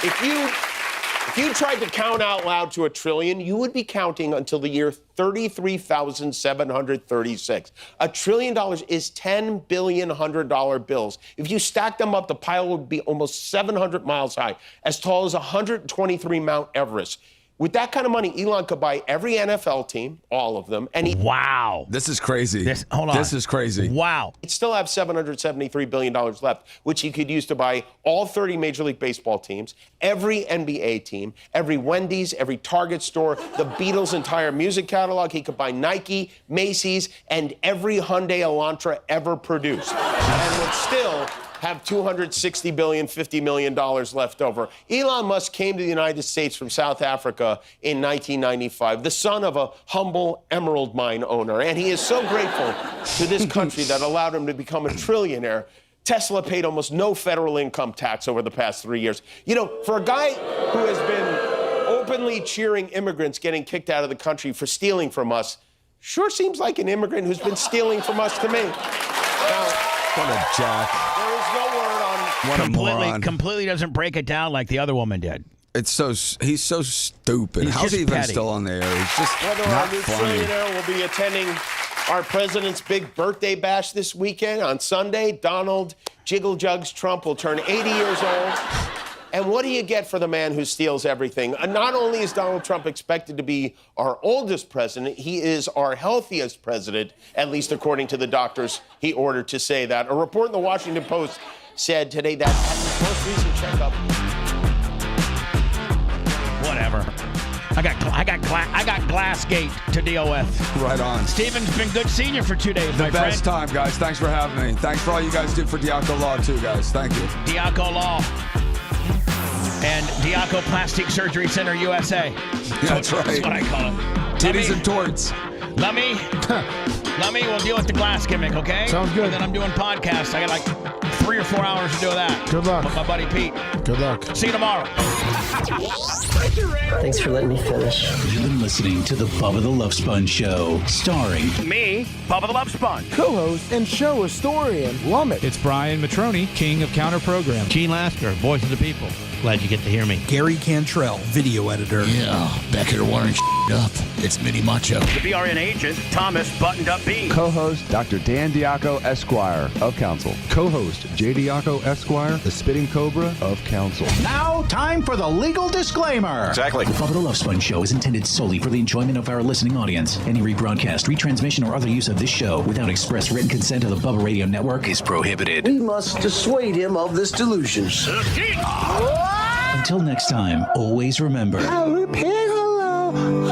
If you tried to count out loud to a trillion, you would be counting until the year 33,736. $1 trillion is 10 billion $100 bills. If you stack them up, the pile would be almost 700 miles high, as tall as 123 Mount Everest. With that kind of money, Elon could buy every NFL team, all of them, and wow, this is crazy. Hold on, this is crazy. Wow, he'd still have $773 billion left, which he could use to buy all 30 Major League Baseball teams, every NBA team, every Wendy's, every Target store, the Beatles' entire music catalog. He could buy Nike, Macy's, and every Hyundai Elantra ever produced, and would still have $260 billion, $50 million left over. Elon Musk came to the United States from South Africa in 1995, the son of a humble emerald mine owner, and he is so grateful to this country that allowed him to become a trillionaire. Tesla paid almost no federal income tax over the past 3 years. You know, for a guy who has been openly cheering immigrants getting kicked out of the country for stealing from us, sure seems like an immigrant who's been stealing from us to me. Now, what a jack. There is no word on What a moron. Completely doesn't break it down like the other woman did. He's so stupid. He's How's just he even petty. still on the air? He's just whether not our new funny. trillionaire will be attending our president's big birthday bash this weekend. On Sunday, Donald Jiggle Jugs Trump will turn 80 years old. And what do you get for the man who steals everything? Not only is Donald Trump expected to be our oldest president, he is our healthiest president, at least according to the doctors he ordered to say that. A report in the Washington Post said today that at his most recent checkup. Whatever. I got Glassgate to deal with. Right on. Steven's been good seeing you for 2 days, The my best friend. time, guys. Thanks for having me. Thanks for all you guys do for Diaco Law, too, guys. Thank you. Diaco Law and Diaco Plastic Surgery Center USA. That's right. That's what I call it. Titties and torts. Let me we'll deal with the glass gimmick, okay? Sounds good. And then I'm doing podcasts. I got like 3 or 4 hours to do that. Good luck. With my buddy Pete. Good luck. See you tomorrow. Thanks for letting me finish. You've been listening to the Bubba the Love Sponge Show, starring me, Bubba the Love Sponge, co-host and show historian Lummet. It's Brian Matroni, king of counter program. Gene Lasker, voice of the people. Glad you get to hear me. Gary Cantrell, video editor. Yeah, back here wiring up. It's Mini Macho. The BRN agent, Thomas Buttoned Up B. Co-host, Dr. Dan Diaco, Esquire, of Council. Co-host, J. Diaco, Esquire, the Spitting Cobra, of Council. Now, time for the legal disclaimer. Exactly. The Bubba the Love Sponge Show is intended solely for the enjoyment of our listening audience. Any rebroadcast, retransmission, or other use of this show without express written consent of the Bubba Radio Network is prohibited. We must dissuade him of this delusion. Until next time, always remember. I'll repeat hello.